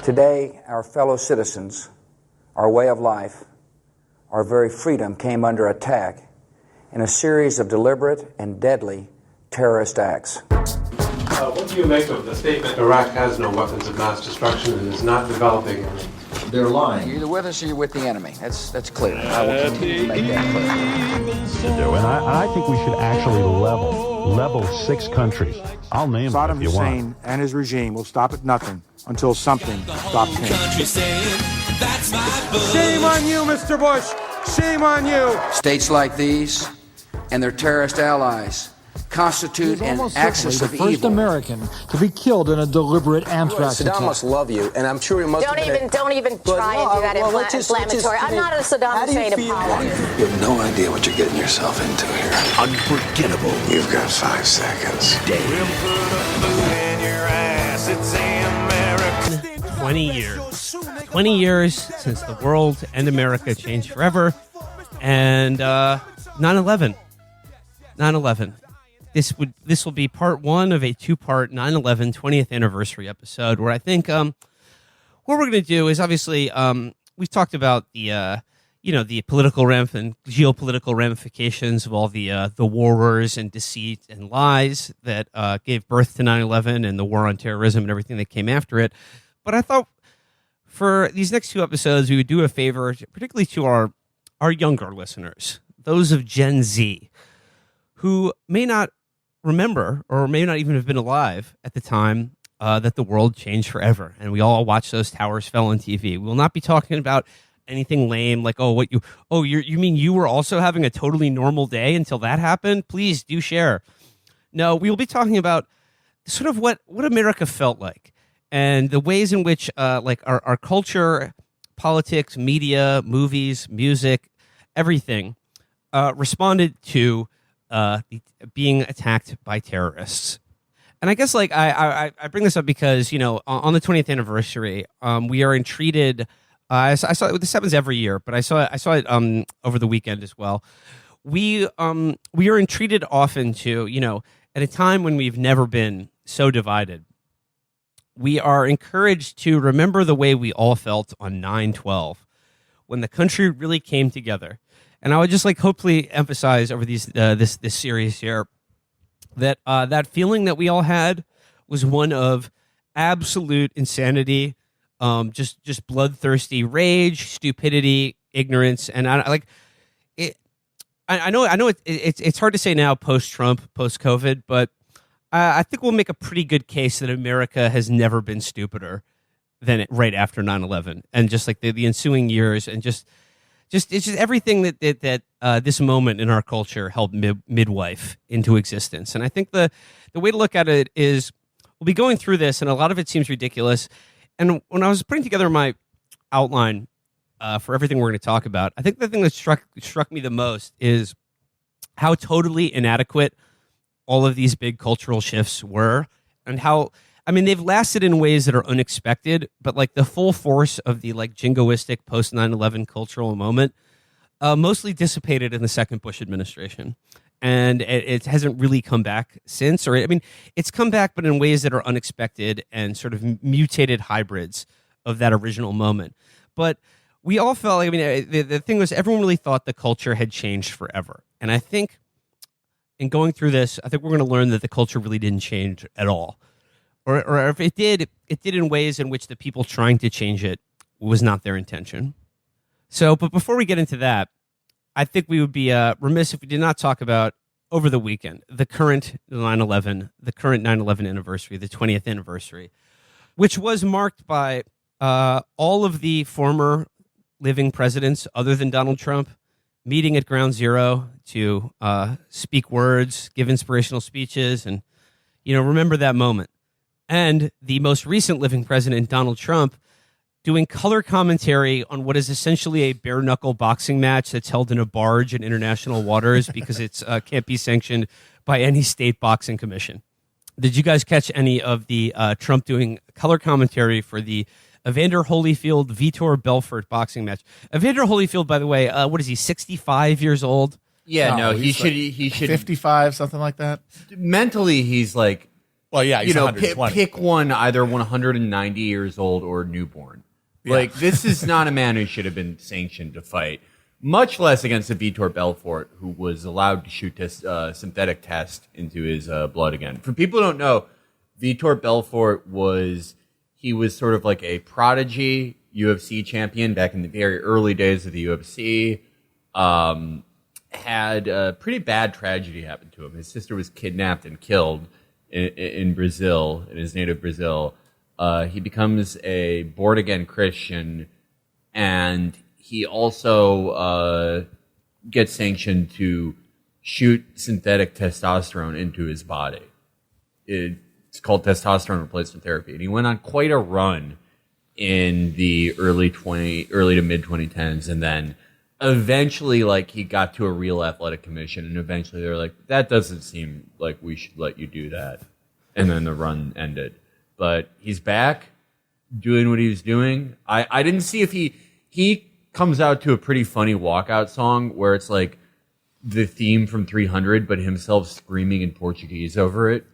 Today, our fellow citizens, our way of life, our very freedom came under attack in a series of deliberate and deadly terrorist acts. What do you make of the statement Iraq has no weapons of mass destruction and is not developing any? They're lying. You're either with us or you're with the enemy. That's clear. I will continue to make that clear. And I think we should actually level 6 countries. I'll name them if you want. Saddam Hussein and his regime will stop at nothing until something stops him. Shame on you, Mr. Bush! Shame on you! States like these and their terrorist allies constitute an axis of evil. The first American to be killed in a deliberate anthrax attack. Saddam must love you, and I'm sure he must. Don't even try and do that inflammatory. I'm not a Saddam Hussein apologist. You have no idea what you're getting yourself into here. Unforgettable. You've got 5 seconds. 20 years. 20 years since the world and America changed forever. And 9/11. 9/11. This will be part 1 of a 2-part 9/11 20th anniversary episode, where I think what we're going to do is, obviously we've talked about the the political and geopolitical ramifications of all the wars and deceit and lies that gave birth to 9/11 and the war on terrorism and everything that came after it. But I thought for these next 2 episodes we would do a favor, particularly to our younger listeners, those of Gen Z, who may not remember or may not even have been alive at the time that the world changed forever and we all watched those towers fell on TV. We will not be talking about anything lame like, you mean you were also having a totally normal day until that happened? Please do share. No, we will be talking about sort of what America felt like and the ways in which our culture, politics, media, movies, music, everything responded to being attacked by terrorists. And I guess I bring this up because, on the 20th anniversary, we are entreated. I saw it. This happens every year, but I saw it over the weekend as well. We are entreated often to, at a time when we've never been so divided, we are encouraged to remember the way we all felt on 9/12, when the country really came together. And I would just hopefully emphasize over this series here that that feeling that we all had was one of absolute insanity, just bloodthirsty rage, stupidity, ignorance, and I know it's hard to say now post-Trump, post-COVID, but I think we'll make a pretty good case that America has never been stupider than right after 9/11, and just the ensuing years, and it's just everything that this moment in our culture helped midwife into existence. And I think the way to look at it is we'll be going through this, and a lot of it seems ridiculous. And when I was putting together my outline for everything we're going to talk about, I think the thing that struck me the most is how totally inadequate all of these big cultural shifts were, and how, they've lasted in ways that are unexpected, but the full force of the jingoistic post 9/11 cultural moment mostly dissipated in the second Bush administration. And it hasn't really come back since, it's come back, but in ways that are unexpected and sort of mutated hybrids of that original moment. But we all felt, the thing was, everyone really thought the culture had changed forever. And I think in going through this, I think we're going to learn that the culture really didn't change at all. Or if it did in ways in which the people trying to change it was not their intention. So, but before we get into that, I think we would be remiss if we did not talk about, over the weekend, the current 9/11 anniversary, the 20th anniversary, which was marked by all of the former living presidents, other than Donald Trump, meeting at Ground Zero to speak words, give inspirational speeches, and remember that moment. And the most recent living president, Donald Trump, doing color commentary on what is essentially a bare-knuckle boxing match that's held in a barge in international waters because it's can't be sanctioned by any state boxing commission. Did you guys catch any of the Trump doing color commentary for the Evander Holyfield-Vitor Belfort boxing match? Evander Holyfield, by the way, what is he, 65 years old? Yeah, no, he should 55, something like that. Mentally, he's Well, yeah, he's 120. Pick one, either 190 years old or newborn. Yeah. Like, this is not a man who should have been sanctioned to fight, much less against a Vitor Belfort, who was allowed to shoot this synthetic test into his blood again. For people who don't know, Vitor Belfort was sort of like a prodigy UFC champion back in the very early days of the UFC. Had a pretty bad tragedy happen to him. His sister was kidnapped and killed in Brazil, in his native Brazil. He becomes a born-again Christian, and he also gets sanctioned to shoot synthetic testosterone into his body. It's called testosterone replacement therapy. And he went on quite a run in the early to mid-2010s, and then eventually, like, he got to a real athletic commission, and eventually they were like, that doesn't seem like we should let you do that. And then the run ended. But he's back, doing what he was doing. I didn't see if he comes out to a pretty funny walkout song where it's like the theme from 300, but himself screaming in Portuguese over it.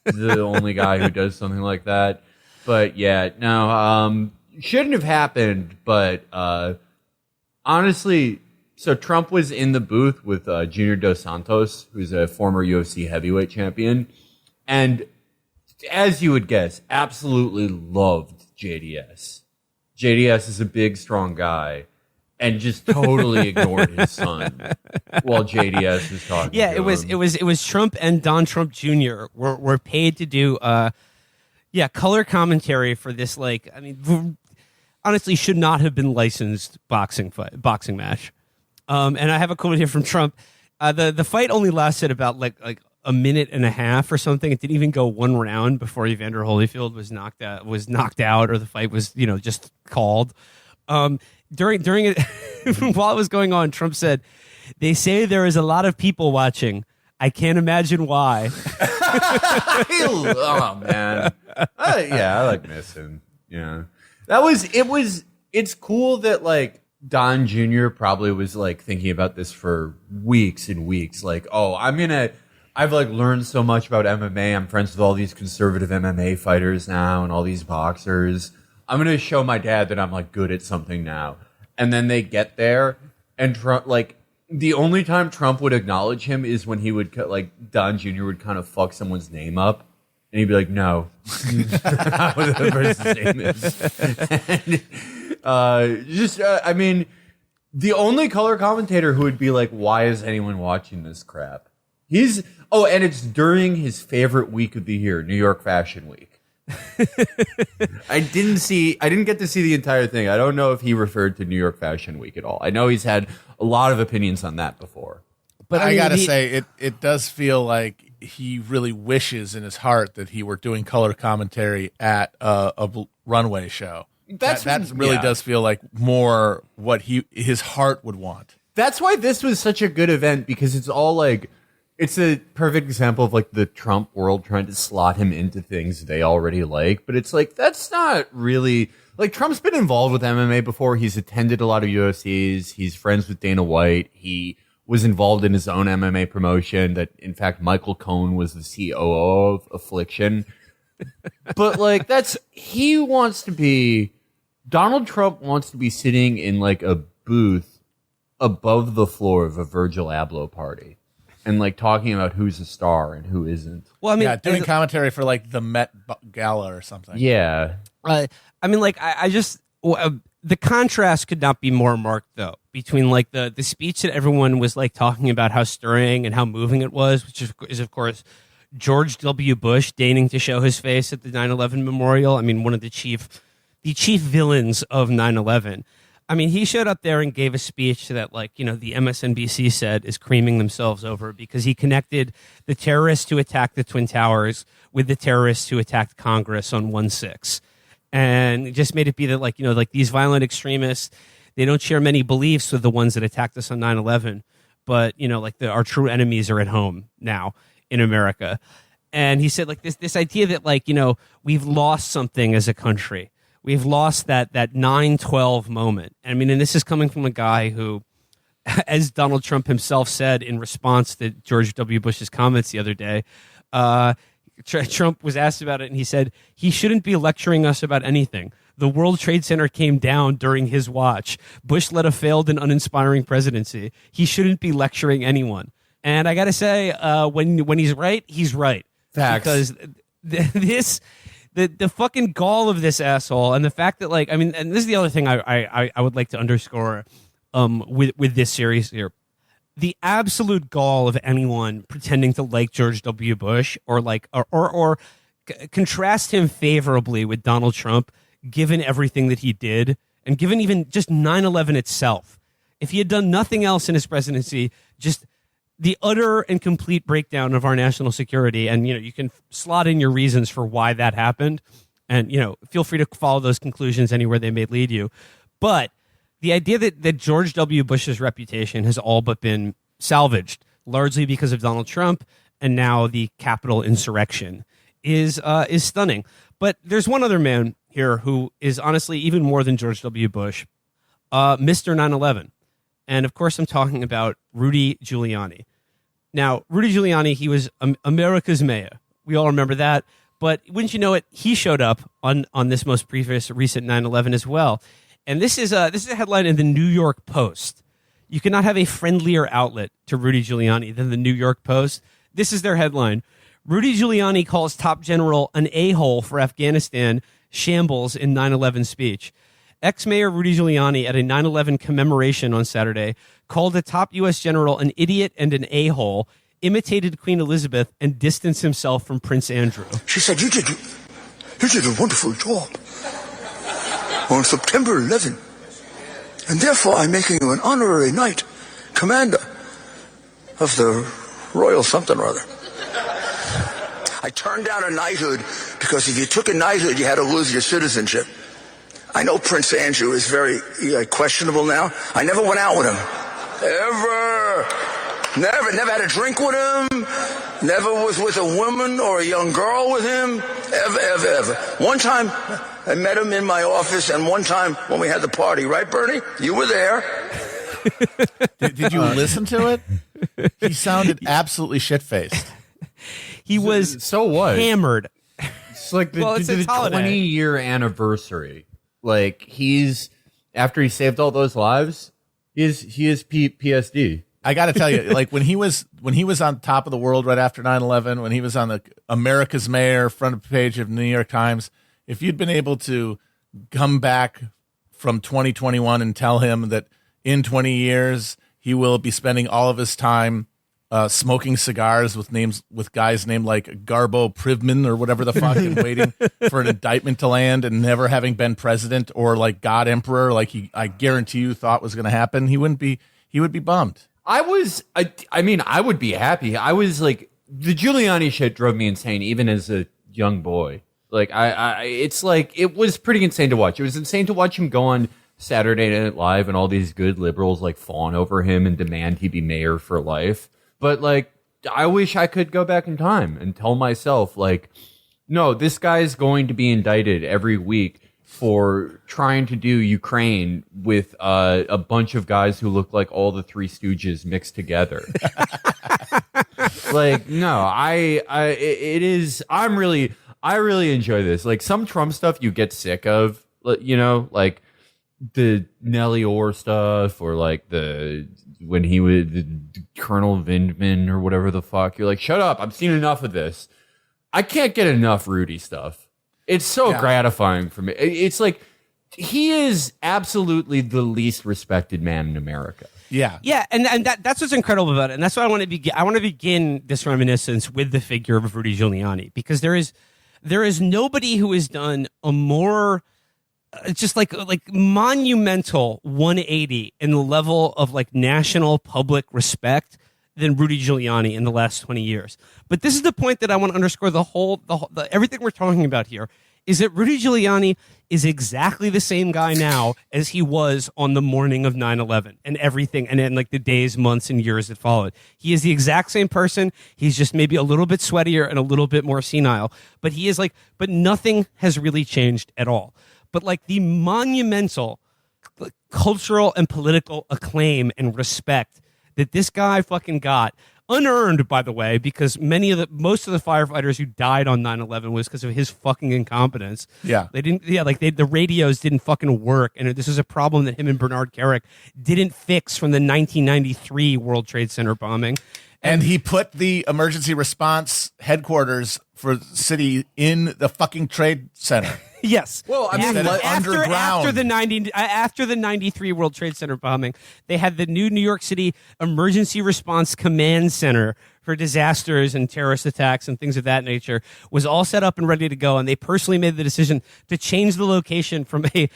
The only guy who does something like that. But yeah, no, shouldn't have happened, but honestly, so Trump was in the booth with Junior Dos Santos, who's a former UFC heavyweight champion, and as you would guess, absolutely loved JDS. JDS is a big, strong guy, and just totally ignored his son while JDS was talking. Yeah, to it was Trump and Don Trump Jr. were paid to do color commentary for this. Like, I mean, honestly, should not have been licensed boxing match. And I have a quote here from Trump. The fight only lasted about like a minute and a half or something. It didn't even go one round before Evander Holyfield was knocked out, or the fight was just called. During it, while it was going on, Trump said, "They say there is a lot of people watching. I can't imagine why." Oh man, I like missing. Yeah, it's cool that like Don Jr. probably was like thinking about this for weeks and weeks. Like, oh, I've like learned so much about MMA. I'm friends with all these conservative MMA fighters now and all these boxers. I'm going to show my dad that I'm like good at something now. And then they get there, and Trump, like, the only time Trump would acknowledge him is when he would, like, Don Jr. would kind of fuck someone's name up, and he'd be like, no. Not what the person's name is. I mean, the only color commentator who would be like, why is anyone watching this crap? And it's during his favorite week of the year, New York Fashion Week. I didn't get to see the entire thing. I don't know if he referred to New York Fashion Week at all. I know he's had a lot of opinions on that before. But I gotta say, it does feel like he really wishes in his heart that he were doing color commentary at a runway show. That really does feel like more what his heart would want. That's why this was such a good event, because it's all like, it's a perfect example of like the Trump world trying to slot him into things they already like. But it's like, that's not really, like, Trump's been involved with MMA before. He's attended a lot of UFCs. He's friends with Dana White. He was involved in his own MMA promotion that, in fact, Michael Cohen was the COO of Affliction. But like, Donald Trump wants to be sitting in like a booth above the floor of a Virgil Abloh party. And like talking about who's a star and who isn't. Well, I mean, doing commentary for like the Met Gala or something. Yeah. I mean, like, I just the contrast could not be more marked, though, between like the speech that everyone was like talking about how stirring and how moving it was, which is of course George W. Bush deigning to show his face at the 9/11 memorial. I mean, one of the chief villains of 9/11. I mean, he showed up there and gave a speech that, like, the MSNBC said is creaming themselves over, because he connected the terrorists who attacked the Twin Towers with the terrorists who attacked Congress on 1/6. And just made it be that, like, like these violent extremists, they don't share many beliefs with the ones that attacked us on 9/11. But, like our true enemies are at home now in America. And he said, like, this idea that, like, we've lost something as a country. We've lost that 9/12 moment. I mean, and this is coming from a guy who, as Donald Trump himself said in response to George W. Bush's comments the other day, Trump was asked about it, and he said he shouldn't be lecturing us about anything. The World Trade Center came down during his watch. Bush led a failed and uninspiring presidency. He shouldn't be lecturing anyone. And I got to say, when he's right, he's right. Facts. Because the fucking gall of this asshole, and the fact that, like, I mean, and this is the other thing I would like to underscore with this series here. The absolute gall of anyone pretending to like George W. Bush or contrast him favorably with Donald Trump, given everything that he did, and given even just 9/11 itself. If he had done nothing else in his presidency, just the utter and complete breakdown of our national security, and you can slot in your reasons for why that happened, and feel free to follow those conclusions anywhere they may lead you. But the idea that George W. Bush's reputation has all but been salvaged, largely because of Donald Trump and now the Capitol insurrection, is stunning. But there's one other man here who is honestly even more than George W. Bush, Mr. 9/11. And of course, I'm talking about Rudy Giuliani. Now, Rudy Giuliani, he was America's mayor. We all remember that. But wouldn't you know it, he showed up on this most recent 9/11 as well. And this is a headline in the New York Post. You cannot have a friendlier outlet to Rudy Giuliani than the New York Post. This is their headline. Rudy Giuliani calls top general an a-hole for Afghanistan shambles in 9/11 speech. Ex-Mayor Rudy Giuliani at a 9/11 commemoration on Saturday called a top U.S. general an idiot and an a-hole, imitated Queen Elizabeth, and distanced himself from Prince Andrew. She said, you did a wonderful job on September 11, and therefore I'm making you an honorary knight, commander of the Royal something or other. I turned down a knighthood because if you took a knighthood, you had to lose your citizenship. I know Prince Andrew is very questionable now. I never went out with him. Ever. Never had a drink with him. Never was with a woman or a young girl with him. Ever. One time, I met him in my office, and one time when we had the party, right, Bernie? You were there. Did you listen to it? He sounded absolutely shit-faced. He was hammered. It's like the 20-year anniversary. Like, he's, after he saved all those lives, he is PSD. I got to tell you, like, when he was on top of the world right after 9/11, when he was on the America's Mayor front page of New York Times, if you'd been able to come back from 2021 and tell him that in 20 years he will be spending all of his time smoking cigars with guys named like Garbo Privman or whatever the fuck, and waiting for an indictment to land, and never having been president or like God Emperor, like I guarantee you thought was going to happen, he would be bummed. I mean, I would be happy. I was like, the Giuliani shit drove me insane, even as a young boy. Like, it's like, it was pretty insane to watch. It was insane to watch him go on Saturday Night Live and all these good liberals like fawn over him and demand he be mayor for life. But like, I wish I could go back in time and tell myself, like, no, this guy's going to be indicted every week for trying to do Ukraine with a bunch of guys who look like all the Three Stooges mixed together. Like, no, I really enjoy this. Like, some Trump stuff you get sick of, like the Nellie Orr stuff, or like when he was the Colonel Vindman or whatever the fuck. You're like, shut up, I've seen enough of this. I can't get enough Rudy stuff. It's so gratifying for me. It's like, he is absolutely the least respected man in America. Yeah. Yeah, and that's what's incredible about it. And that's why I want to begin. I want to begin this reminiscence with the figure of Rudy Giuliani, because there is nobody who has done a more just like monumental 180 in the level of like national public respect than Rudy Giuliani in the last 20 years. But this is the point that I want to underscore. The everything we're talking about here is that Rudy Giuliani is exactly the same guy now as he was on the morning of 9/11 and everything, and then like the days, months, and years that followed. He is the exact same person. He's just maybe a little bit sweatier and a little bit more senile, but he is but nothing has really changed at all. But like the monumental cultural and political acclaim and respect that this guy fucking got Unearned, by the way, because most of the firefighters who died on 9/11 was because of his fucking incompetence. Yeah. The radios didn't fucking work. And this is a problem that him and Bernard Kerik didn't fix from the 1993 World Trade Center bombing. And he put the emergency response headquarters for the city in the fucking trade center. Yes. Well, I mean, underground. After the 93 World Trade Center bombing, they had the New York City Emergency Response Command Center for disasters and terrorist attacks and things of that nature was all set up and ready to go. And they personally made the decision to change the location from a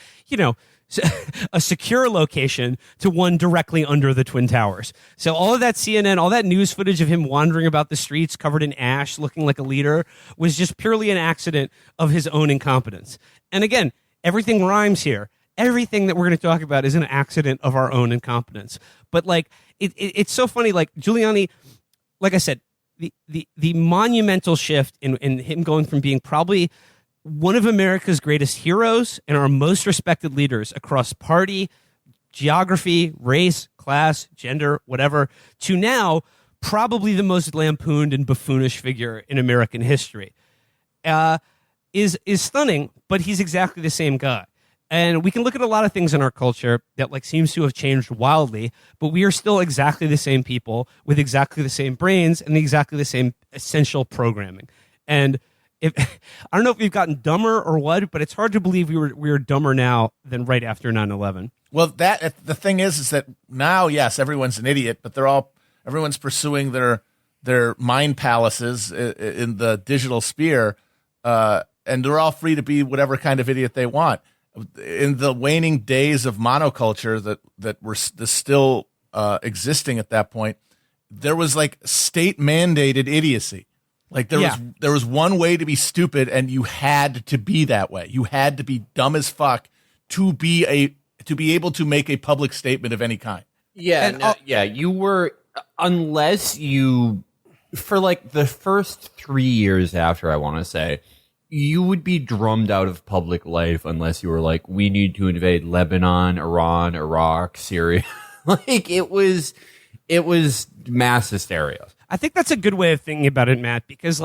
secure location to one directly under the Twin Towers. So all of that CNN, all that news footage of him wandering about the streets covered in ash, looking like a leader, was just purely an accident of his own incompetence. And again, everything rhymes here. Everything that we're going to talk about is an accident of our own incompetence. But it's so funny. Like Giuliani, like I said, the monumental shift in him going from being probably one of America's greatest heroes and our most respected leaders across party, geography, race, class, gender, whatever, to now probably the most lampooned and buffoonish figure in American history, is stunning. But he's exactly the same guy. And we can look at a lot of things in our culture that seems to have changed wildly, but we are still exactly the same people with exactly the same brains and exactly the same essential programming. And I don't know if we've gotten dumber or what, but it's hard to believe we were dumber now than right after 9/11. Well, the thing is that now, yes, everyone's an idiot, but everyone's pursuing their mind palaces in the digital sphere, and they're all free to be whatever kind of idiot they want. In the waning days of monoculture that were still existing at that point, there was state mandated idiocy. There was one way to be stupid, and you had to be that way. You had to be dumb as fuck to be able to make a public statement of any kind. Yeah, you were, unless you, for the first 3 years after, I want to say, you would be drummed out of public life unless you were we need to invade Lebanon, Iran, Iraq, Syria. It was mass hysteria. I think that's a good way of thinking about it, Matt, because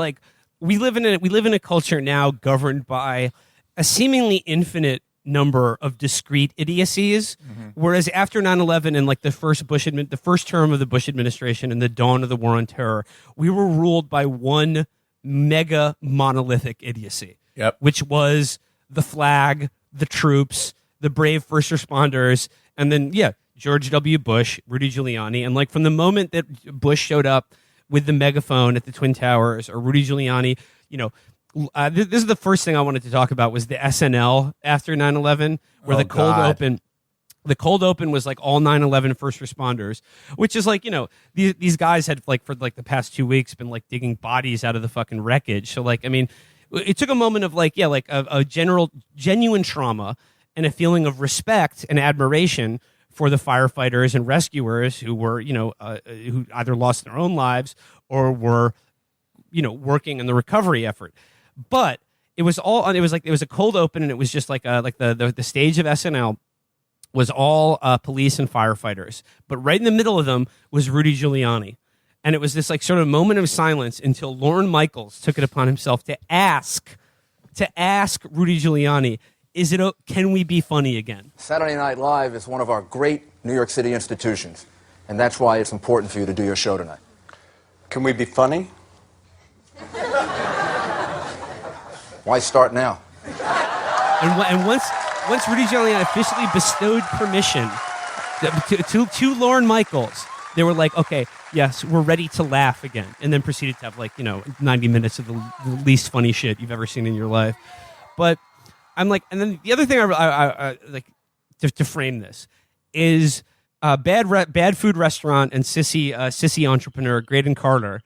we live in a culture now governed by a seemingly infinite number of discrete idiocies, whereas after 9/11 and the first term of the Bush administration and the dawn of the war on terror, we were ruled by one mega monolithic idiocy, which was the flag, the troops, the brave first responders, and then George W. Bush, Rudy Giuliani, and from the moment that Bush showed up with the megaphone at the Twin Towers, or Rudy Giuliani, this is the first thing I wanted to talk about was the SNL after 9/11, where the cold open was all 9/11 first responders, which is these guys had for the past 2 weeks been digging bodies out of the fucking wreckage. So it took a moment of a genuine trauma and a feeling of respect and admiration for the firefighters and rescuers who were, who either lost their own lives or were, working in the recovery effort. But it was a cold open, and it was just the stage of SNL was all police and firefighters. But right in the middle of them was Rudy Giuliani. And it was this sort of moment of silence until Lorne Michaels took it upon himself to ask Rudy Giuliani, can we be funny again? Saturday Night Live is one of our great New York City institutions, and that's why it's important for you to do your show tonight. Can we be funny? Why start now? And once Rudy Giuliani officially bestowed permission to Lorne Michaels, they were okay, yes, we're ready to laugh again, and then proceeded to have 90 minutes of the least funny shit you've ever seen in your life. But I'm and then the other thing I to frame this is bad food restaurant and sissy entrepreneur Graydon Carter.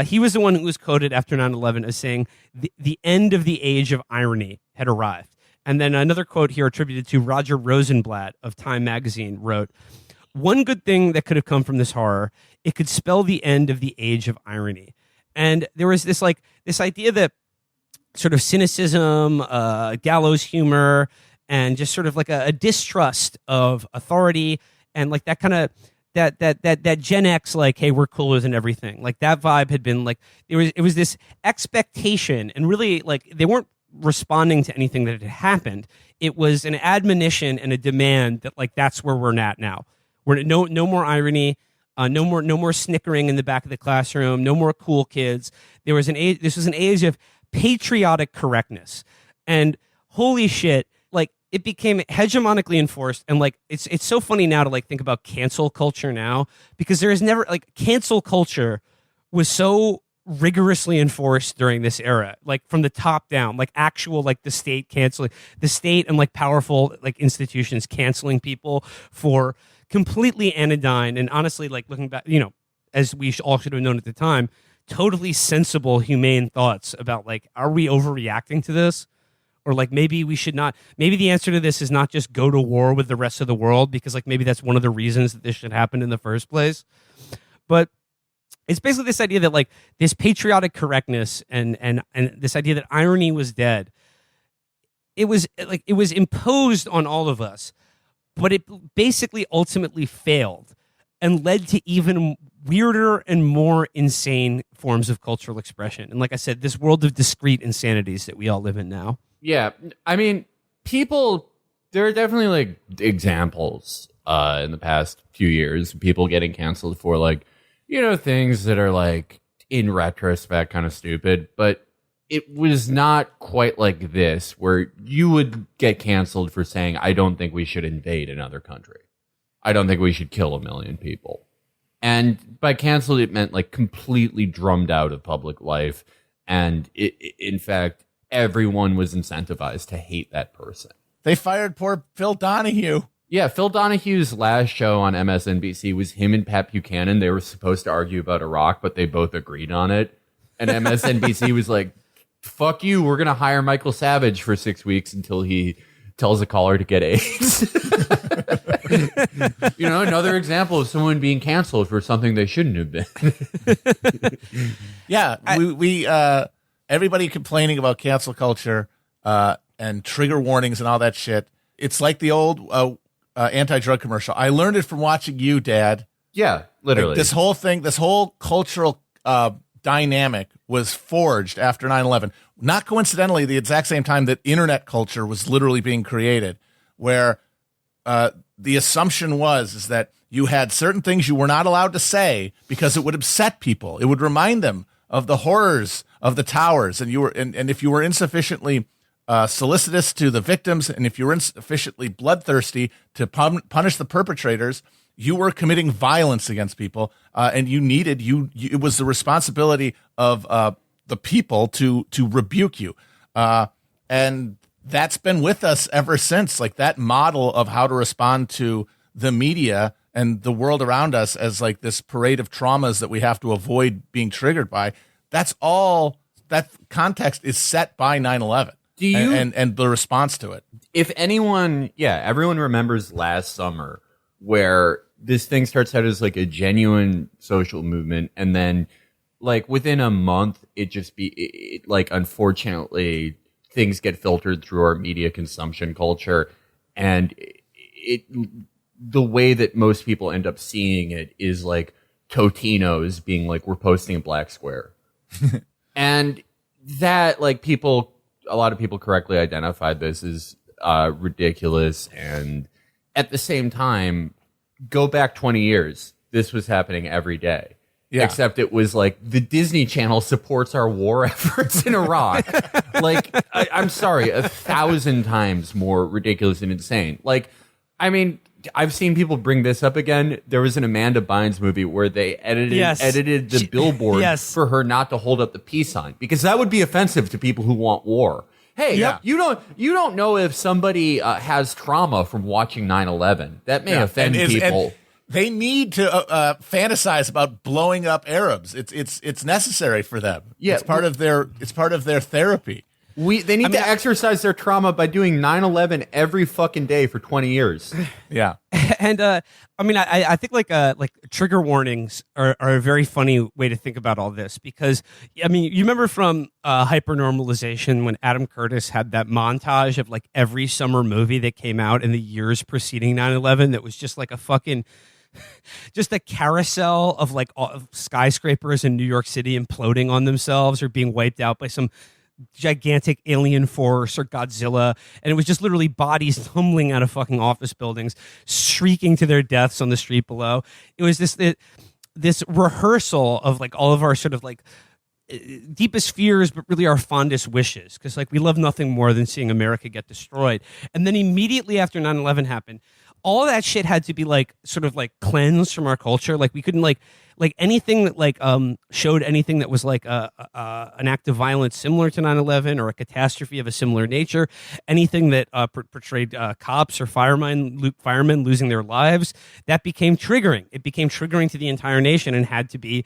He was the one who was quoted after 9/11 as saying the end of the age of irony had arrived. And then another quote here attributed to Roger Rosenblatt of Time magazine wrote, "One good thing that could have come from this horror, it could spell the end of the age of irony." And there was this idea that sort of cynicism, gallows humor, and just sort of a distrust of authority, and that kind of that Gen X, like, hey, we're cooler than everything. Like, that vibe had been like, it was this expectation, and really, like, they weren't responding to anything that had happened. It was an admonition and a demand that, like, that's where we're at now. We're no more irony, no more snickering in the back of the classroom, no more cool kids. This was an age of patriotic correctness, and holy shit, like, it became hegemonically enforced. And, like, it's so funny now to, like, think about cancel culture now, because there is never, like, cancel culture was so rigorously enforced during this era, like, from the top down, like, actual, like, the state canceling, the state and, like, powerful, like, institutions canceling people for completely anodyne and, honestly, like, looking back, you know, as we all should have known at the time, totally sensible, humane thoughts about, like, are we overreacting to this? Or, like, maybe we should not. Maybe the answer to this is not just go to war with the rest of the world, because, like, maybe that's one of the reasons that this should happen in the first place. But it's basically this idea that, like, this patriotic correctness and this idea that irony was dead. It was imposed on all of us, but it basically ultimately failed and led to even weirder and more insane forms of cultural expression. And, like I said, this world of discrete insanities that we all live in now. Yeah, I mean, there are definitely, like, examples in the past few years, people getting canceled for, like, you know, things that are, like, in retrospect kind of stupid, but it was not quite like this, where you would get canceled for saying, I don't think we should invade another country. I don't think we should kill 1 million people. And by canceled, it meant, like, completely drummed out of public life. And in fact, everyone was incentivized to hate that person. They fired poor Phil Donahue. Yeah, Phil Donahue's last show on MSNBC was him and Pat Buchanan. They were supposed to argue about Iraq, but they both agreed on it. And MSNBC was like, fuck you, we're going to hire Michael Savage for 6 weeks until he tells a caller to get AIDS. You know, another example of someone being canceled for something they shouldn't have been. Yeah, we everybody complaining about cancel culture and trigger warnings and all that shit. It's like the old anti-drug commercial. I learned it from watching you, Dad. Yeah, literally. Like, this whole cultural dynamic was forged after 9/11. Not coincidentally, the exact same time that internet culture was literally being created, where the assumption is that you had certain things you were not allowed to say because it would upset people. It would remind them of the horrors of the towers, and if you were insufficiently solicitous to the victims, and if you were insufficiently bloodthirsty to punish the perpetrators, you were committing violence against people, and it was the responsibility of the people to rebuke you, and that's been with us ever since. Like, that model of how to respond to the media and the world around us as, like, this parade of traumas that we have to avoid being triggered by. That's all. That context is set by 9/11. And the response to it. If anyone, everyone remembers last summer where this thing starts out as, like, a genuine social movement, and then, like, within a month, unfortunately, things get filtered through our media consumption culture, and the way that most people end up seeing it is, like, Totinos being like, we're posting a black square. And that, like, a lot of people correctly identified this as ridiculous, and at the same time, go back 20 years, this was happening every day. Yeah. Except it was like, the Disney Channel supports our war efforts in Iraq. Like, I'm sorry, 1,000 times more ridiculous and insane. Like, I mean, I've seen people bring this up again. There was an Amanda Bynes movie where they edited the billboard for her not to hold up the peace sign, because that would be offensive to people who want war. Hey, you don't know if somebody has trauma from watching 9/11. That may offend people. They need to fantasize about blowing up Arabs. It's necessary for them. Yeah, it's part of their therapy. They need to exercise their trauma by doing 9/11 every fucking day for 20 years. Yeah. And I think like trigger warnings are a very funny way to think about all this, because I mean, you remember from Hypernormalization when Adam Curtis had that montage of, like, every summer movie that came out in the years preceding 9/11 that was just like a fucking just a carousel of like of skyscrapers in New York City imploding on themselves or being wiped out by some gigantic alien force or Godzilla, and it was just literally bodies tumbling out of fucking office buildings, shrieking to their deaths on the street below. It was this rehearsal of like all of our sort of like deepest fears, but really our fondest wishes, because like we love nothing more than seeing America get destroyed. And then immediately after 9/11 happened, all that shit had to be like sort of like cleansed from our culture. Like we couldn't like anything that like showed anything that was like an act of violence similar to 9/11 or a catastrophe of a similar nature, anything that portrayed cops or firemen losing their lives, that became triggering. It became triggering to the entire nation and had to be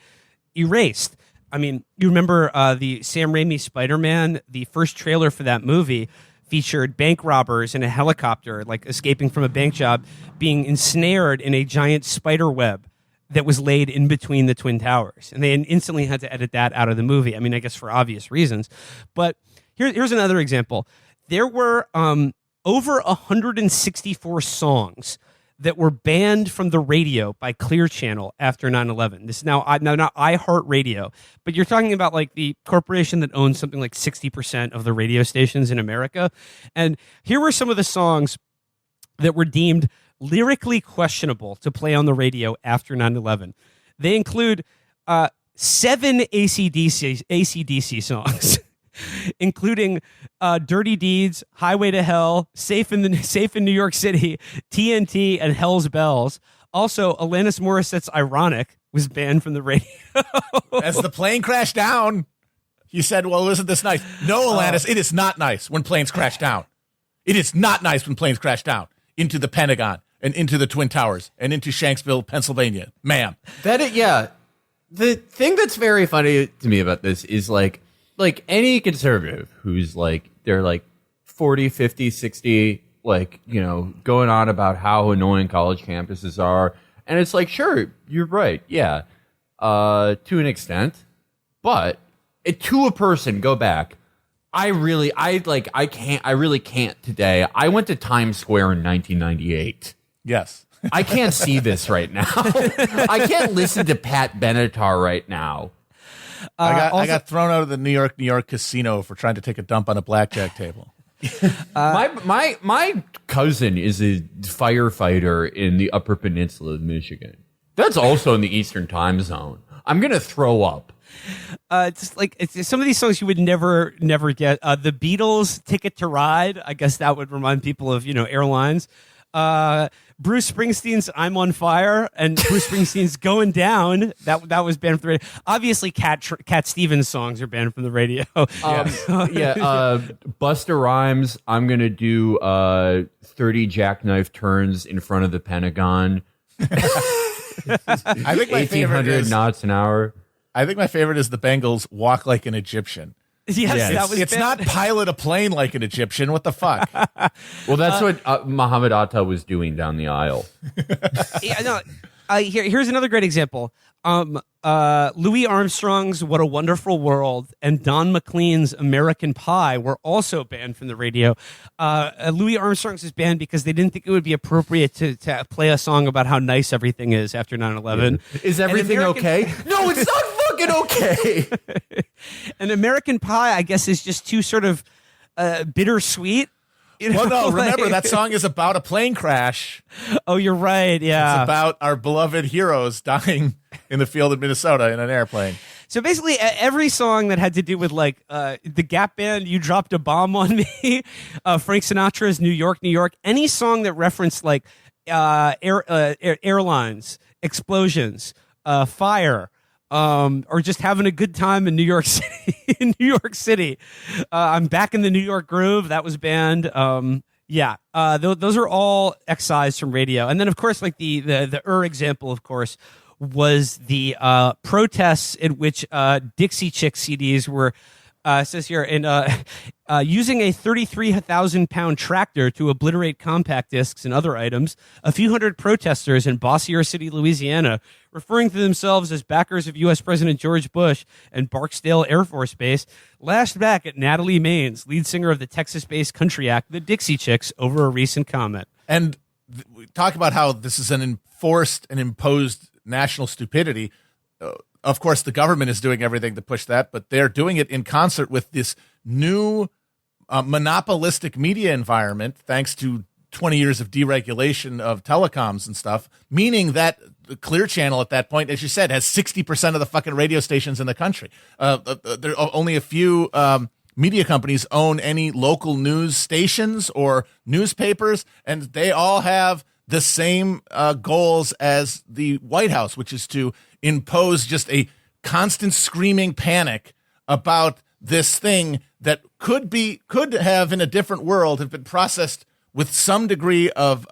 erased. I mean, you remember the Sam Raimi Spider-Man, the first trailer for that movie featured bank robbers in a helicopter, like escaping from a bank job, being ensnared in a giant spider web that was laid in between the Twin Towers. And they instantly had to edit that out of the movie. I mean, I guess for obvious reasons. But here's another example. There were over 164 songs that were banned from the radio by Clear Channel after 9/11. This is now not iHeartRadio, but you're talking about like the corporation that owns something like 60% of the radio stations in America. And here were some of the songs that were deemed lyrically questionable to play on the radio after 9/11. They include 7 AC/DC songs, including Dirty Deeds, Highway to Hell, Safe in New York City, TNT, and Hell's Bells. Also, Alanis Morissette's Ironic was banned from the radio. As the plane crashed down, he said, well, isn't this nice? No, Alanis, it is not nice when planes crash down. It is not nice when planes crash down into the Pentagon and into the Twin Towers and into Shanksville, Pennsylvania. Ma'am. The thing that's very funny to me about this is like any conservative who's like, they're like 40, 50, 60, like, you know, going on about how annoying college campuses are. And it's like, sure, you're right. Yeah. To an extent, but to a person, go back. I really can't today. I went to Times Square in 1998. Yes. I can't see this right now. I can't listen to Pat Benatar right now. I got thrown out of the New York casino for trying to take a dump on a blackjack table. My cousin is a firefighter in the Upper Peninsula of Michigan. That's also in the Eastern Time Zone. I'm gonna throw up. It's some of these songs you would never get. The Beatles' "Ticket to Ride." I guess that would remind people of airlines. Bruce Springsteen's "I'm on Fire" and Bruce Springsteen's "Going Down." That was banned from the radio. Obviously, Cat Stevens songs are banned from the radio. Busta Rhymes, "I'm gonna do 30 jackknife turns in front of the Pentagon." I think my favorite 1,800 knots an hour. I think my favorite is the Bengals' "Walk Like an Egyptian." Yes, it's not pilot a plane like an Egyptian. What the fuck? Well, that's what Muhammad Atta was doing down the aisle. Here's another great example. Louis Armstrong's "What a Wonderful World" and Don McLean's "American Pie" were also banned from the radio. Louis Armstrong's is banned because they didn't think it would be appropriate to play a song about how nice everything is after 9/11. Is everything okay? No, it's not fucking okay. An American Pie, I guess, is just too sort of bittersweet. Well, no, remember, that song is about a plane crash. Oh, you're right, yeah. It's about our beloved heroes dying in the field of Minnesota in an airplane. So basically, every song that had to do with, like, the Gap Band, "You Dropped a Bomb on Me," Frank Sinatra's New York, New York, any song that referenced, like, airlines, explosions, fire, or just having a good time in New York City. I'm back in the New York groove. That was banned. Those are all excised from radio. And then, of course, like the example, of course, was the protests in which Dixie Chick CDs were. Says here, using a 33,000-pound tractor to obliterate compact discs and other items, a few hundred protesters in Bossier City, Louisiana, referring to themselves as backers of U.S. President George Bush and Barksdale Air Force Base, lashed back at Natalie Maines, lead singer of the Texas-based country act The Dixie Chicks, over a recent comment. And we talk about how this is an enforced and imposed national stupidity. Of course, the government is doing everything to push that, but they're doing it in concert with this new monopolistic media environment, thanks to 20 years of deregulation of telecoms and stuff, meaning that the Clear Channel at that point, as you said, has 60% of the fucking radio stations in the country. There are only a few media companies own any local news stations or newspapers, and they all have the same goals as the White House, which is to impose just a constant screaming panic about this thing that could have in a different world have been processed with some degree of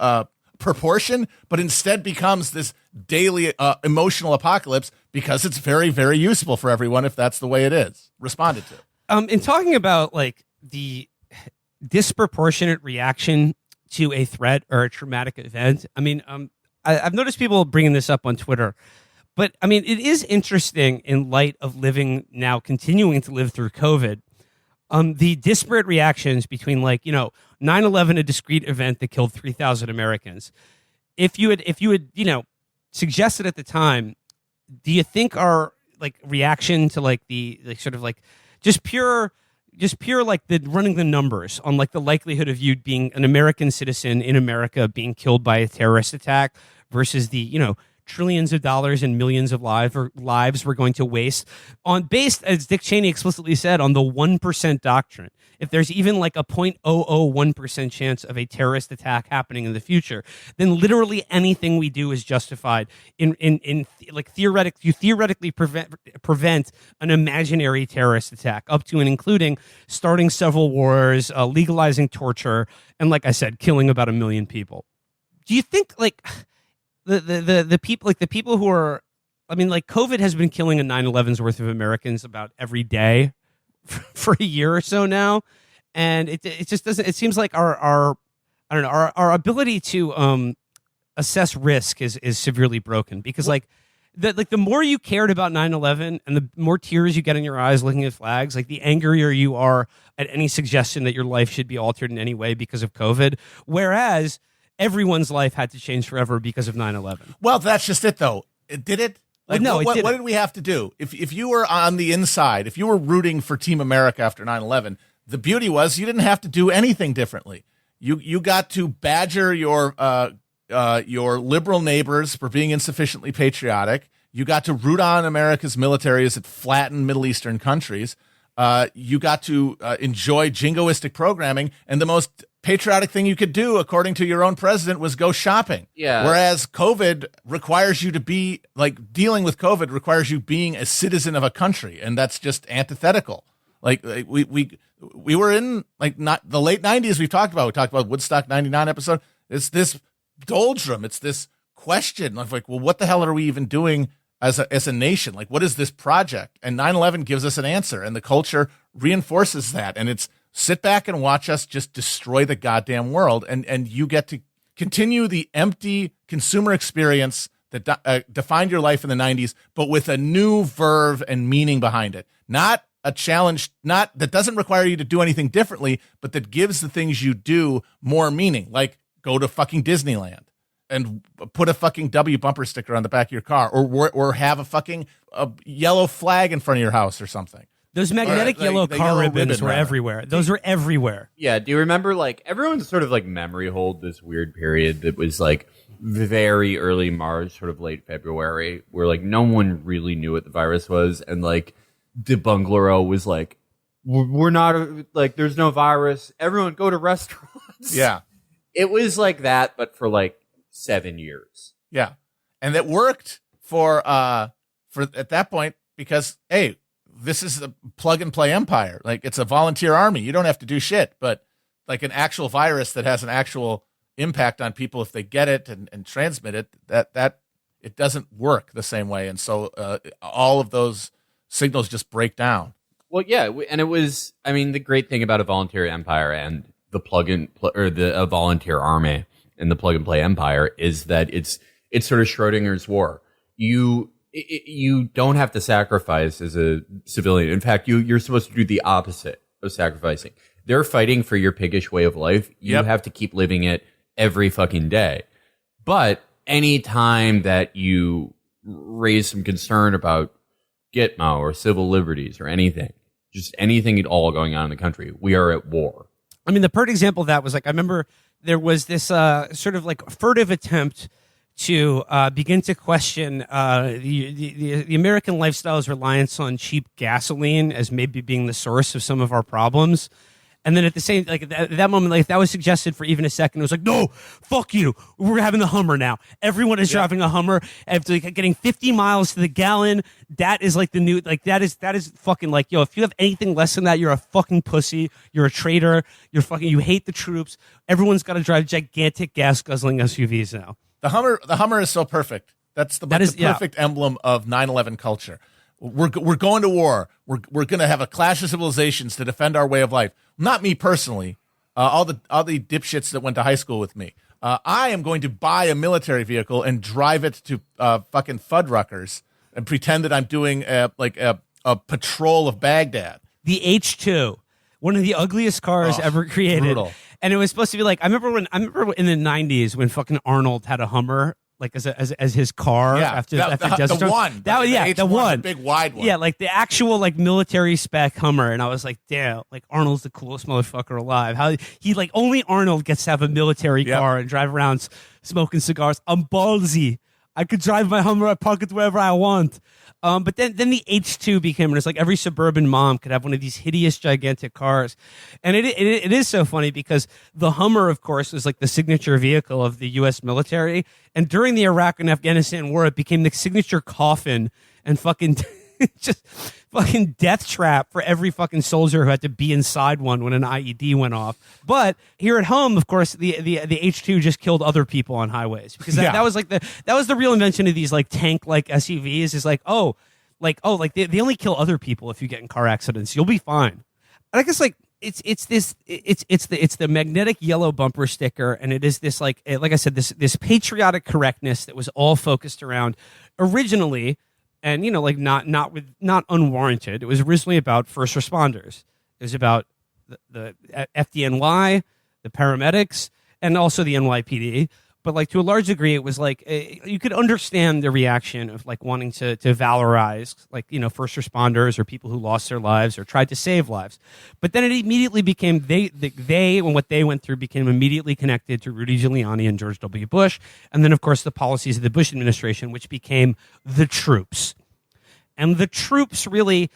proportion, but instead becomes this daily emotional apocalypse because it's very, very useful for everyone if that's the way it is responded to. In talking about like the disproportionate reaction to a threat or a traumatic event, I mean, I've noticed people bringing this up on Twitter, but I mean, it is interesting in light of continuing to live through COVID, the disparate reactions between 9/11, a discrete event that killed 3,000 Americans. If you had suggested at the time, do you think our reaction to just pure the running the numbers on the likelihood of you being an American citizen in America being killed by a terrorist attack versus the trillions of dollars and millions of lives we're going to waste based, as Dick Cheney explicitly said, on the 1% doctrine. If there's even a 0.001% chance of a terrorist attack happening in the future, then literally anything we do is justified theoretically prevent an imaginary terrorist attack, up to and including starting several wars, legalizing torture, and like I said, killing about 1 million people. Do you think the people who are, COVID has been killing a 9/11's worth of Americans about every day for a year or so now, and it just doesn't. It seems like our ability to assess risk is severely broken, because the more you cared about 9/11 and the more tears you get in your eyes looking at flags, the angrier you are at any suggestion that your life should be altered in any way because of COVID, whereas everyone's life had to change forever because of 9/11. Well, that's just it, though. Did it? No, what did we have to do? If you were on the inside, if you were rooting for Team America after 9/11, the beauty was you didn't have to do anything differently. You got to badger your liberal neighbors for being insufficiently patriotic. You got to root on America's military as it flattened Middle Eastern countries. You got to enjoy jingoistic programming, and the most patriotic thing you could do, according to your own president, was go shopping. Yeah. Whereas COVID requires you to be dealing with COVID requires you being a citizen of a country, and that's just antithetical. We were in not the late 90s. We talked about Woodstock 99 episode. It's this doldrum. It's this question of well, what the hell are we even doing as a nation? What is this project? And 9/11 gives us an answer, and the culture reinforces that. And it's sit back and watch us just destroy the goddamn world, and you get to continue the empty consumer experience that defined your life in the 90s, but with a new verve and meaning behind it. Not a challenge, not that doesn't require you to do anything differently, but that gives the things you do more meaning, like go to fucking Disneyland and put a fucking W bumper sticker on the back of your car, or have a fucking yellow flag in front of your house or something. Those magnetic yellow car ribbons were everywhere. Those were everywhere. Yeah. Do you remember everyone sort of memory hold this weird period that was very early March, sort of late February, where no one really knew what the virus was, and de Bungalow was we're not there's no virus. Everyone go to restaurants. Yeah. It was like that, but for 7 years. Yeah. And that worked for at that point, because, hey, this is a plug and play empire. It's a volunteer army. You don't have to do shit, but an actual virus that has an actual impact on people if they get it and transmit it, that it doesn't work the same way. And so all of those signals just break down. Well, yeah. And it was, the great thing about a volunteer empire and the a volunteer army and the plug and play empire is that it's sort of Schrodinger's war. You don't have to sacrifice as a civilian. In fact, you're supposed to do the opposite of sacrificing. They're fighting for your piggish way of life. You have to keep living it. every fucking day. But any time that you raise some concern about Gitmo or civil liberties or anything, just anything at all going on in the country, we are at war. I mean, the perfect example of that was like, I remember there was this sort of like furtive attempt to begin to question the American lifestyle's reliance on cheap gasoline as maybe being the source of some of our problems. And then at the same, like at that moment, like if that was suggested for even a second, it was like, no, fuck you. We're having the Hummer now. Everyone is driving a Hummer. After like, getting 50 miles to the gallon, that is like the new, like that is fucking like, yo, if you have anything less than that, you're a fucking pussy. You're a traitor. You hate the troops. Everyone's got to drive gigantic gas guzzling SUVs now. The Hummer is so perfect. That's the perfect emblem of 9/11 culture. We're going to war. We're going to have a clash of civilizations to defend our way of life. Not me personally. All the dipshits that went to high school with me. I am going to buy a military vehicle and drive it to fucking Fuddruckers and pretend that I'm doing a patrol of Baghdad. The H2, one of the ugliest cars ever created. Brutal. And it was supposed to be like, I remember in the 90s when fucking Arnold had a Hummer like as his car after Desert Storm. The one, the big wide one. Yeah, like the actual like military spec Hummer, and I was like, damn, like Arnold's the coolest motherfucker alive. How he like only Arnold gets to have a military car and drive around smoking cigars. I'm ballsy. I could drive my Hummer, I park it wherever I want. But then the H2 became, and it's like every suburban mom could have one of these hideous, gigantic cars. And it is so funny because the Hummer, of course, is like the signature vehicle of the U.S. military. And during the Iraq and Afghanistan war, it became the signature coffin and fucking just fucking death trap for every fucking soldier who had to be inside one when an IED went off. But here at home, of course, the H2 just killed other people on highways because that was like that was the real invention of these like tank like SUVs is like they only kill other people if you get in car accidents. You'll be fine. And I guess like it's the magnetic yellow bumper sticker, and it is this like I said this patriotic correctness that was all focused around originally. And, you know, like not unwarranted. It was originally about first responders. It was about the FDNY, the paramedics, and also the NYPD. But like to a large degree, it was like you could understand the reaction of like wanting to valorize like, you know, first responders or people who lost their lives or tried to save lives. But then it immediately became they and what they went through became immediately connected to Rudy Giuliani and George W. Bush. And then, of course, the policies of the Bush administration, which became the troops. And the troops really,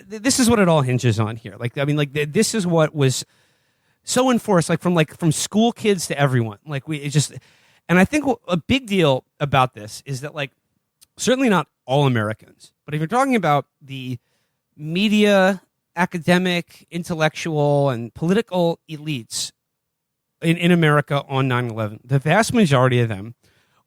this is what it all hinges on here. Like, I mean, like this is what was so enforced, like from school kids to everyone. Like and I think a big deal about this is that like certainly not all Americans, but if you're talking about the media, academic, intellectual, and political elites in America on 9/11, the vast majority of them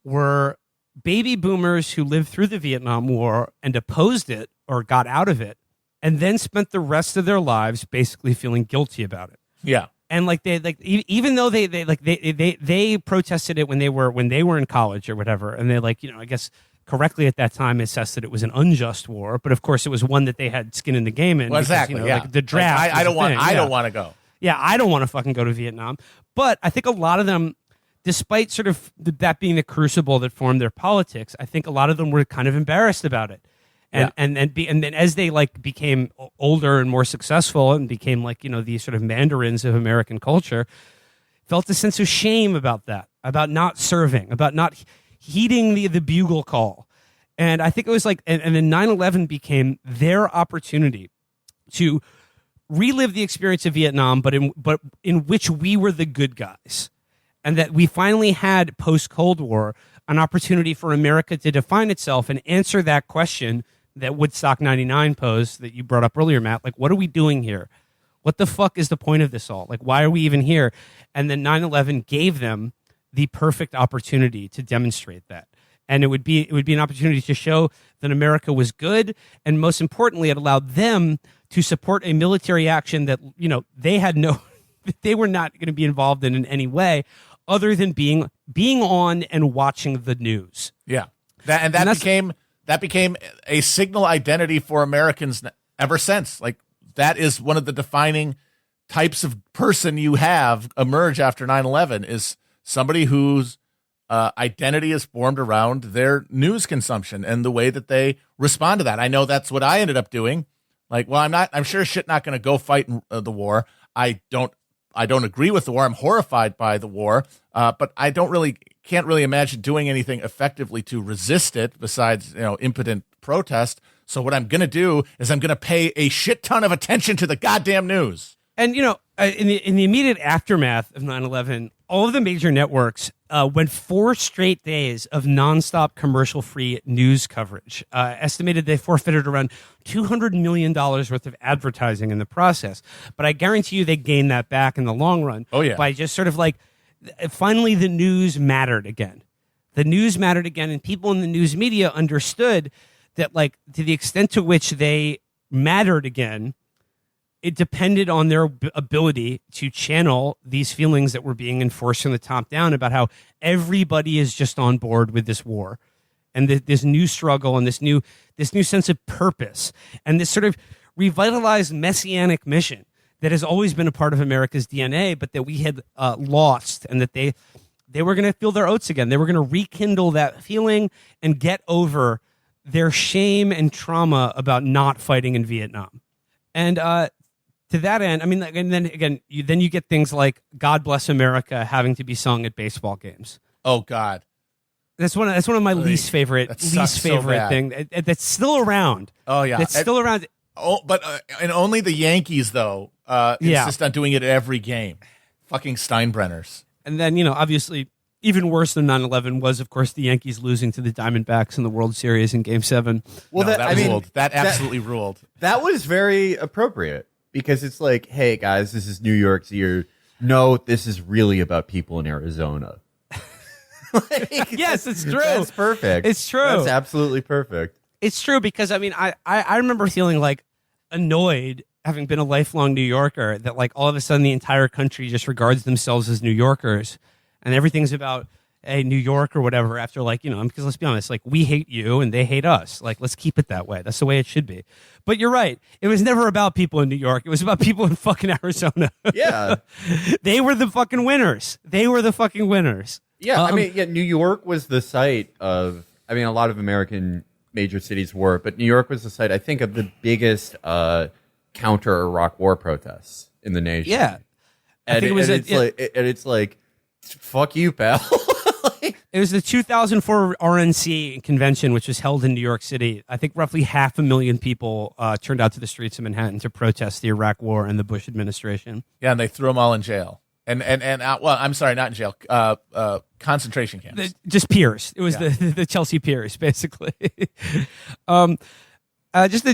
were baby boomers who lived through the Vietnam War and opposed it or got out of it, and then spent the rest of their lives basically feeling guilty about it. Yeah. And like they like even though they protested it when they were in college or whatever, and they like, you know, I guess correctly at that time assessed that it was an unjust war, but of course it was one that they had skin in the game in. Well, exactly. Because, you know, like the draft. Like, I don't want to go. Yeah, I don't want to fucking go to Vietnam. But I think a lot of them, despite sort of that being the crucible that formed their politics, I think a lot of them were kind of embarrassed about it. And then as they like became older and more successful and became like, you know, these sort of mandarins of American culture, felt a sense of shame about that, about not serving, about not heeding the bugle call. And I think it was like, and then 9/11 became their opportunity to relive the experience of Vietnam, but in which we were the good guys. And that we finally had post-Cold War an opportunity for America to define itself and answer that question that Woodstock 99 posed that you brought up earlier, Matt. Like, what are we doing here? What the fuck is the point of this all? Like, why are we even here? And then 9/11 gave them the perfect opportunity to demonstrate that. And it would be an opportunity to show that America was good. And most importantly, it allowed them to support a military action that, you know, they were not going to be involved in any way other than being on and watching the news. Yeah. That became a signal identity for Americans ever since. Like, that is one of the defining types of person you have emerge after 9/11 is somebody whose identity is formed around their news consumption and the way that they respond to that. I know that's what I ended up doing. Like, well, I'm sure shit not going to go fight in, the war. I don't agree with the war. I'm horrified by the war. But I can't really imagine doing anything effectively to resist it besides, impotent protest. So what I'm going to do is I'm going to pay a shit ton of attention to the goddamn news. And, in the immediate aftermath of 9/11, all of the major networks went 4 straight days of nonstop commercial-free news coverage. Estimated they forfeited around $200 million worth of advertising in the process. But I guarantee you they gained that back in the long run. Oh, yeah. By just sort of like, finally the news mattered again. The news mattered again, and people in the news media understood that, like, to the extent to which they mattered again, it depended on their ability to channel these feelings that were being enforced from the top down about how everybody is just on board with this war and this new struggle and this new sense of purpose and this sort of revitalized messianic mission that has always been a part of America's DNA, but that we had lost, and that they were going to feel their oats again. They were going to rekindle that feeling and get over their shame and trauma about not fighting in Vietnam. And to that end, I mean, and then again, you get things like "God Bless America" having to be sung at baseball games. Oh God, that's one of my least favorite thing that's still around. Oh yeah, that's still around. Oh, but and only the Yankees though insist on doing it every game. Fucking Steinbrenners. And then obviously, even worse than 9/11 was, of course, the Yankees losing to the Diamondbacks in the World Series in Game 7. Well, that ruled. That absolutely ruled. That was very appropriate. Because it's like, hey, guys, this is New York's year. No, this is really about people in Arizona. Yes, it's true. That's perfect. It's true. That's absolutely perfect. It's true because, I mean, I remember feeling, like, annoyed, having been a lifelong New Yorker, that, like, all of a sudden the entire country just regards themselves as New Yorkers. And everything's about New York or whatever after, like, because let's be honest, like, we hate you and they hate us. Like, let's keep it that way. That's the way it should be. But you're right. It was never about people in New York. It was about people in fucking Arizona. Yeah. They were the fucking winners. Yeah. I mean, New York was the site of, a lot of American major cities were, but New York was the site, I think, of the biggest counter-Iraq war protests in the nation. Yeah. And it's like, fuck you, pal. It was the 2004 RNC convention, which was held in New York City. I think roughly 500,000 people turned out to the streets of Manhattan to protest the Iraq War and the Bush administration. Yeah, and they threw them all in jail. And well, I'm sorry, not in jail. Concentration camps. Just piers. It was the Chelsea piers, basically. Just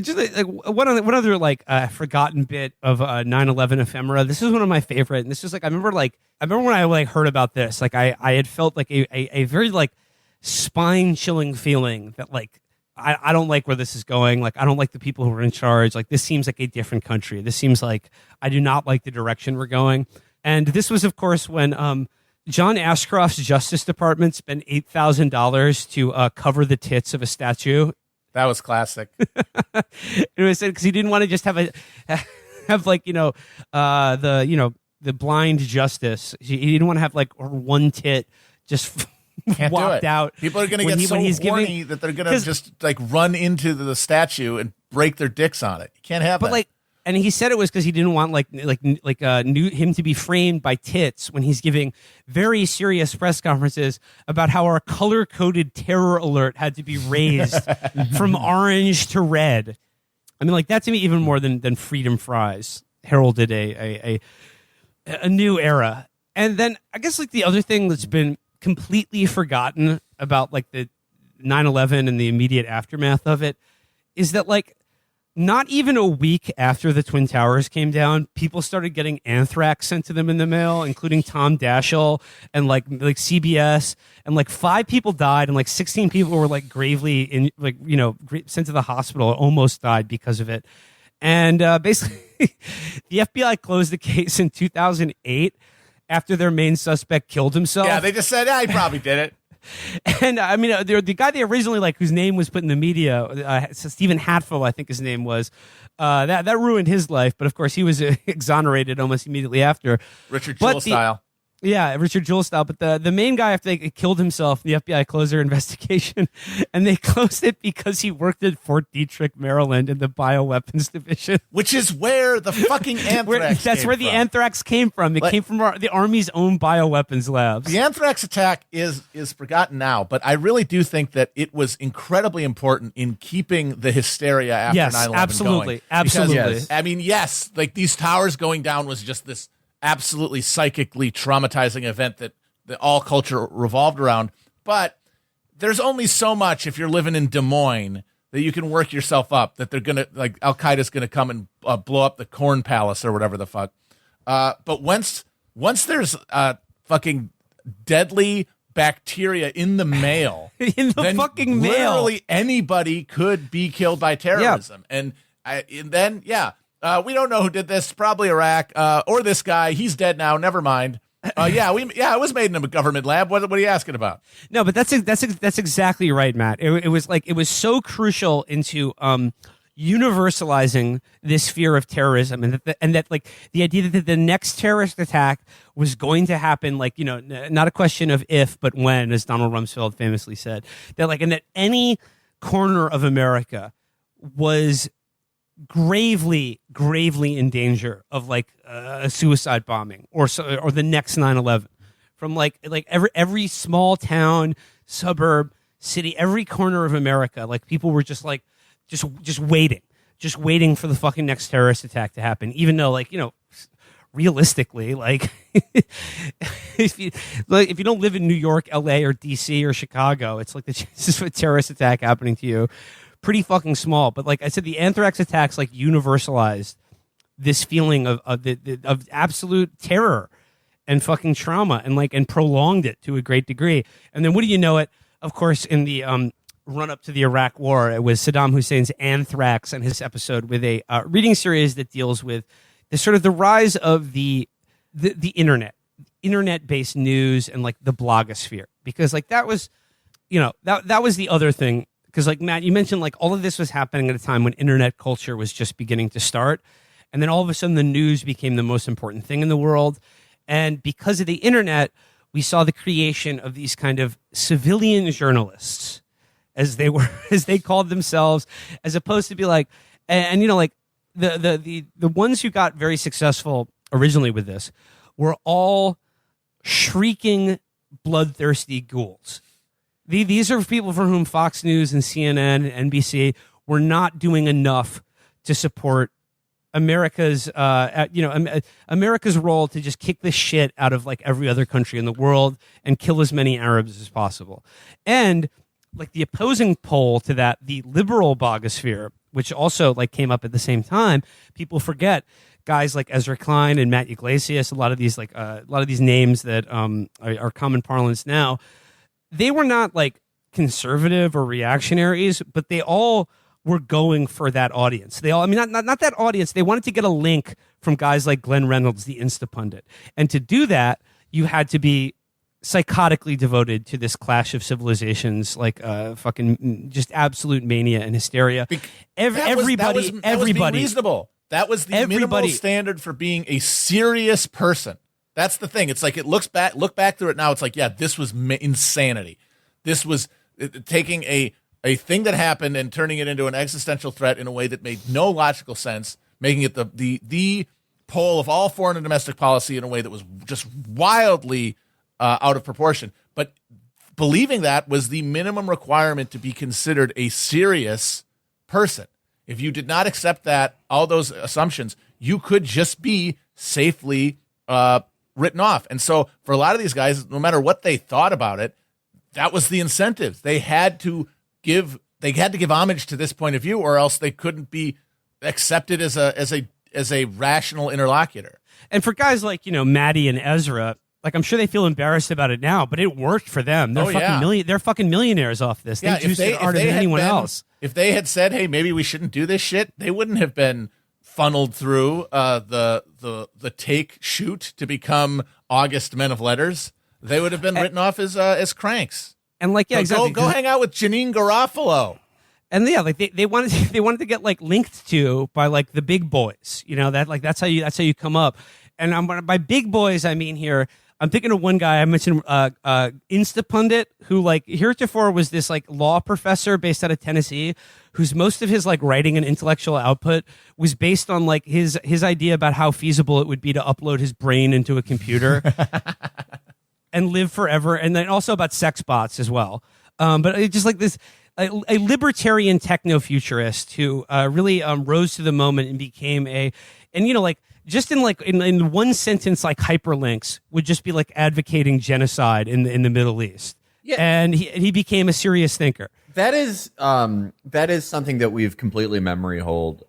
one other forgotten bit of 9/11 ephemera. This is one of my favorite, and this is like I remember when I heard about this, like I had felt like a very like spine chilling feeling that like I don't like where this is going. Like I don't like the people who are in charge. Like this seems like a different country. This seems like I do not like the direction we're going. And this was, of course, when John Ashcroft's Justice Department spent $8,000 to cover the tits of a statue. That was classic. It was because he didn't want to just have the blind justice. He didn't want to have like one tit just whopped out. People are going to get so horny that they're going to just like run into the statue and break their dicks on it. You can't have that. And he said it was because he didn't want him to be framed by tits when he's giving very serious press conferences about how our color-coded terror alert had to be raised from orange to red. I mean, like that to me, even more than freedom fries heralded a new era. And then I guess like the other thing that's been completely forgotten about like the 9/11 and the immediate aftermath of it is that like. Not even a week after the Twin Towers came down, people started getting anthrax sent to them in the mail, including Tom Daschle and like CBS, and like 5 people died and like 16 people were like gravely sent to the hospital, almost died because of it. And basically, the FBI closed the case in 2008 after their main suspect killed himself. Yeah, they just said, he probably did it. And I mean, the guy they originally whose name was put in the media, Stephen Hatfield, I think his name was, that ruined his life. But of course, he was exonerated almost immediately after. Richard Jewell style. Yeah, Richard Jewell style. But the main guy, after they killed himself, the FBI closed their investigation, and they closed it because he worked at Fort Detrick, Maryland, in the bioweapons division, which is where the fucking anthrax. That's where the anthrax came from. It came from the Army's own bioweapons labs. The anthrax attack is forgotten now, but I really do think that it was incredibly important in keeping the hysteria after 9/11 absolutely, going. absolutely. Because, I mean, yes, like these towers going down was just this absolutely psychically traumatizing event that all culture revolved around. But there's only so much if you're living in Des Moines that you can work yourself up, that they're going to, like, Al-Qaeda's going to come and blow up the Corn Palace or whatever the fuck. But once there's fucking deadly bacteria in the mail, then fucking mail, literally anybody could be killed by terrorism. Yeah. And then we don't know who did this. Probably Iraq or this guy. He's dead now. Never mind. It was made in a government lab. What are you asking about? No, but that's exactly right, Matt. It was so crucial into universalizing this fear of terrorism, and that like the idea that the next terrorist attack was going to happen, like, you know, not a question of if but when, as Donald Rumsfeld famously said, and that any corner of America was gravely in danger of like a suicide bombing or the next 9/11, from like every small town, suburb, city, every corner of America. Like, people were just waiting for the fucking next terrorist attack to happen, even though, like, you know, realistically, like, if you don't live in New York, LA, or DC, or Chicago, it's like the chances of a terrorist attack happening to you pretty fucking small. But like I said, the anthrax attacks like universalized this feeling of absolute terror and fucking trauma, and prolonged it to a great degree. And then, what do you know it? Of course, in the run up to the Iraq War, it was Saddam Hussein's anthrax and his episode with a reading series that deals with the sort of the rise of the internet-based news and like the blogosphere, because like that was, you know, that was the other thing. Because, like, Matt, you mentioned, like, all of this was happening at a time when internet culture was just beginning to start. And then all of a sudden the news became the most important thing in the world. And because of the internet, we saw the creation of these kind of civilian journalists, as they called themselves, as opposed to be like, and you know, like the ones who got very successful originally with this were all shrieking, bloodthirsty ghouls. These are people for whom Fox News and CNN and NBC were not doing enough to support America's, America's role to just kick the shit out of like every other country in the world and kill as many Arabs as possible. And like the opposing pole to that, the liberal blogosphere, which also like came up at the same time, people forget guys like Ezra Klein and Matt Yglesias, a lot of these names that are common parlance now. They were not like conservative or reactionaries, but they all were going for that audience. They all, I mean, not that audience. They wanted to get a link from guys like Glenn Reynolds, the Instapundit. And to do that, you had to be psychotically devoted to this clash of civilizations, like fucking just absolute mania and hysteria. Everybody was being reasonable. That was the minimal standard for being a serious person. That's the thing. It's like, look back through it now. It's like, yeah, this was insanity. This was taking a thing that happened and turning it into an existential threat in a way that made no logical sense, making it the pole of all foreign and domestic policy in a way that was just wildly out of proportion. But believing that was the minimum requirement to be considered a serious person. If you did not accept that, all those assumptions, you could just be safely written off. And so for a lot of these guys, no matter what they thought about it, that was the incentive. They had to give homage to this point of view, or else they couldn't be accepted as a rational interlocutor. And for guys like, you know, Maddie and Ezra, like, I'm sure they feel embarrassed about it now, but it worked for them. They're fucking millionaires off this. They juiced it harder than anyone else. If they had said, "Hey, maybe we shouldn't do this shit," they wouldn't have been funneled through the take shoot to become August men of letters. They would have been written off as cranks. And like, yeah, exactly. Go hang out with Janine Garofalo. And yeah, like they wanted to get like linked to by like the big boys. You know, that like that's how you come up. And by big boys, I mean I'm thinking of one guy I mentioned, Instapundit, who like heretofore was this like law professor based out of Tennessee, whose most of his like writing and intellectual output was based on like his idea about how feasible it would be to upload his brain into a computer and live forever, and then also about sex bots as well. But it's just like this. A libertarian techno-futurist who really rose to the moment and became just in one sentence, like hyperlinks would just be like advocating genocide in the Middle East. Yeah. And he became a serious thinker. That is something that we've completely memory hold.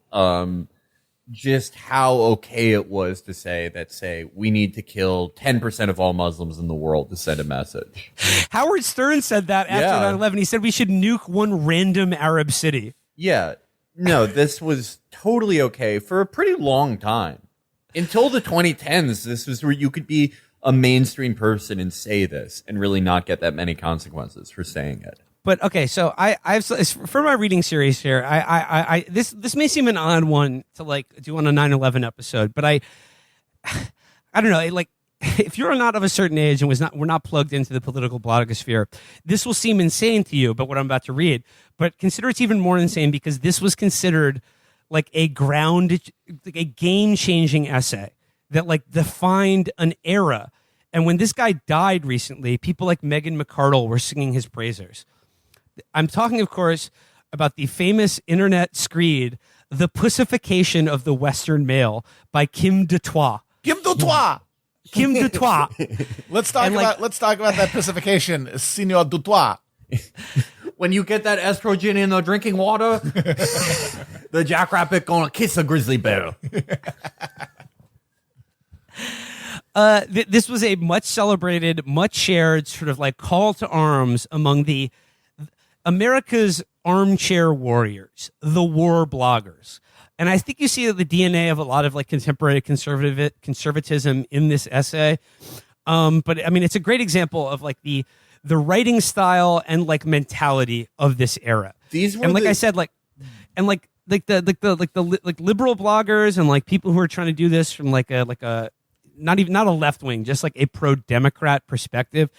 Just how okay it was to say we need to kill 10% of all Muslims in the world to send a message. Howard Stern said that after 9/11. He said we should nuke one random Arab city. Yeah. No, this was totally okay for a pretty long time. Until the 2010s, this was where you could be a mainstream person and say this and really not get that many consequences for saying it. But okay, so I've for my reading series here, this may seem an odd one to like do on a 9/11 episode, but I don't know, like if you're not of a certain age and we're not plugged into the political blogosphere, this will seem insane to you. But what I'm about to read, but consider it's even more insane because this was considered like a game-changing essay that like defined an era. And when this guy died recently, people like Meghan McArdle were singing his praises. I'm talking, of course, about the famous internet screed, The Pussification of the Western Male by Kim Du Toit. Kim Du Toit. Kim Du Toit. Let's talk about that pussification, Senor Du Toit. When you get that estrogen in the drinking water, the jackrabbit gonna kiss a grizzly bear. This was a much celebrated, much shared sort of like call to arms among the America's armchair warriors, the war bloggers. And I think you see the DNA of a lot of like contemporary conservatism in this essay. But I mean, it's a great example of like the writing style and like mentality of this era. These were, and like I said, like the liberal bloggers and like people who are trying to do this from like a not a left wing, just like a pro-democrat perspective.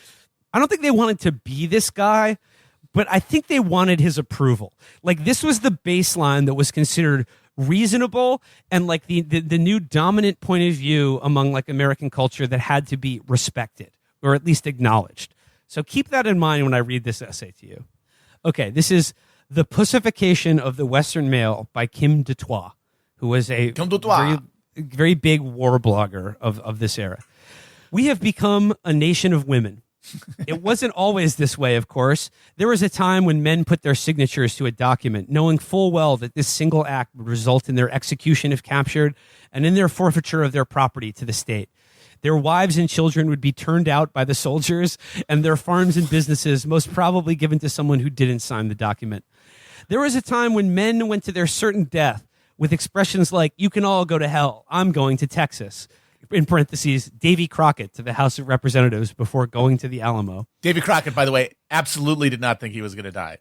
I don't think they wanted to be this guy, but I think they wanted his approval. Like this was the baseline that was considered reasonable and like the new dominant point of view among like American culture that had to be respected or at least acknowledged. So keep that in mind when I read this essay to you. Okay, this is The Pussification of the Western Male by Kim Du Toit, who was a very big war blogger of this era. We have become a nation of women. It wasn't always this way, of course. There was a time when men put their signatures to a document, knowing full well that this single act would result in their execution if captured and in their forfeiture of their property to the state. Their wives and children would be turned out by the soldiers and their farms and businesses most probably given to someone who didn't sign the document. There was a time when men went to their certain death with expressions like, "You can all go to hell. I'm going to Texas." In parentheses, Davy Crockett to the House of Representatives before going to the Alamo. Davy Crockett, by the way, absolutely did not think he was going to die.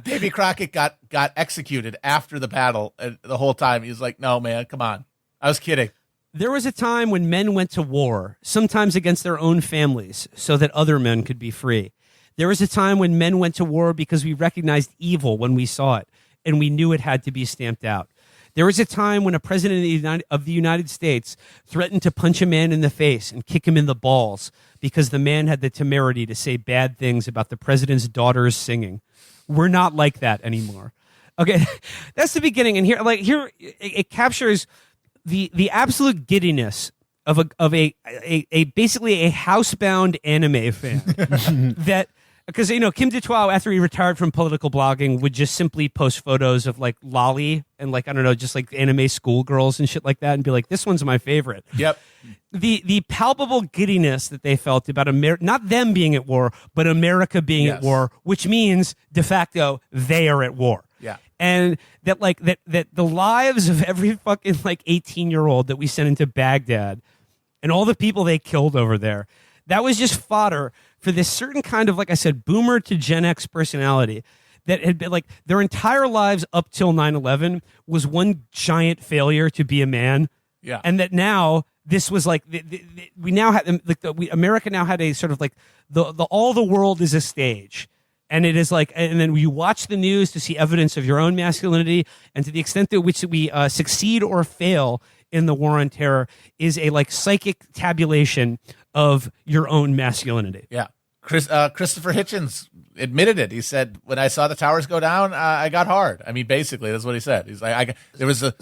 Davy Crockett got executed after the battle, and the whole time he was like, "No, man, come on. I was kidding." There was a time when men went to war, sometimes against their own families, so that other men could be free. There was a time when men went to war because we recognized evil when we saw it, and we knew it had to be stamped out. There was a time when a president of the United States threatened to punch a man in the face and kick him in the balls because the man had the temerity to say bad things about the president's daughter's singing. We're not like that anymore. Okay, that's the beginning. And here it captures the absolute giddiness of a basically a housebound anime fan that. Because, Kim Du Toit, after he retired from political blogging, would just simply post photos of, like, Lolly and, like, I don't know, just, like, anime schoolgirls and shit like that and be like, this one's my favorite. Yep. The palpable giddiness that they felt about not them being at war, but America being at war, which means, de facto, they are at war. Yeah. And that, like, that the lives of every fucking, like, 18-year-old that we sent into Baghdad and all the people they killed over there, that was just fodder for this certain kind of, like I said, boomer to Gen X personality that had been like their entire lives up till 9/11 was one giant failure to be a man. Yeah. And that now this was like we now had like America now had a sort of like the all the world is a stage. And it is like, and then you watch the news to see evidence of your own masculinity, and to the extent to which we succeed or fail in the war on terror is a like psychic tabulation of your own masculinity. Yeah. Christopher Hitchens admitted it. He said, when I saw the towers go down, I got hard. I mean, basically, that's what he said. He's like, there was what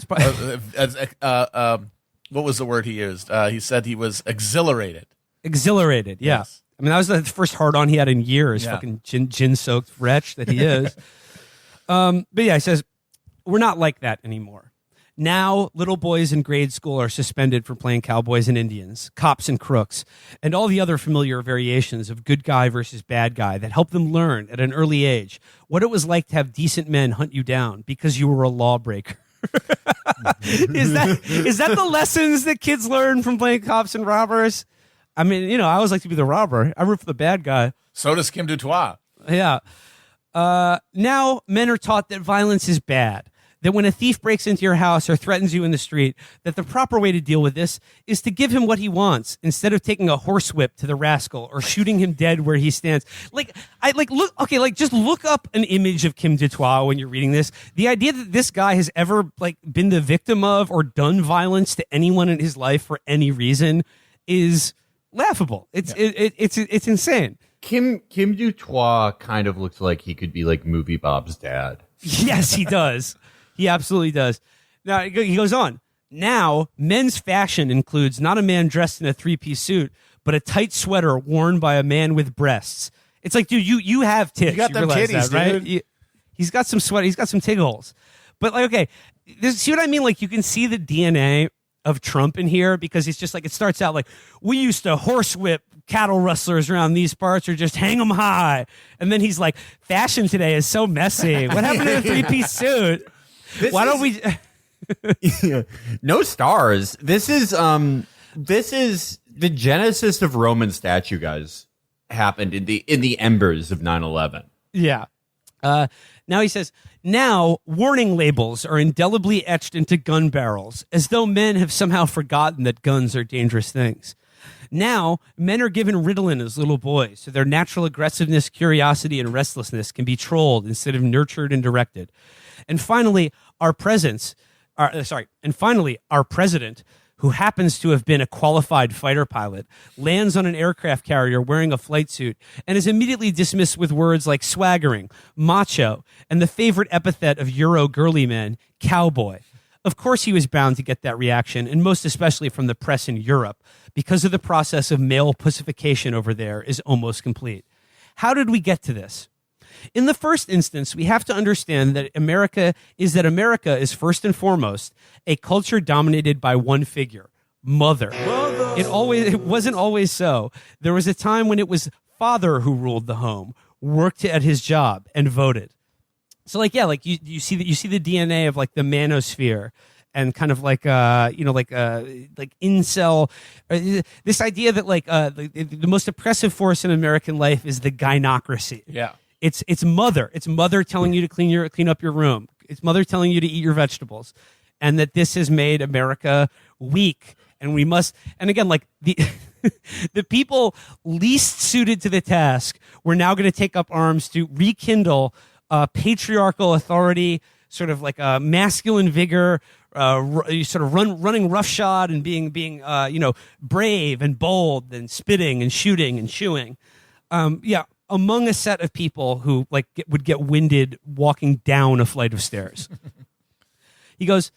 was the word he used? He said he was exhilarated. Exhilarated, yeah. Yes. I mean, that was the first hard-on he had in years, Yeah. fucking gin-soaked wretch that he is. But yeah, he says, we're not like that anymore. Now, little boys in grade school are suspended for playing cowboys and Indians, cops and crooks, and all the other familiar variations of good guy versus bad guy that help them learn at an early age what it was like to have decent men hunt you down because you were a lawbreaker. Is that the lessons that kids learn from playing cops and robbers? I mean, you know, I always like to be the robber. I root for the bad guy. So does Kim Du Toit. Yeah. Now men are taught that violence is bad, that when a thief breaks into your house or threatens you in the street, that the proper way to deal with this is to give him what he wants instead of taking a horsewhip to the rascal or shooting him dead where he stands. Just look up an image of Kim Du Toit when you're reading this. The idea that this guy has ever been the victim of or done violence to anyone in his life for any reason is laughable. It's insane. Kim Du Toit kind of looks like he could be like Movie Bob's dad. Yes, he does. He absolutely does. Now, he goes on. Now, men's fashion includes not a man dressed in a three-piece suit, but a tight sweater worn by a man with breasts. It's like, dude, you have tits. You got them titties, right? dude. He's got some sweat. He's got some tig holes. But like, okay, see what I mean? Like, you can see the DNA of Trump in here, because it's just like, it starts out like, we used to horsewhip cattle rustlers around these parts or just hang them high. And then he's like, fashion today is so messy. What happened to the three-piece suit? Don't we? No stars. This is the genesis of Roman statue, guys. Happened in the embers of 9/11. Yeah. Now he says, now warning labels are indelibly etched into gun barrels, as though men have somehow forgotten that guns are dangerous things. Now, men are given Ritalin as little boys, so their natural aggressiveness, curiosity, and restlessness can be trolled instead of nurtured and directed. And finally, our president, who happens to have been a qualified fighter pilot, lands on an aircraft carrier wearing a flight suit and is immediately dismissed with words like swaggering, macho, and the favorite epithet of Euro girly men, cowboy. Of course he was bound to get that reaction, and most especially from the press in Europe, because of the process of male pussification over there is almost complete. How did we get to this? In the first instance, we have to understand that America is first and foremost a culture dominated by one figure, mother. It wasn't always so. There was a time when it was father who ruled the home, worked at his job, and voted. So you see the DNA of like the manosphere and kind of like incel, this idea that the most oppressive force in American life is the gynocracy. Yeah. It's mother. It's mother telling you to clean up your room. It's mother telling you to eat your vegetables, and that this has made America weak. And we must. And again, like the the people least suited to the task, we're now going to take up arms to rekindle patriarchal authority, sort of like a masculine vigor, sort of running roughshod and being brave and bold and spitting and shooting and chewing. Among a set of people who would get winded walking down a flight of stairs. He goes,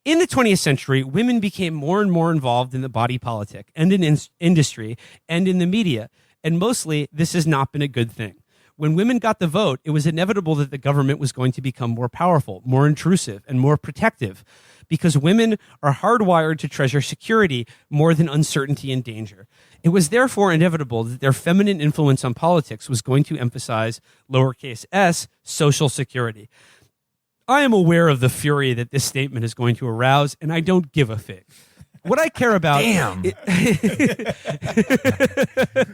in the 20th century, women became more and more involved in the body politic and in industry and in the media. And mostly, this has not been a good thing. When women got the vote, it was inevitable that the government was going to become more powerful, more intrusive, and more protective, because women are hardwired to treasure security more than uncertainty and danger. It was therefore inevitable that their feminine influence on politics was going to emphasize, lowercase s, social security. I am aware of the fury that this statement is going to arouse, and I don't give a fig. What I care about... Damn.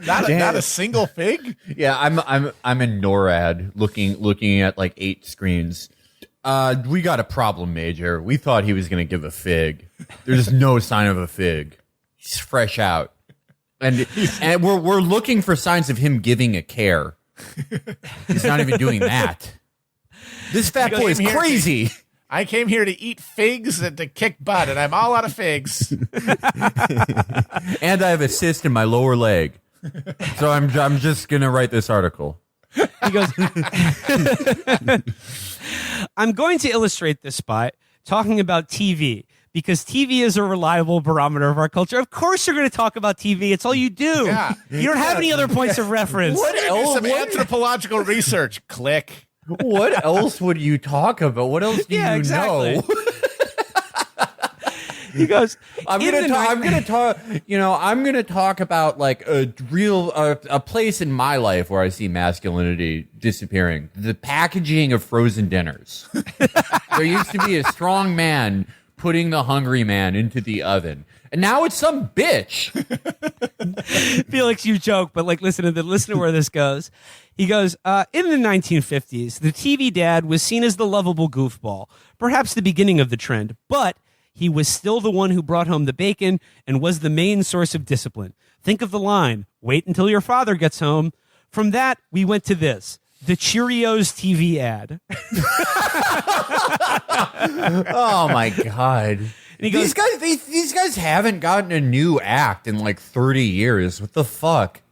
Not a single fig? Yeah, I'm in NORAD looking at like 8 screens. We got a problem, Major. We thought he was going to give a fig. There's no sign of a fig. He's fresh out. And we're looking for signs of him giving a care. He's not even doing that. This fat boy is crazy. I came here to eat figs and to kick butt, and I'm all out of figs. And I have a cyst in my lower leg. So I'm just going to write this article. He goes, I'm going to illustrate this by talking about TV, because TV is a reliable barometer of our culture. Of course you're going to talk about TV. It's all you do. Yeah. You don't have any other points of reference. Some anthropological research. Click. What else would you talk about? What else do you know? He goes, I'm going to talk about like a real a place in my life where I see masculinity disappearing. The packaging of frozen dinners. There used to be a strong man putting the hungry man into the oven, and now it's some bitch. Felix, you joke, but like, listen to where this goes. He goes, in the 1950s, the TV dad was seen as the lovable goofball, perhaps the beginning of the trend, but he was still the one who brought home the bacon and was the main source of discipline. Think of the line, wait until your father gets home. From that, we went to this, the Cheerios TV ad. Oh my God. And he goes, these guys haven't gotten a new act in like 30 years. What the fuck?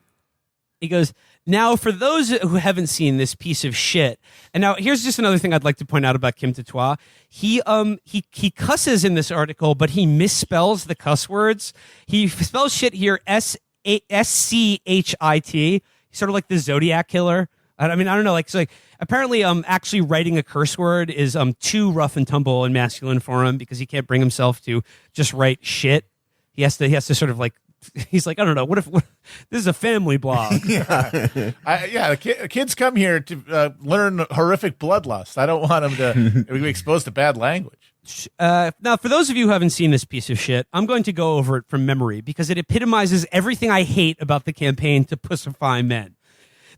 He goes, now, for those who haven't seen this piece of shit, and now here's just another thing I'd like to point out about Kim Du Toit. He cusses in this article, but he misspells the cuss words. He spells shit here Schit. He's sort of like the Zodiac killer. I mean, I don't know. Like, so like apparently, actually writing a curse word is too rough and tumble and masculine for him because he can't bring himself to just write shit. He has to sort of like. He's like, I don't know. What this is a family blog? Kids come here to learn horrific bloodlust. I don't want them to be exposed to bad language. Now, for those of you who haven't seen this piece of shit, I'm going to go over it from memory because it epitomizes everything I hate about the campaign to pussify men.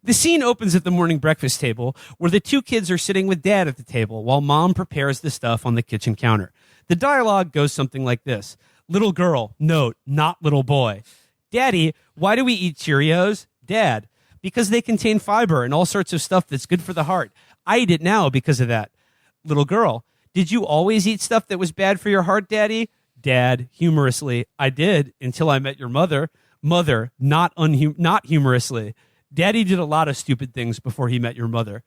The scene opens at the morning breakfast table where the two kids are sitting with dad at the table while mom prepares the stuff on the kitchen counter. The dialogue goes something like this. Little girl, note, not little boy. Daddy, why do we eat Cheerios? Dad, because they contain fiber and all sorts of stuff that's good for the heart. I eat it now because of that. Little girl, did you always eat stuff that was bad for your heart, Daddy? Dad, humorously, I did until I met your mother. Mother, not humorously. Daddy did a lot of stupid things before he met your mother.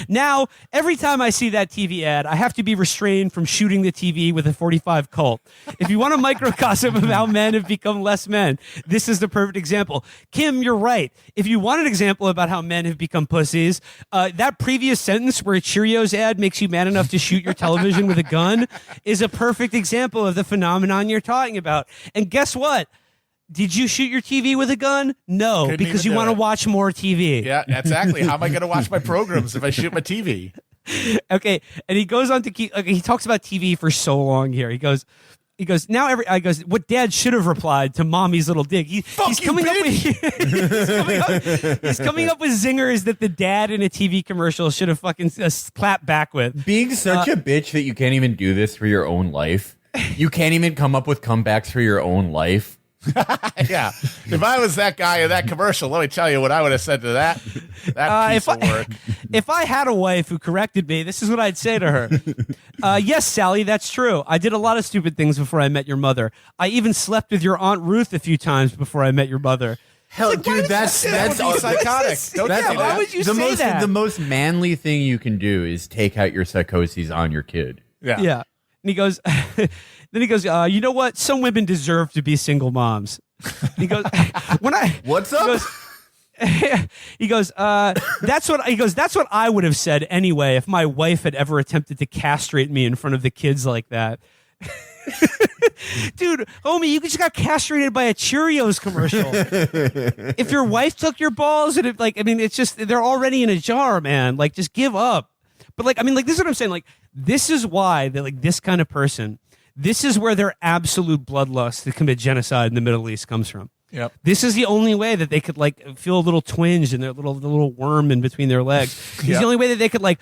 Now, every time I see that TV ad, I have to be restrained from shooting the TV with a .45 Colt. If you want a microcosm of how men have become less men, this is the perfect example. Kim, you're right. If you want an example about how men have become pussies, that previous sentence where a Cheerios ad makes you man enough to shoot your television with a gun is a perfect example of the phenomenon you're talking about. And guess what? Did you shoot your TV with a gun? No, because you want to watch more TV. Yeah, exactly. How am I going to watch my programs if I shoot my TV? Okay, and he goes on to he talks about TV for so long here. He goes what Dad should have replied to Mommy's little dig. He's coming up with zingers that the dad in a TV commercial should have fucking clapped back with. Being such a bitch that you can't even do this for your own life. You can't even come up with comebacks for your own life. Yeah, if I was that guy in that commercial, let me tell you what I would have said to that piece of work. If I had a wife who corrected me, this is what I'd say to her. Yes, Sally, that's true. I did a lot of stupid things before I met your mother. I even slept with your Aunt Ruth a few times before I met your mother. Hell, like, dude, that's psychotic. Why would you say that? The most manly thing you can do is take out your psychoses on your kid. Yeah. And he goes, then he goes, you know what? Some women deserve to be single moms. And he goes, what's up? He goes, that's what I would have said anyway if my wife had ever attempted to castrate me in front of the kids like that. Dude, homie, you just got castrated by a Cheerios commercial. If your wife took your balls and it's just, they're already in a jar, man. Like, just give up. But this is what I'm saying. Like, this is why this kind of person, this is where their absolute bloodlust to commit genocide in the Middle East comes from. Yep. This is the only way that they could feel a little twinge in their little worm in between their legs. It's the only way that they could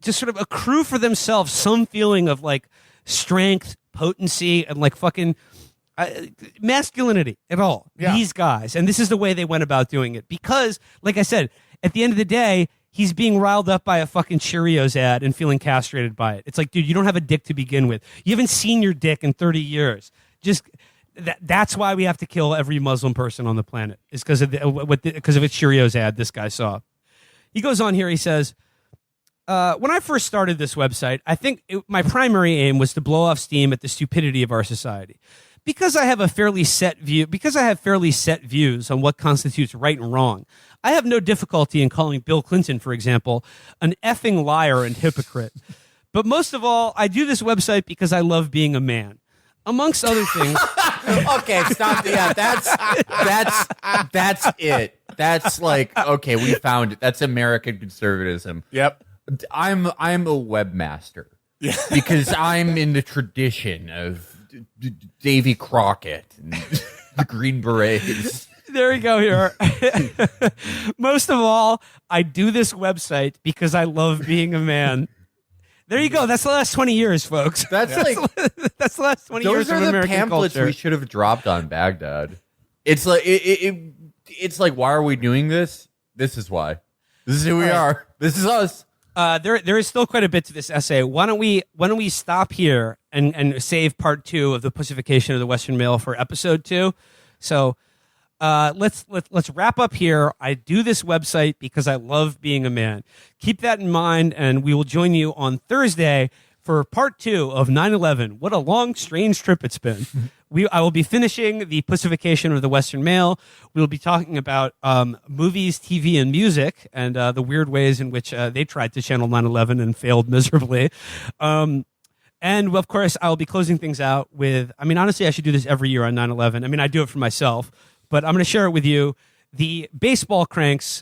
just sort of accrue for themselves some feeling of strength, potency, and like fucking masculinity at all. Yeah. These guys. And this is the way they went about doing it. Because, like I said, at the end of the day, he's being riled up by a fucking Cheerios ad and feeling castrated by it. It's like, dude, you don't have a dick to begin with. You haven't seen your dick in 30 years. Just that's why we have to kill every Muslim person on the planet. Is because of because of a Cheerios ad this guy saw. He goes on here. He says, when I first started this website, I think my primary aim was to blow off steam at the stupidity of our society. Because I have fairly set views on what constitutes right and wrong, I have no difficulty in calling Bill Clinton, for example, an effing liar and hypocrite. But most of all, I do this website because I love being a man. Amongst other things. Okay, stop. Yeah, that's it. That's like, okay, we found it. That's American conservatism. Yep. I'm a webmaster because I'm in the tradition of Davy Crockett and the Green Berets. There we go here. Most of all, I do this website because I love being a man. There you go. That's the last 20 years, folks. That's like that's the last 20 years of American culture. Those are the pamphlets we should have dropped on Baghdad. It's like it's like, why are we doing this? This is why. This is who we are. This is us. There is still quite a bit to this essay. Why don't we stop here and save part 2 of the Pussification of the Western Male for episode 2? So let's wrap up here. I do this website because I love being a man. Keep that in mind, and we will join you on Thursday for part 2 of 9/11. What a long, strange trip it's been. I will be finishing the Pussification of the Western Male. We'll be talking about movies, TV, and music, and the weird ways in which they tried to channel 9/11 and failed miserably. And of course, I'll be closing things out with, I mean, honestly, I should do this every year on 9/11. I mean, I do it for myself, but I'm going to share it with you. The baseball cranks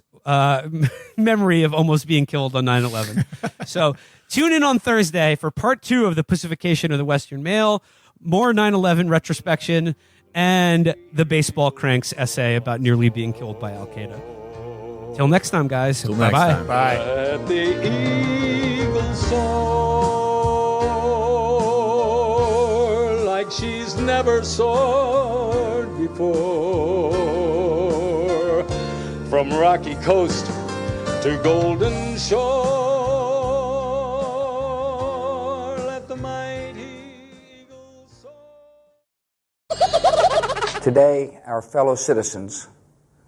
memory of almost being killed on 9/11. So tune in on Thursday for part 2 of the Pussification of the Western Male, more 9/11 retrospection, and the baseball cranks essay about nearly being killed by Al Qaeda. Till next time, guys. Till bye next bye. time. Bye. Let the eagle soar like she's never soared before, from rocky coast to golden shore. Let the mighty eagle soar. Today, our fellow citizens,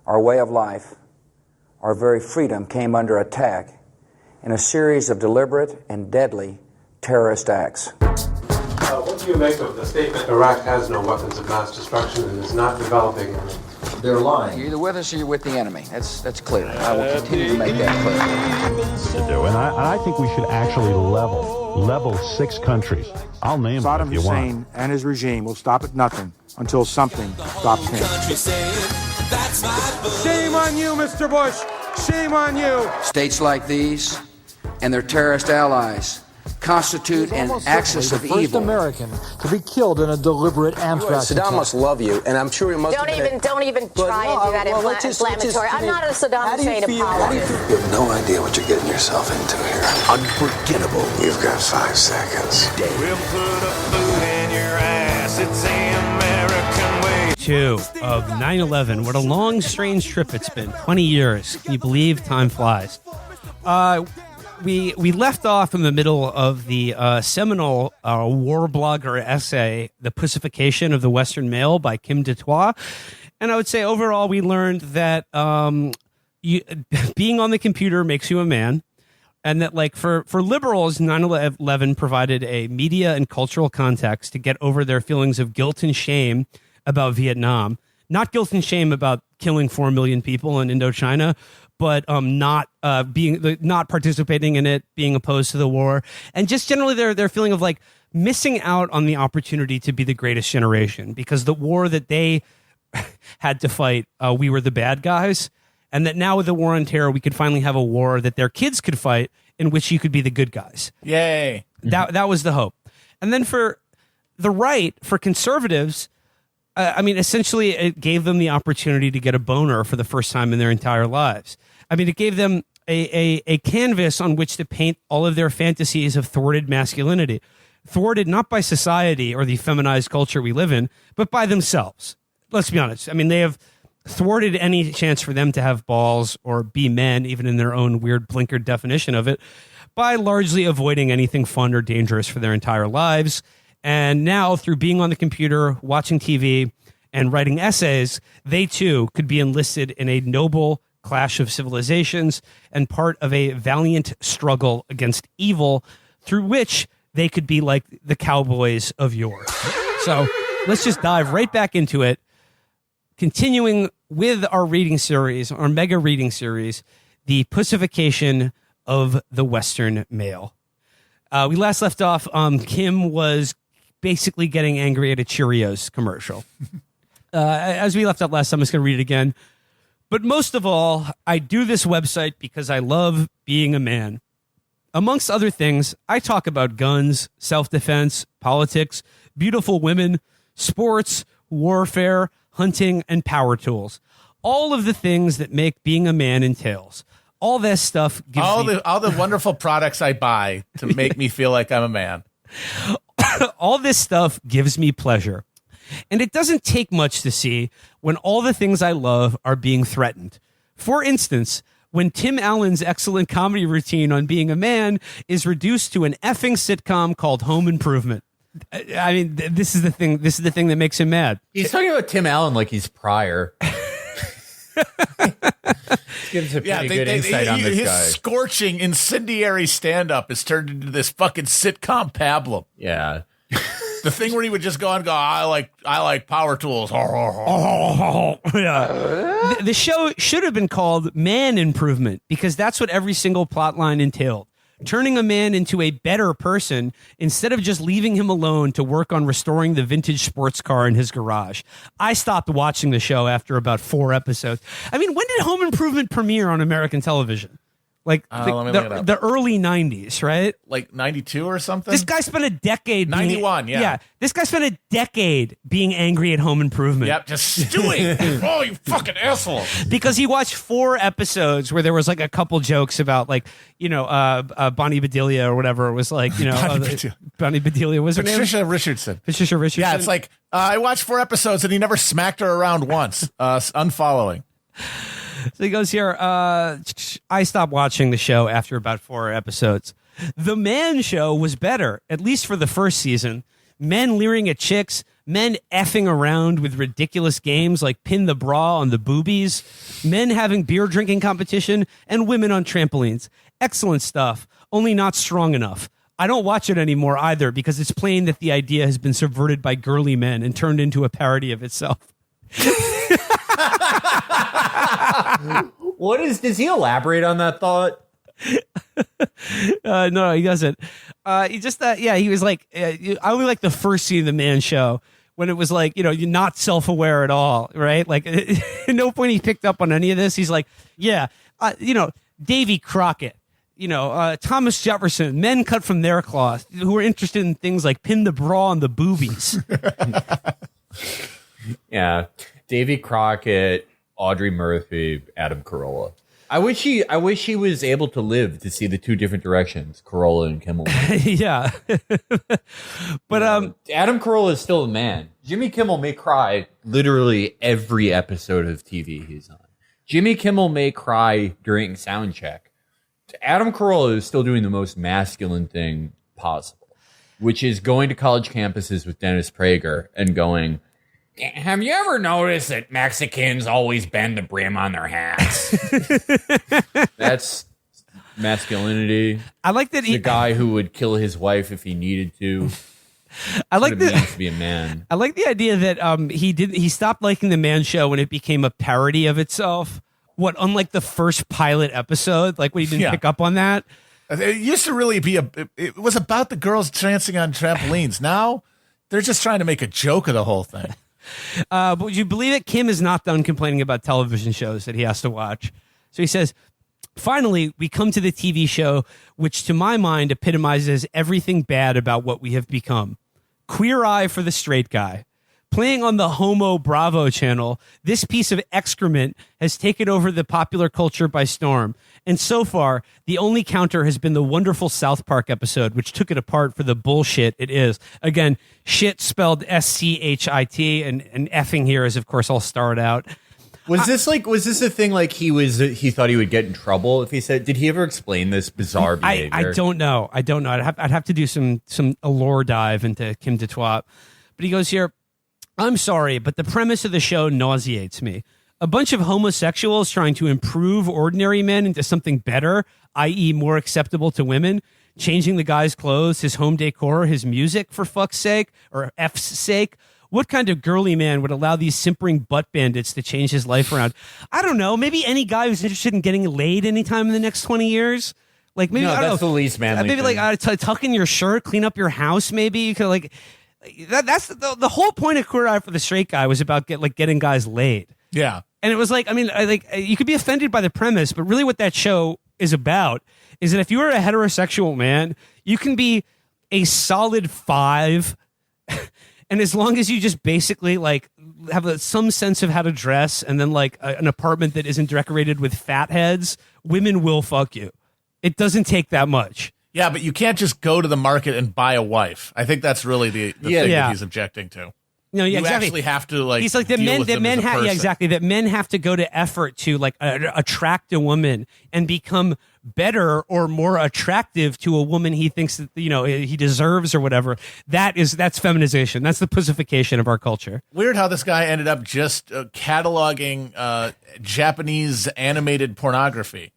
our way of life, our very freedom came under attack in a series of deliberate and deadly terrorist acts. What do you make of the statement Iraq has no weapons of mass destruction and is not developing any? They're lying. You're either with us or you're with the enemy. That's clear. I will continue to make that clear. To do, and I think we should actually level 6 countries. I'll name Saddam them if you want. Hussein and his regime will stop at nothing until something stops him. Shame on you, Mr. Bush. Shame on you. States like these and their terrorist allies constitute an axis of the first evil. American to be killed in a deliberate anthrax attack. Saddam must love you, and I'm sure he must. Don't even try and do that inflammatory. I'm not a Saddam Hussein apologist. You have no idea what you're getting yourself into here. Unforgettable. You've got 5 seconds. We'll put a boot in your ass. It's the American way. 2 of 9/11. What a long, strange trip it's been. 20 years. Can you believe time flies? We left off in the middle of the seminal war blogger essay, The Pussification of the Western Male by Kim Du Toit. And I would say overall we learned that being on the computer makes you a man. And that, like, for liberals, 9/11 provided a media and cultural context to get over their feelings of guilt and shame about Vietnam. Not guilt and shame about killing 4 million people in Indochina, but not participating in it, being opposed to the war, and just generally their feeling of like missing out on the opportunity to be the greatest generation, because the war that they had to fight, we were the bad guys, and that now with the war on terror, we could finally have a war that their kids could fight, in which you could be the good guys. Yay! That was the hope. And then for the right, for conservatives, I mean, essentially, it gave them the opportunity to get a boner for the first time in their entire lives. I mean, it gave them a canvas on which to paint all of their fantasies of thwarted masculinity. thwarted not by society or the feminized culture we live in, but by themselves. Let's be honest. I mean, they have thwarted any chance for them to have balls or be men, even in their own weird blinkered definition of it, by largely avoiding anything fun or dangerous for their entire lives. And now, through being on the computer, watching TV, and writing essays, they too could be enlisted in a noble clash of civilizations and part of a valiant struggle against evil, through which they could be like the cowboys of yore. So let's just dive right back into it, continuing with our reading series, our mega reading series, the Pussification of the Western Male. We last left off, Kim was basically getting angry at a Cheerios commercial. As we left off last time, I'm just going to read it again. But most of all, I do this website because I love being a man. Amongst other things, I talk about guns, self-defense, politics, beautiful women, sports, warfare, hunting, and power tools. All of the things that make being a man entails. All this stuff gives all the wonderful products I buy to make me feel like I'm a man. All this stuff gives me pleasure. And it doesn't take much to see when all the things I love are being threatened. For instance, when Tim Allen's excellent comedy routine on being a man is reduced to an effing sitcom called Home Improvement. I mean, this is the thing. This is the thing that makes him mad. He's talking about Tim Allen like he's Pryor. Gives a pretty good insight on this his guy. Scorching, incendiary stand-up is turned into this fucking sitcom pablum. Yeah. The thing where he would just go and go, I like power tools. Yeah. The show should have been called Man Improvement because that's what every single plot line entailed. Turning a man into a better person instead of just leaving him alone to work on restoring the vintage sports car in his garage. I stopped watching the show after about 4 episodes. I mean, when did Home Improvement premiere on American television? Like the early 90s, right? Like 92 or something? This guy spent a decade 91, yeah. This guy spent a decade being angry at Home Improvement. Yep, just stewing. Oh, you fucking asshole. Because he watched 4 episodes where there was like a couple jokes about like, Bonnie Bedelia or whatever. It was like, Bonnie Bedelia was her name? Patricia Richardson. Patricia Richardson. Yeah, it's like, I watched 4 episodes and he never smacked her around once. Unfollowing. So he goes here, I stopped watching the show after about 4 episodes. The Man Show was better, at least for the first season. Men leering at chicks, men effing around with ridiculous games like pin the bra on the boobies, men having beer drinking competition, and women on trampolines. Excellent stuff, only not strong enough. I don't watch it anymore either because it's plain that the idea has been subverted by girly men and turned into a parody of itself. Does he elaborate on that thought? No, he doesn't. He just he was like, I only like the first scene of the Man Show when it was like, you're not self-aware at all, right? Like at no point he picked up on any of this. He's like, Davy Crockett, Thomas Jefferson, men cut from their cloth who were interested in things like pin the bra on the boobies. Yeah. Davy Crockett, Audrey Murphy, Adam Carolla. I wish he was able to live to see the 2 different directions, Carolla and Kimmel. Yeah. But Adam Carolla is still a man. Jimmy Kimmel may cry literally every episode of TV he's on. Jimmy Kimmel may cry during sound check. Adam Carolla is still doing the most masculine thing possible, which is going to college campuses with Dennis Prager and going, have you ever noticed that Mexicans always bend the brim on their hats? That's masculinity. I like that the guy who would kill his wife if he needed to. I like that. Means to be a man. I like the idea that he stopped liking the Man Show when it became a parody of itself. What, unlike the first pilot episode, like when he didn't pick up on that. It used to really be it was about the girls dancing on trampolines. Now they're just trying to make a joke of the whole thing. But would you believe it? Kim is not done complaining about television shows that he has to watch. So he says, finally, we come to the TV show, which to my mind epitomizes everything bad about what we have become. Queer Eye for the straight guy. Playing on the Homo Bravo channel, this piece of excrement has taken over the popular culture by storm. And so far, the only counter has been the wonderful South Park episode, which took it apart for the bullshit it is. Again, shit spelled S-C-H-I-T, and effing here is, of course, all starred out. Was this a thing like he thought he would get in trouble if he said, did he ever explain this bizarre behavior? I don't know. I'd have to do some lore dive into Kim Du Toit. But he goes here, I'm sorry, but the premise of the show nauseates me. A bunch of homosexuals trying to improve ordinary men into something better, i.e. more acceptable to women, changing the guy's clothes, his home decor, his music, for fuck's sake, or F's sake. What kind of girly man would allow these simpering butt bandits to change his life around? I don't know. Maybe any guy who's interested in getting laid anytime in the next 20 years. Like maybe that's the least manly. Maybe thing. like tuck in your shirt, clean up your house. Maybe you could like. That's the whole point of Queer Eye for the Straight Guy was about getting guys laid. Yeah, and it was like, I mean, you could be offended by the premise, but really what that show is about is that if you are a heterosexual man, you can be a solid 5. And as long as you just basically like have some sense of how to dress and then like an apartment that isn't decorated with fat heads, women will fuck you. It doesn't take that much. Yeah, but you can't just go to the market and buy a wife. I think that's really the thing that he's objecting to. No, yeah, you exactly. actually have to like. He's like that men have to go to effort to like attract a woman and become better or more attractive to a woman he thinks that he deserves or whatever. That's feminization. That's the pussification of our culture. Weird how this guy ended up just cataloging Japanese animated pornography.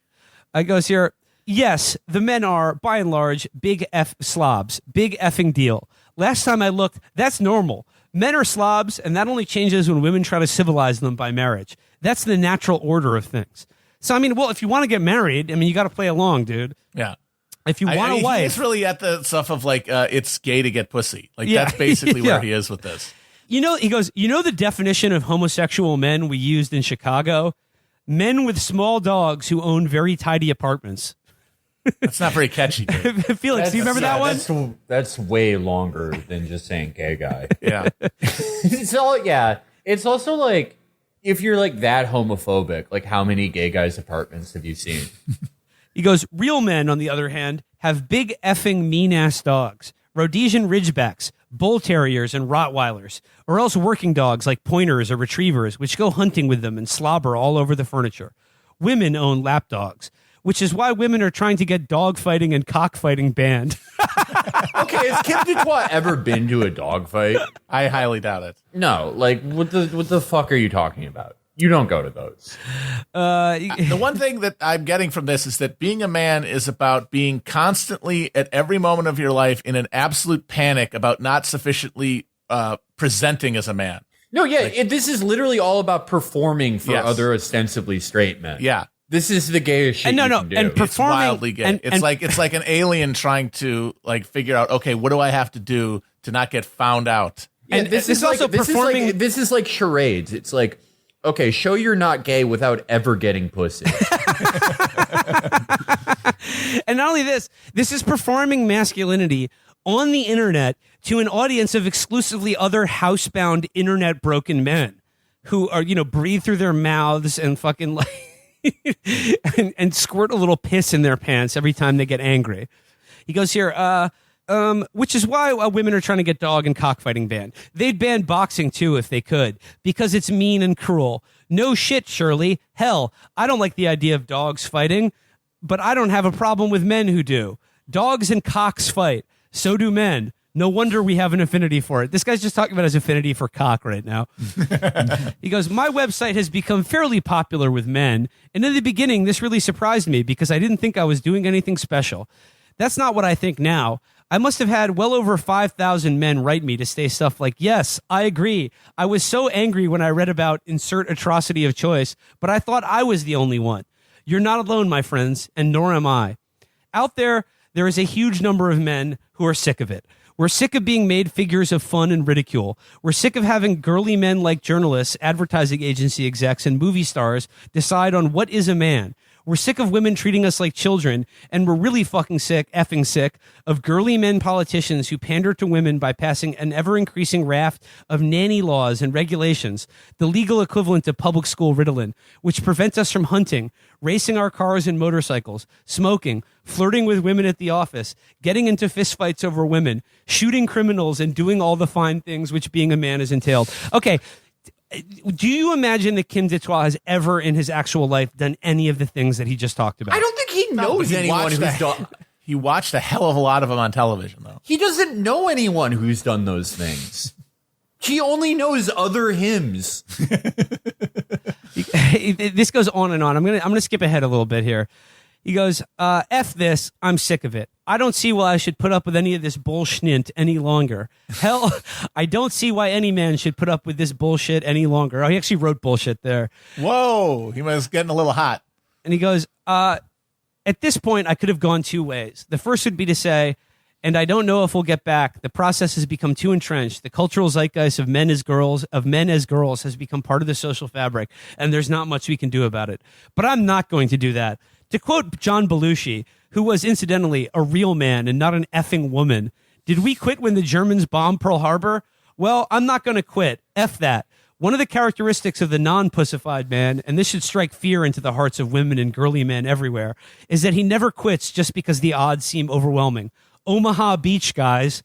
I goes here. Yes, the men are, by and large, big F slobs. Big effing deal. Last time I looked, that's normal. Men are slobs, and that only changes when women try to civilize them by marriage. That's the natural order of things. So, I mean, well, if you want to get married, I mean, you got to play along, dude. Yeah. If you want a wife. He's really at the stuff of, like, it's gay to get pussy. Like, that's basically where he is with this. He goes, the definition of homosexual men we used in Chicago? Men with small dogs who own very tidy apartments. That's not very catchy, dude. Felix, do you remember that one? That's way longer than just saying gay guy. Yeah. It's also like, if you're like that homophobic, like how many gay guys' apartments have you seen? He goes, real men, on the other hand, have big effing mean-ass dogs. Rhodesian Ridgebacks, Bull Terriers, and Rottweilers. Or else working dogs like Pointers or Retrievers, which go hunting with them and slobber all over the furniture. Women own lap dogs, which is why women are trying to get dog fighting and cockfighting banned. Okay, has Kim Du Toit ever been to a dog fight? I highly doubt it. No, like, what the fuck are you talking about? You don't go to those. The one thing that I'm getting from this is that being a man is about being constantly, at every moment of your life, in an absolute panic about not sufficiently presenting as a man. No, yeah, this is literally all about performing for other ostensibly straight men. Yeah. This is the gayest shit you can do. And performing, it's wildly gay. It's like an alien trying to like figure out, okay, what do I have to do to not get found out? Yeah, this is like charades. It's like, okay, show you're not gay without ever getting pussy. And not only this is performing masculinity on the internet to an audience of exclusively other housebound internet broken men who are, breathe through their mouths and fucking like and squirt a little piss in their pants every time they get angry. He goes here, which is why women are trying to get dog and cockfighting banned. They'd ban boxing too if they could, because it's mean and cruel. No shit, Shirley. Hell, I don't like the idea of dogs fighting, but I don't have a problem with men who do. Dogs and cocks fight. So do men. No wonder we have an affinity for it. This guy's just talking about his affinity for cock right now. He goes, my website has become fairly popular with men, and in the beginning, this really surprised me because I didn't think I was doing anything special. That's not what I think now. I must have had well over 5,000 men write me to say stuff like, yes, I agree. I was so angry when I read about insert atrocity of choice, but I thought I was the only one. You're not alone, my friends, and nor am I. Out there is a huge number of men who are sick of it. We're sick of being made figures of fun and ridicule. We're sick of having girly men like journalists, advertising agency execs, and movie stars decide on what is a man. We're sick of women treating us like children, and we're really effing sick of girly men politicians who pander to women by passing an ever-increasing raft of nanny laws and regulations, the legal equivalent of public school Ritalin, which prevent us from hunting, racing our cars and motorcycles, smoking, flirting with women at the office, getting into fistfights over women, shooting criminals, and doing all the fine things which being a man is entailed. Okay. Do you imagine that Kim Du Toit has ever in his actual life done any of the things that he just talked about? I don't think he knows anyone who's done. He watched a hell of a lot of them on television, though. He doesn't know anyone who's done those things. He only knows other hymns. This goes on and on. I'm gonna skip ahead a little bit here. He goes, F this, I'm sick of it. I don't see why I should put up with any of this bullshit any longer. Hell, I don't see why any man should put up with this bullshit any longer. Oh, he actually wrote bullshit there. Whoa, he was getting a little hot. And he goes, at this point, I could have gone two ways. The first would be to say, and I don't know if we'll get back. The process has become too entrenched. The cultural zeitgeist of men as girls has become part of the social fabric, and there's not much we can do about it. But I'm not going to do that. To quote John Belushi, who was incidentally a real man and not an effing woman, did we quit when the Germans bombed Pearl Harbor? Well, I'm not going to quit. F that. One of the characteristics of the non-pussified man, and this should strike fear into the hearts of women and girly men everywhere, is that he never quits just because the odds seem overwhelming. Omaha Beach, guys.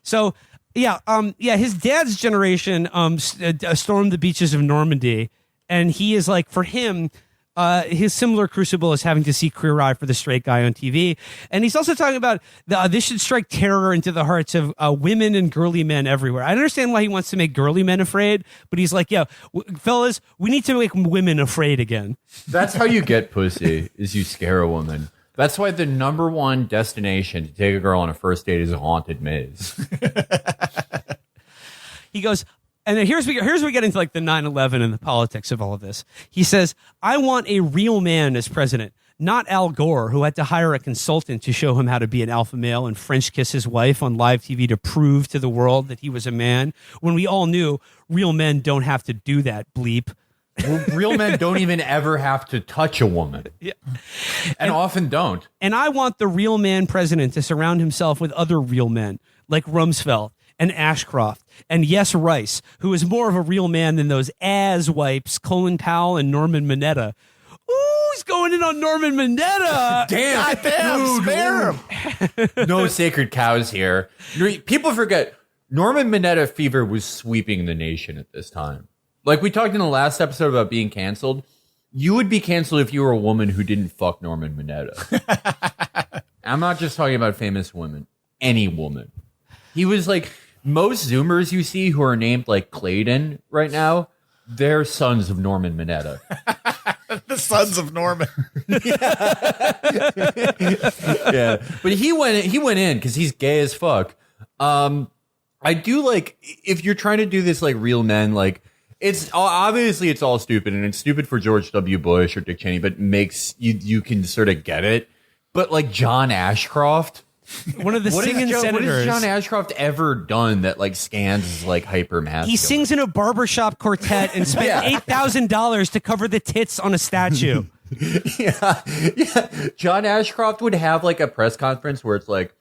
So, his dad's generation stormed the beaches of Normandy, and he is like, for him, his similar crucible is having to see Queer Eye for the Straight Guy on TV. And he's also talking about this should strike terror into the hearts of women and girly men everywhere. I understand why he wants to make girly men afraid, but he's like, fellas, we need to make women afraid again. That's how you get pussy, is you scare a woman. That's why the number one destination to take a girl on a first date is a haunted maze. He goes, and then here's where we get into like the 9/11 and the politics of all of this. He says, I want a real man as president, not Al Gore, who had to hire a consultant to show him how to be an alpha male and French kiss his wife on live TV to prove to the world that he was a man, when we all knew real men don't have to do that, bleep. Well, real men don't even ever have to touch a woman. Yeah. And often don't. And I want the real man president to surround himself with other real men like Rumsfeld and Ashcroft and Yes Rice, who is more of a real man than those ass wipes, Colin Powell and Norman Mineta. Ooh, he's going in on Norman Mineta. Damn, spare him. No sacred cows here. People forget Norman Mineta fever was sweeping the nation at this time. Like we talked in the last episode about being canceled. You would be canceled if you were a woman who didn't fuck Norman Mineta. I'm not just talking about famous women. Any woman. He was like, most Zoomers you see who are named like Clayton right now, they're sons of Norman Mineta. The sons of Norman. Yeah. But he went in because he's gay as fuck. I do like, if you're trying to do this like real men, like, it's obviously it's all stupid, and it's stupid for George W. Bush or Dick Cheney, but makes you can sort of get it. But like John Ashcroft, one of the singing senators. What has John Ashcroft ever done that like scans as like hyper masculine? He sings in a barbershop quartet and spent $8,000 to cover the tits on a statue. Yeah. John Ashcroft would have like a press conference where it's like,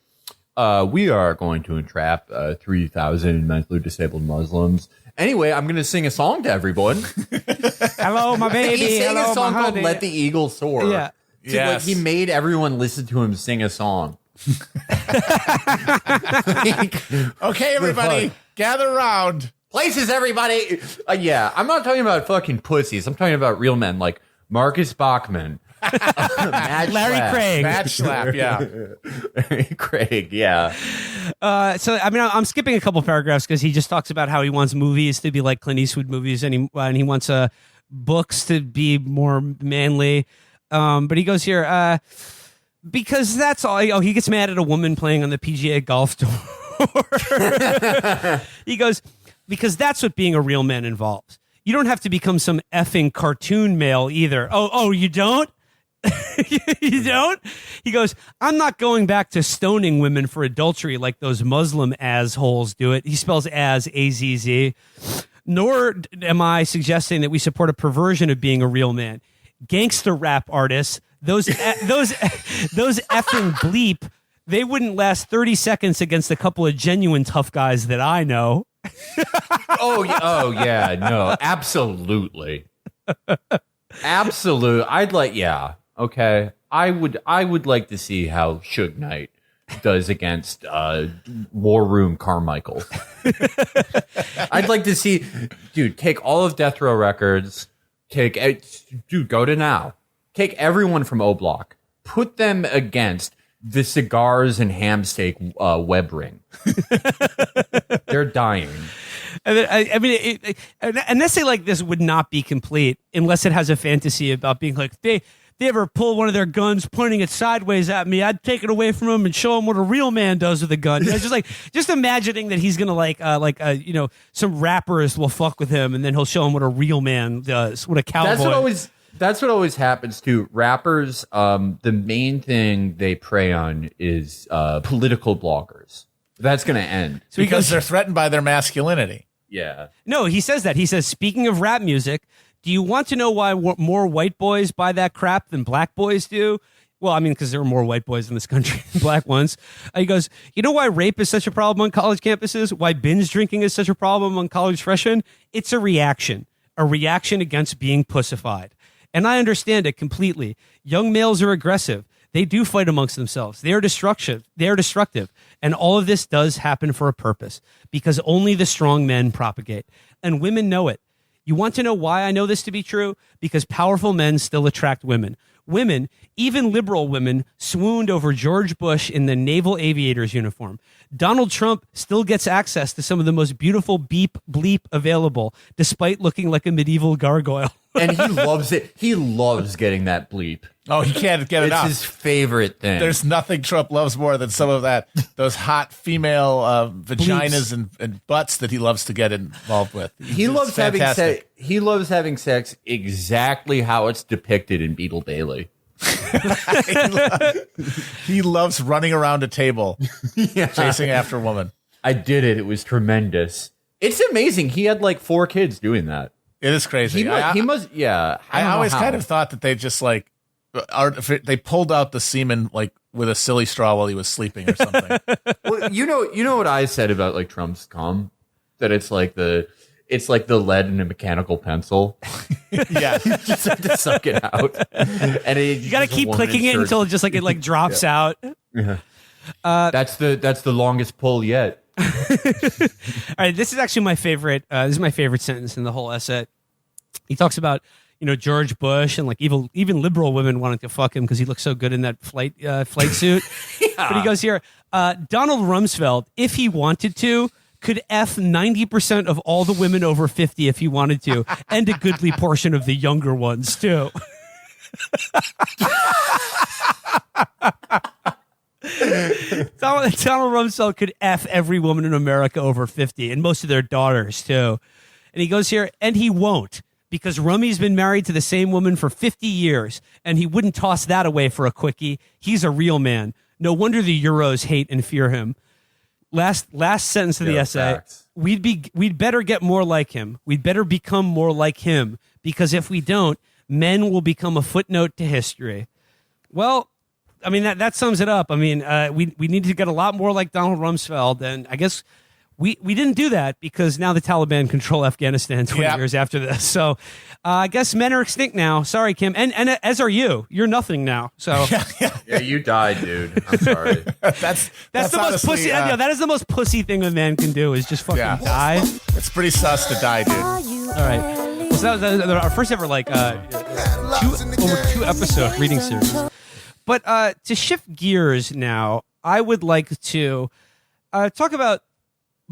we are going to entrap 3,000 mentally disabled Muslims. Anyway, I'm going to sing a song to everyone. Hello, my baby. He sang hello, a song my called honey. Let the Eagle Soar. Yeah. Like, he made everyone listen to him sing a song. Okay, everybody, gather around. Places, everybody. Yeah, I'm not talking about fucking pussies. I'm talking about real men like Marcus Bachman. Larry Craig. Matt Schlapp, yeah. Larry Craig, yeah. So, I mean, I'm skipping a couple paragraphs because he just talks about how he wants movies to be like Clint Eastwood movies, and he wants books to be more manly. But he goes here, because that's all. Oh, he gets mad at a woman playing on the PGA golf tour. He goes, because that's what being a real man involves. You don't have to become some effing cartoon male either. Oh, you don't? You don't? He goes, I'm not going back to stoning women for adultery like those Muslim assholes do it. He spells as A-Z-Z. Nor am I suggesting that we support a perversion of being a real man. gangster rap artists, those effing bleep, they wouldn't last 30 seconds against a couple of genuine tough guys that I know. Oh yeah, no, absolutely. Absolute. Okay. I would like to see how Suge Knight does against War Room Carmichael. I'd like to see, dude, take all of Death Row Records, go to Now. Take everyone from O Block, put them against the Cigars and Ham Steak web ring. They're dying. And then, an essay like this would not be complete unless it has a fantasy about being like, they ever pull one of their guns pointing it sideways at me, I'd take it away from them and show them what a real man does with a gun. You know, just imagining that he's gonna some rappers will fuck with him and then he'll show him what a real man does, what a cowboy. That's what always happens to rappers. The main thing they prey on is political bloggers. That's going to end. Because they're threatened by their masculinity. Yeah. No, he says that. He says, speaking of rap music, do you want to know why more white boys buy that crap than black boys do? Well, I mean, because there are more white boys in this country than black ones. He goes, you know why rape is such a problem on college campuses? Why binge drinking is such a problem on college freshmen? It's a reaction against being pussified. And I understand it completely. Young males are aggressive. They do fight amongst themselves. They are destructive. And all of this does happen for a purpose, because only the strong men propagate. And women know it. You want to know why I know this to be true? Because powerful men still attract women. Women, even liberal women, swooned over George Bush in the naval aviator's uniform. Donald Trump still gets access to some of the most beautiful beep bleep available, despite looking like a medieval gargoyle. And he loves it. He loves getting that bleep. Oh, he can't get it out. It's his favorite thing. There's nothing Trump loves more than some of those hot female vaginas and butts that he loves to get involved with. He loves having sex. He loves having sex exactly how it's depicted in Beetle Bailey. He loves running around a table, chasing after a woman. I did it. It was tremendous. It's amazing. He had like 4 kids doing that. It is crazy. He must. Yeah. I always kind of thought that they just they pulled out the semen like with a silly straw while he was sleeping or something. Well, you know what I said about like Trump's cum, that it's like the lead in a mechanical pencil. Yeah, you just have to suck it out, and you got to keep clicking it until it drops out. Yeah. That's the longest pull yet. All right, this is actually my favorite. This is my favorite sentence in the whole essay. He talks about George Bush and like even liberal women wanting to fuck him because he looks so good in that flight suit. Yeah. But he goes here, Donald Rumsfeld, if he wanted to, could F 90% of all the women over 50 if he wanted to, and a goodly portion of the younger ones too. Donald Rumsfeld could F every woman in America over 50 and most of their daughters too. And he goes here, and he won't, because Rummy's been married to the same woman for 50 years and he wouldn't toss that away for a quickie. He's a real man. No wonder the Euros hate and fear him. Last sentence of the essay. Facts. We'd better get more like him. We'd better become more like him, because if we don't, men will become a footnote to history. Well, I mean, that sums it up. I mean, we need to get a lot more like Donald Rumsfeld, and I guess we didn't do that because now the Taliban control Afghanistan 20 years after this. So I guess men are extinct now. Sorry, Kim, and as are you. You're nothing now. So yeah, you died, dude. I'm sorry. That's the most pussy. That is the most pussy thing a man can do, is just fucking die. It's pretty sus to die, dude. All right. Well, so that was our first ever over 2 episode reading series. But to shift gears now, I would like to talk about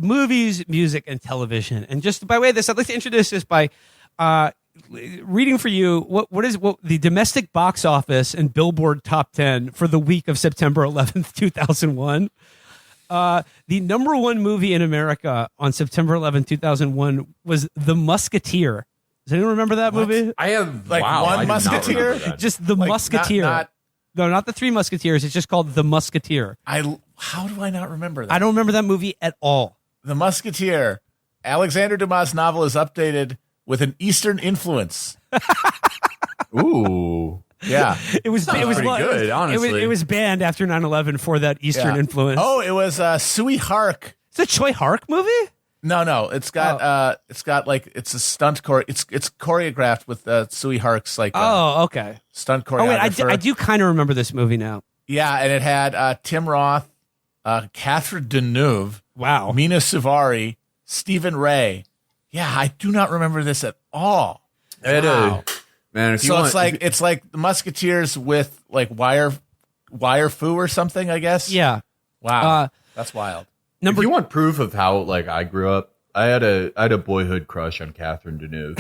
movies, music, and television. And just by way of this, I'd like to introduce this by reading for you what the domestic box office and Billboard Top 10 for the week of September 11th, 2001. The number 1 movie in America on September 11th, 2001 was The Musketeer. Does anyone remember that movie? I have one Musketeer? Just The Musketeer. No, not the 3 Musketeers. It's just called The Musketeer. How do I not remember that? I don't remember that movie at all. The Musketeer. Alexander Dumas' novel is updated with an Eastern influence. Ooh. Yeah. It was pretty good, honestly. It was banned after 9/11 for that Eastern influence. Oh, it was Sui Hark. Is it a Choi Hark movie? No. It's got it's a stunt it's choreographed with Sui Hark's okay. stunt choreographer. Oh wait, I do kind of remember this movie now. Yeah, and it had Tim Roth, Catherine Deneuve, wow, Mina Suvari, Stephen Ray. Yeah, I do not remember this at all. Wow. Man, if you want, it's like the Musketeers with like wire foo or something, I guess. Yeah. Wow. That's wild. If you want proof of how like I grew up, I had a boyhood crush on Catherine Deneuve.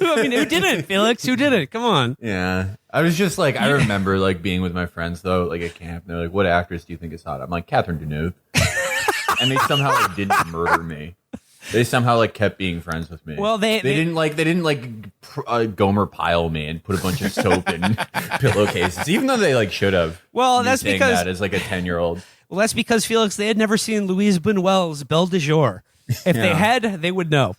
I mean, who didn't, Felix? Who didn't? Come on. Yeah. I was just like, I remember like being with my friends though, like at camp, and they're like, "What actress do you think is hot?" I'm like, "Catherine Deneuve." And they somehow like didn't murder me. They somehow like kept being friends with me. Well, they didn't Gomer Pyle me and put a bunch of soap in pillowcases, even though they like should have. Well, that's saying because that as like a 10-year-old. Well, that's because Felix, they had never seen Louise Buñuel's Belle de Jour. If they had, they would know.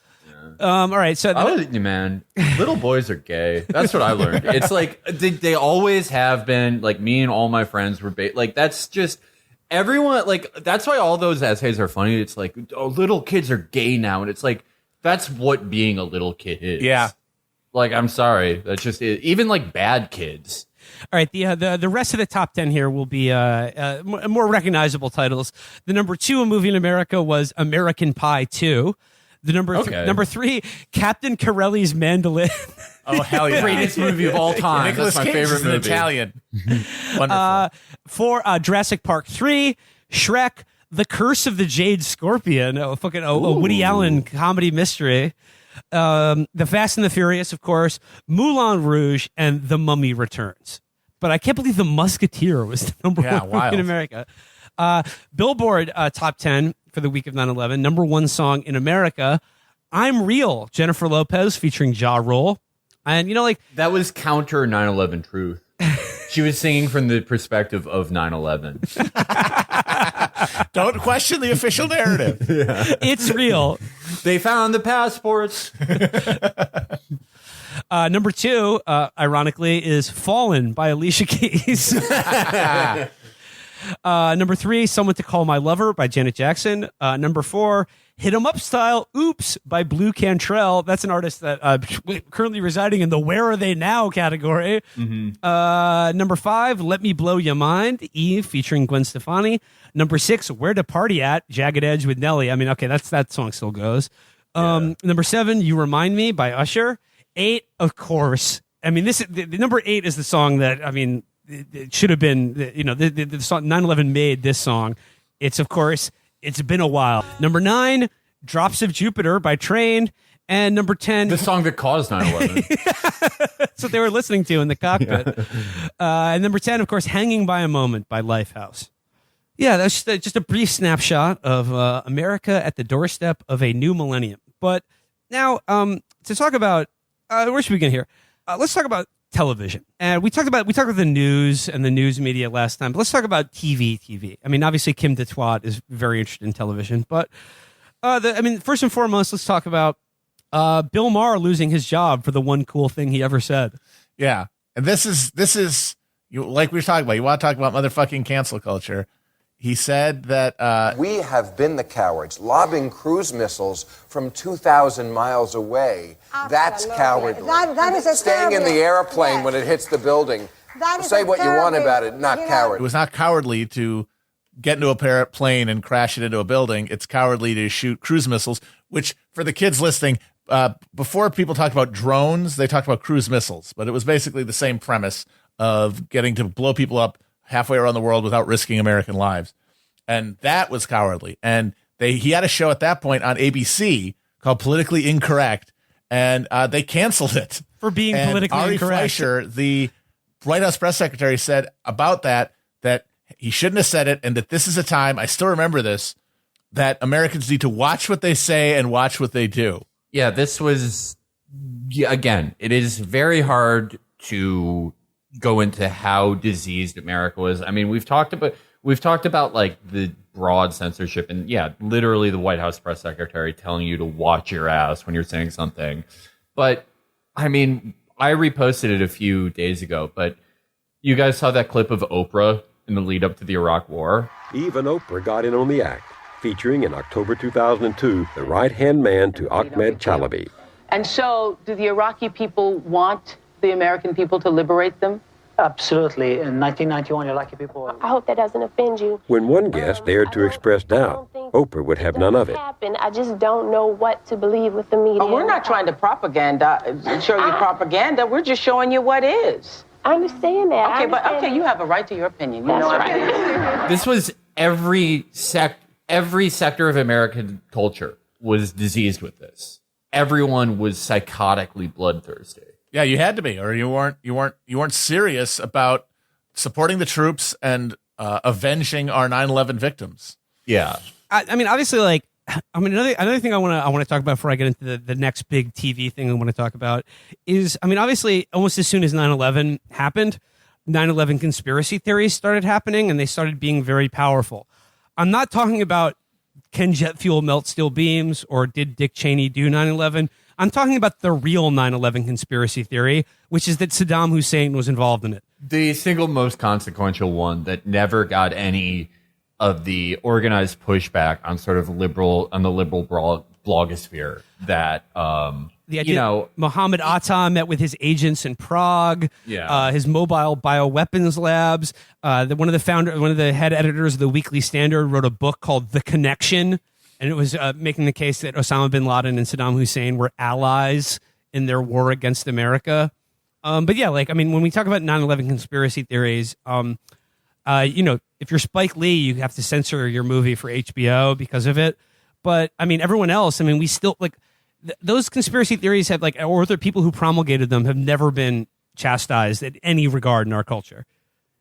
All right, so man, little boys are gay. That's what I learned. It's like they always have been. Like me and all my friends were like that's just. Everyone, like, that's why all those essays are funny. It's like, oh, little kids are gay now. And it's like, that's what being a little kid is. Yeah. Like, I'm sorry. That's just it. Even, like, bad kids. All right, the rest of the top 10 here will be more recognizable titles. The number 2 movie in America was American Pie 2. The number 3, Captain Corelli's Mandolin. Oh, hell yeah. Greatest movie of all time. Nicolas That's my Cage favorite is movie. Italian. Wonderful. 4, Jurassic Park 3, Shrek, The Curse of the Jade Scorpion, a Woody Allen comedy mystery. The Fast and the Furious, of course, Moulin Rouge, and The Mummy Returns. But I can't believe The Musketeer was the number 1 movie in America. Billboard top 10 for the week of 9/11. Number 1 song in America, I'm Real, Jennifer Lopez featuring Ja Rule. And, you know, like... That was counter 9/11 truth. She was singing from the perspective of 9/11. Don't question the official narrative. Yeah. It's real. They found the passports. Number 2, ironically, is Fallen by Alicia Keys. Number 3, Someone to Call My Lover by Janet Jackson. Number 4, Hit 'Em Up Style, Oops by Blue Cantrell. That's an artist that currently residing in the Where Are They Now category. Mm-hmm. Number 5, Let Me Blow Your Mind, Eve featuring Gwen Stefani. Number 6, Where to Party At, Jagged Edge with Nelly. I mean, okay, that song still goes. Number 7, You Remind Me by Usher. 8, of course. I mean, the number 8 is the song that, I mean, it should have been, you know, the song 9/11 made this song. It's, of course, It's Been a While. Number 9, Drops of Jupiter by Train. And number 10, the song that caused 9/11. That's what they were listening to in the cockpit. And number 10, of course, Hanging by a Moment by Lifehouse. Yeah, that's just a brief snapshot of America at the doorstep of a new millennium. But now, to talk about, where should we begin here? Let's talk about television. And we talked about the news and the news media last time, but let's talk about TV. I mean, obviously Kim Du Toit is very interested in television, but first and foremost, let's talk about Bill Maher losing his job for the one cool thing he ever said. Yeah. And this is you, like we were talking about, you want to talk about motherfucking cancel culture. He said that we have been the cowards, lobbing cruise missiles from 2,000 miles away. That's cowardly. That is a Staying in the airplane when it hits the building. Say what you want about it, not coward. It was not cowardly to get into a plane and crash it into a building. It's cowardly to shoot cruise missiles, which for the kids listening, before people talked about drones, they talked about cruise missiles, but it was basically the same premise of getting to blow people up halfway around the world without risking American lives. And that was cowardly. And he had a show at that point on ABC called Politically Incorrect, and they canceled it. For being politically Ari incorrect. Fleischer, the White House press secretary, said about that he shouldn't have said it, and that this is a time, I still remember this, that Americans need to watch what they say and watch what they do. Yeah, this was, again, it is very hard to go into how diseased America was. I mean, we've talked about like the broad censorship, and yeah, literally the White House press secretary telling you to watch your ass when you're saying something. But I mean, I reposted it a few days ago, but you guys saw that clip of Oprah in the lead up to the Iraq War? Even Oprah got in on the act, featuring in October 2002 the right-hand man to Ahmed Chalabi. And so, do the Iraqi people want the American people to liberate them? Absolutely. In 1991, Iraqi people... I hope that doesn't offend you. When one guest dared to express doubt, Oprah would have none of it. I just don't know what to believe with the media. Oh, we're not trying to show you propaganda. We're just showing you what is. I understand that. Okay, you have a right to your opinion. You know what I mean? This was every sector of American culture was diseased with this. Everyone was psychotically bloodthirsty. Yeah, you had to be, or you weren't serious about supporting the troops and avenging our 9/11 victims. Yeah, I mean, obviously, another thing I want to talk about before I get into the next big TV thing I want to talk about is, I mean, obviously, almost as soon as 9/11 happened, 9/11 conspiracy theories started happening, and they started being very powerful. I'm not talking about can jet fuel melt steel beams or did Dick Cheney do 9/11. I'm talking about the real 9/11 conspiracy theory, which is that Saddam Hussein was involved in it. The single most consequential one that never got any of the organized pushback on sort of the liberal blogosphere that the idea Mohammed Atta met with his agents in Prague. Yeah. His mobile bioweapons labs. One of the head editors of the Weekly Standard wrote a book called The Connection. And it was making the case that Osama bin Laden and Saddam Hussein were allies in their war against America. But yeah, when we talk about 9/11 conspiracy theories, if you're Spike Lee, you have to censor your movie for HBO because of it. But I mean, everyone else, we still those conspiracy theories have or the people who promulgated them have never been chastised in any regard in our culture.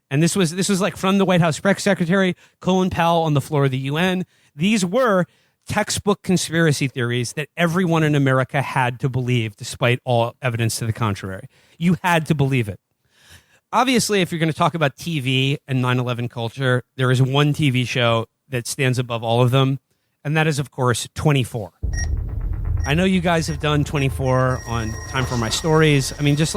And this was from the White House press secretary, Colin Powell, on the floor of the UN. These were textbook conspiracy theories that everyone in America had to believe, despite all evidence to the contrary. You had to believe it. Obviously, if you're going to talk about TV and 9/11 culture, there is one TV show that stands above all of them, and that is, of course, 24. I know you guys have done 24 on Time for My Stories. I mean, just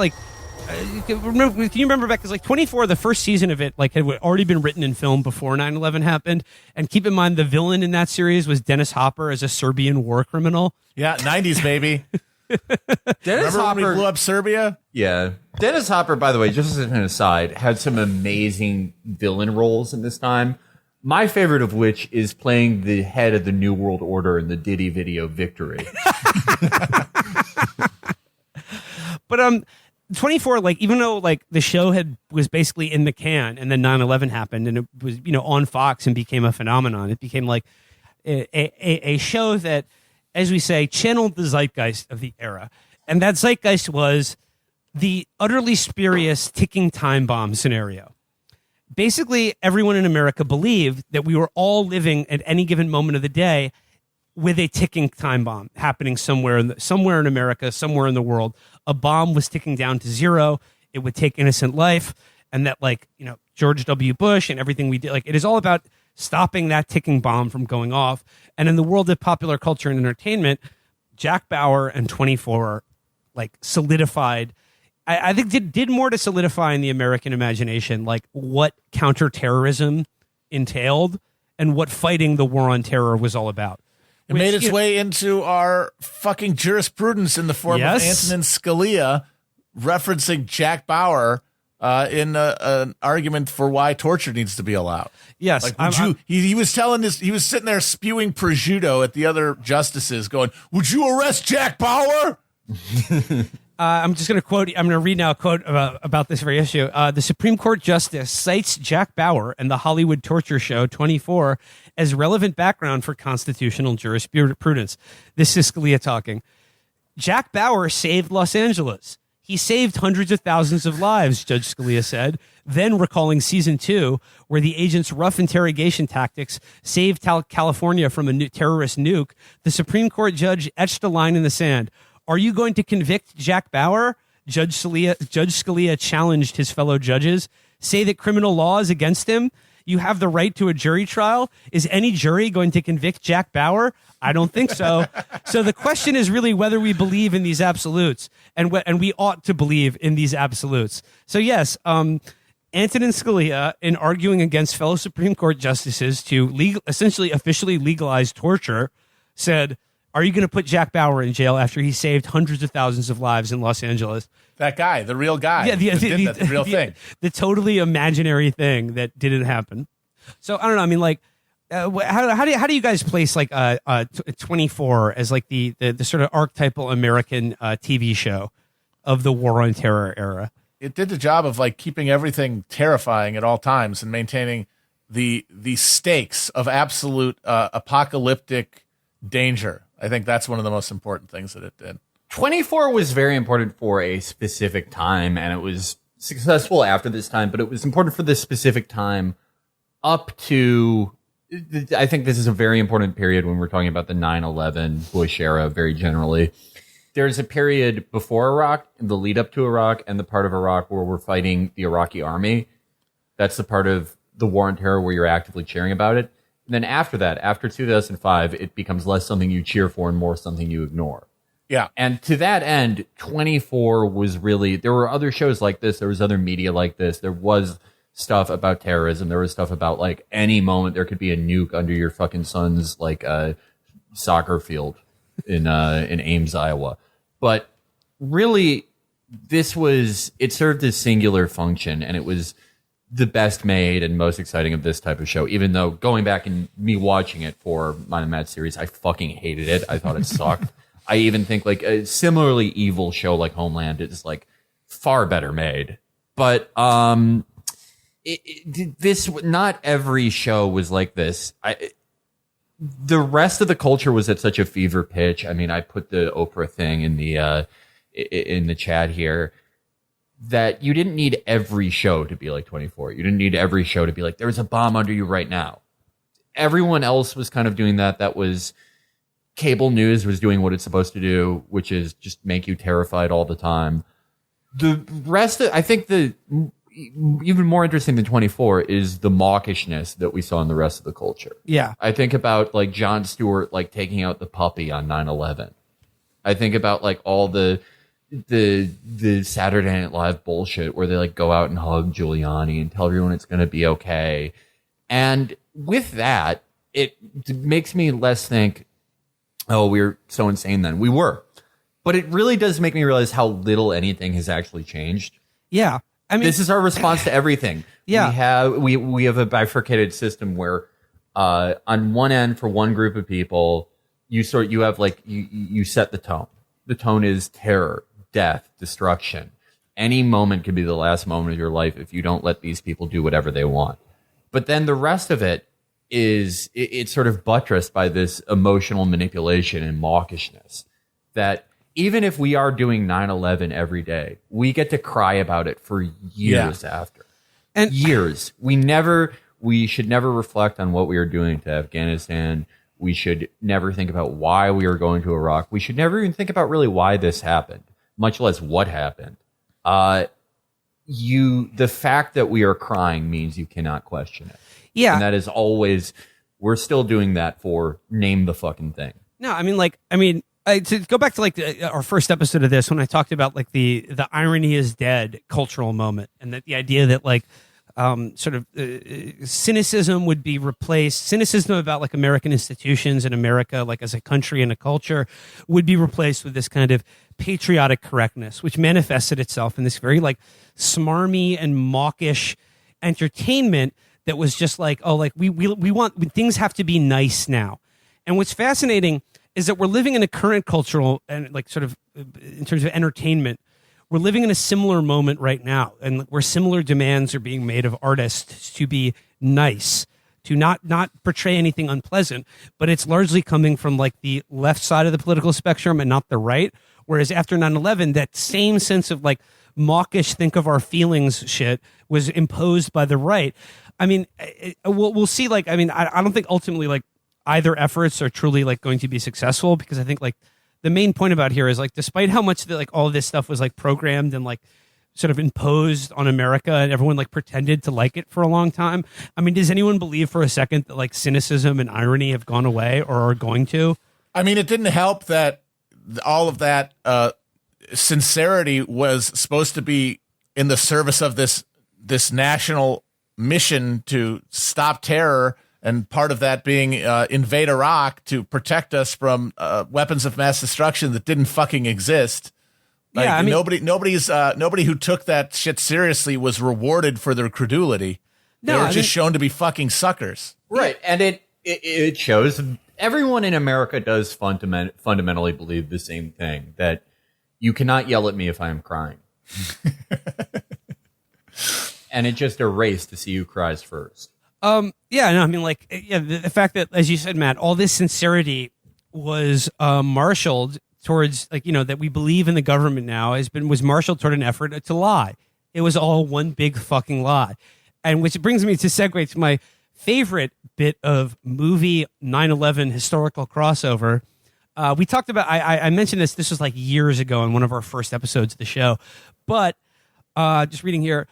can you remember back? Because 24, the first season of it, had already been written and filmed before 9/11 happened. And keep in mind, the villain in that series was Dennis Hopper as a Serbian war criminal. Yeah, 90s, baby. Dennis Remember Hopper when we blew up Serbia? Yeah. Dennis Hopper, by the way, just as an aside, had some amazing villain roles in this time. My favorite of which is playing the head of the New World Order in the Diddy video Victory. But 24, even though the show was basically in the can, and then 9/11 happened, and it was on Fox and became a phenomenon. It became a show that, as we say, channeled the zeitgeist of the era, and that zeitgeist was the utterly spurious ticking time bomb scenario. Basically, everyone in America believed that we were all living at any given moment of the day with a ticking time bomb happening somewhere in America, somewhere in the world. A bomb was ticking down to zero. It would take innocent life. And that George W. Bush and everything we did, it is all about stopping that ticking bomb from going off. And in the world of popular culture and entertainment, Jack Bauer and 24 solidified, I think did more to solidify in the American imagination, what counterterrorism entailed and what fighting the war on terror was all about. It made its way into our fucking jurisprudence in the form of Antonin Scalia referencing Jack Bauer in an argument for why torture needs to be allowed. Yes. He was telling this, he was sitting there spewing prosciutto at the other justices going, "Would you arrest Jack Bauer?" I'm just going to quote. I'm going to read now a quote about this very issue. The Supreme Court Justice cites Jack Bauer and the Hollywood torture show 24 as relevant background for constitutional jurisprudence. This is Scalia talking. Jack Bauer saved Los Angeles. He saved hundreds of thousands of lives, Judge Scalia said, then recalling season 2, where the agent's rough interrogation tactics saved California from a terrorist nuke. The Supreme Court judge etched a line in the sand. Are you going to convict Jack Bauer? Judge Scalia challenged his fellow judges. Say that criminal law is against him? you have the right to a jury trial. Is any jury going to convict Jack Bauer? I don't think so. So the question is really whether we believe in these absolutes, and we ought to believe in these absolutes. So yes, Antonin Scalia, in arguing against fellow Supreme Court justices to essentially officially legalize torture, said, are you going to put Jack Bauer in jail after he saved hundreds of thousands of lives in Los Angeles? That guy, the real guy. Yeah, the real thing. The totally imaginary thing that didn't happen. So I don't know. I mean, like, how do you guys place like 24 as like the sort of archetypal American TV show of the War on Terror era? It did the job of like keeping everything terrifying at all times and maintaining the stakes of absolute apocalyptic danger. I think that's one of the most important things that it did. 24 was very important for a specific time, and it was successful after this time, but it was important for this specific time up to, I think this is a very important period when we're talking about the 9/11 Bush era very generally. There's a period before Iraq, the lead up to Iraq, and the part of Iraq where we're fighting the Iraqi army. That's the part of the War on Terror where you're actively cheering about it. And then after that, after 2005, it becomes less something you cheer for and more something you ignore. Yeah. And to that end, 24 was really, there were other shows like this. There was other media like this. There was stuff about terrorism. There was stuff about like any moment there could be a nuke under your fucking son's like soccer field in Ames, Iowa. But really, it served this singular function, and it was the best made and most exciting of this type of show, even though going back and me watching it for my Mad series, I fucking hated it. I thought it sucked. I even think like a similarly evil show like Homeland is like far better made. But not every show was like this. The rest of the culture was at such a fever pitch. I mean, I put the Oprah thing in the chat here, that you didn't need every show to be like 24. You didn't need every show to be like, there's a bomb under you right now. Everyone else was kind of doing that. That was cable news was doing what it's supposed to do, which is just make you terrified all the time. The rest of, I think even more interesting than 24 is the mawkishness that we saw in the rest of the culture. Yeah. I think about like Jon Stewart, like taking out the puppy on 9/11. I think about like all the Saturday Night Live bullshit where they like go out and hug Giuliani and tell everyone it's going to be okay. And with that, it makes me less think, oh, we're so insane then. We were. But it really does make me realize how little anything has actually changed. Yeah. I mean, this is our response to everything. Yeah. We have a bifurcated system where on one end for one group of people, you set the tone. The tone is terror, death, destruction. Any moment could be the last moment of your life if you don't let these people do whatever they want. But then the rest of it is it's sort of buttressed by this emotional manipulation and mawkishness that even if we are doing 9/11 every day, we get to cry about it for years after. And years. We should never reflect on what we are doing to Afghanistan. We should never think about why we are going to Iraq. We should never even think about really why this happened, much less what happened. The fact that we are crying means you cannot question it. Yeah. And that is always, we're still doing that for name the fucking thing. No, to go back to like our first episode of this, when I talked about like the irony is dead cultural moment, and that the idea that like cynicism would be replaced, cynicism about like American institutions and America like as a country and a culture would be replaced with this kind of patriotic correctness, which manifested itself in this very like smarmy and mawkish entertainment that was just like, oh, like we want, things have to be nice now. And what's fascinating is that we're living in a current cultural and like sort of in terms of entertainment, we're living in a similar moment right now, and where similar demands are being made of artists to be nice, to not portray anything unpleasant, but it's largely coming from like the left side of the political spectrum and not the right. Whereas after 9/11, that same sense of like mawkish, think of our feelings shit was imposed by the right. I mean, we'll see. Like, I mean, I don't think ultimately like either efforts are truly like going to be successful, because I think like the main point about here is like, despite how much like all of this stuff was like programmed and like sort of imposed on America, and everyone like pretended to like it for a long time. I mean, does anyone believe for a second that like cynicism and irony have gone away or are going to? I mean, it didn't help that all of that sincerity was supposed to be in the service of this national mission to stop terror, and part of that being invade Iraq to protect us from weapons of mass destruction that didn't fucking exist. Like, yeah, I mean, nobody who took that shit seriously was rewarded for their credulity. They were just shown to be fucking suckers. Right, and it shows everyone in America does fundamentally believe the same thing, that you cannot yell at me if I am crying. And it just erased to see who cries first. The fact that, as you said, Matt, all this sincerity was marshaled towards, that we believe in the government now was marshaled toward an effort to lie. It was all one big fucking lie. And which brings me to segue to my favorite bit of movie 9/11 historical crossover. We talked about, I mentioned this was like years ago in one of our first episodes of the show, but just reading here,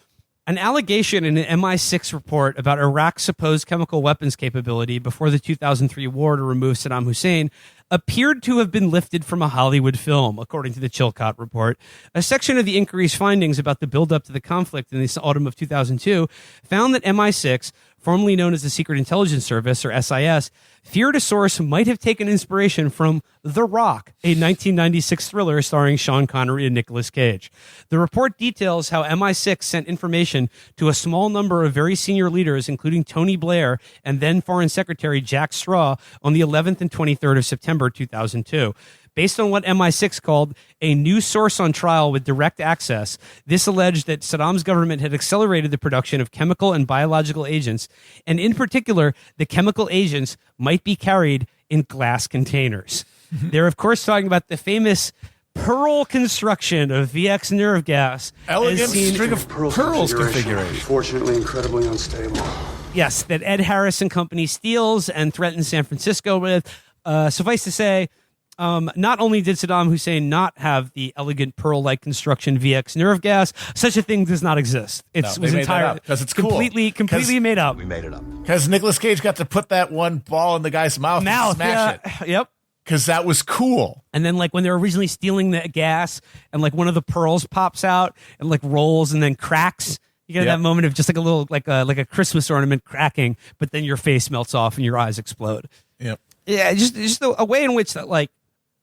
an allegation in an MI6 report about Iraq's supposed chemical weapons capability before the 2003 war to remove Saddam Hussein appeared to have been lifted from a Hollywood film, according to the Chilcot report. A section of the inquiry's findings about the buildup to the conflict in the autumn of 2002 found that MI6, formerly known as the Secret Intelligence Service, or SIS, feared a source might have taken inspiration from The Rock, a 1996 thriller starring Sean Connery and Nicolas Cage. The report details how MI6 sent information to a small number of very senior leaders, including Tony Blair and then Foreign Secretary Jack Straw, on the 11th and 23rd of September 2002. Based on what MI6 called a new source on trial with direct access, this alleged that Saddam's government had accelerated the production of chemical and biological agents, and in particular, the chemical agents might be carried in glass containers. They're, of course, talking about the famous pearl construction of VX nerve gas. Elegant string of pearls configuration. Unfortunately, incredibly unstable. Yes, that Ed Harris and company steals and threatens San Francisco with. Suffice to say, not only did Saddam Hussein not have the elegant pearl-like construction VX nerve gas, such a thing does not exist. It was entirely because it's completely made up. We made it up because Nicolas Cage got to put that one ball in the guy's mouth and smash it. Yep. Because that was cool. And then, like, when they're originally stealing the gas, and like one of the pearls pops out and like rolls and then cracks. You get that moment of just like a little like a Christmas ornament cracking, but then your face melts off and your eyes explode. Yep. Yeah, just a way in which that like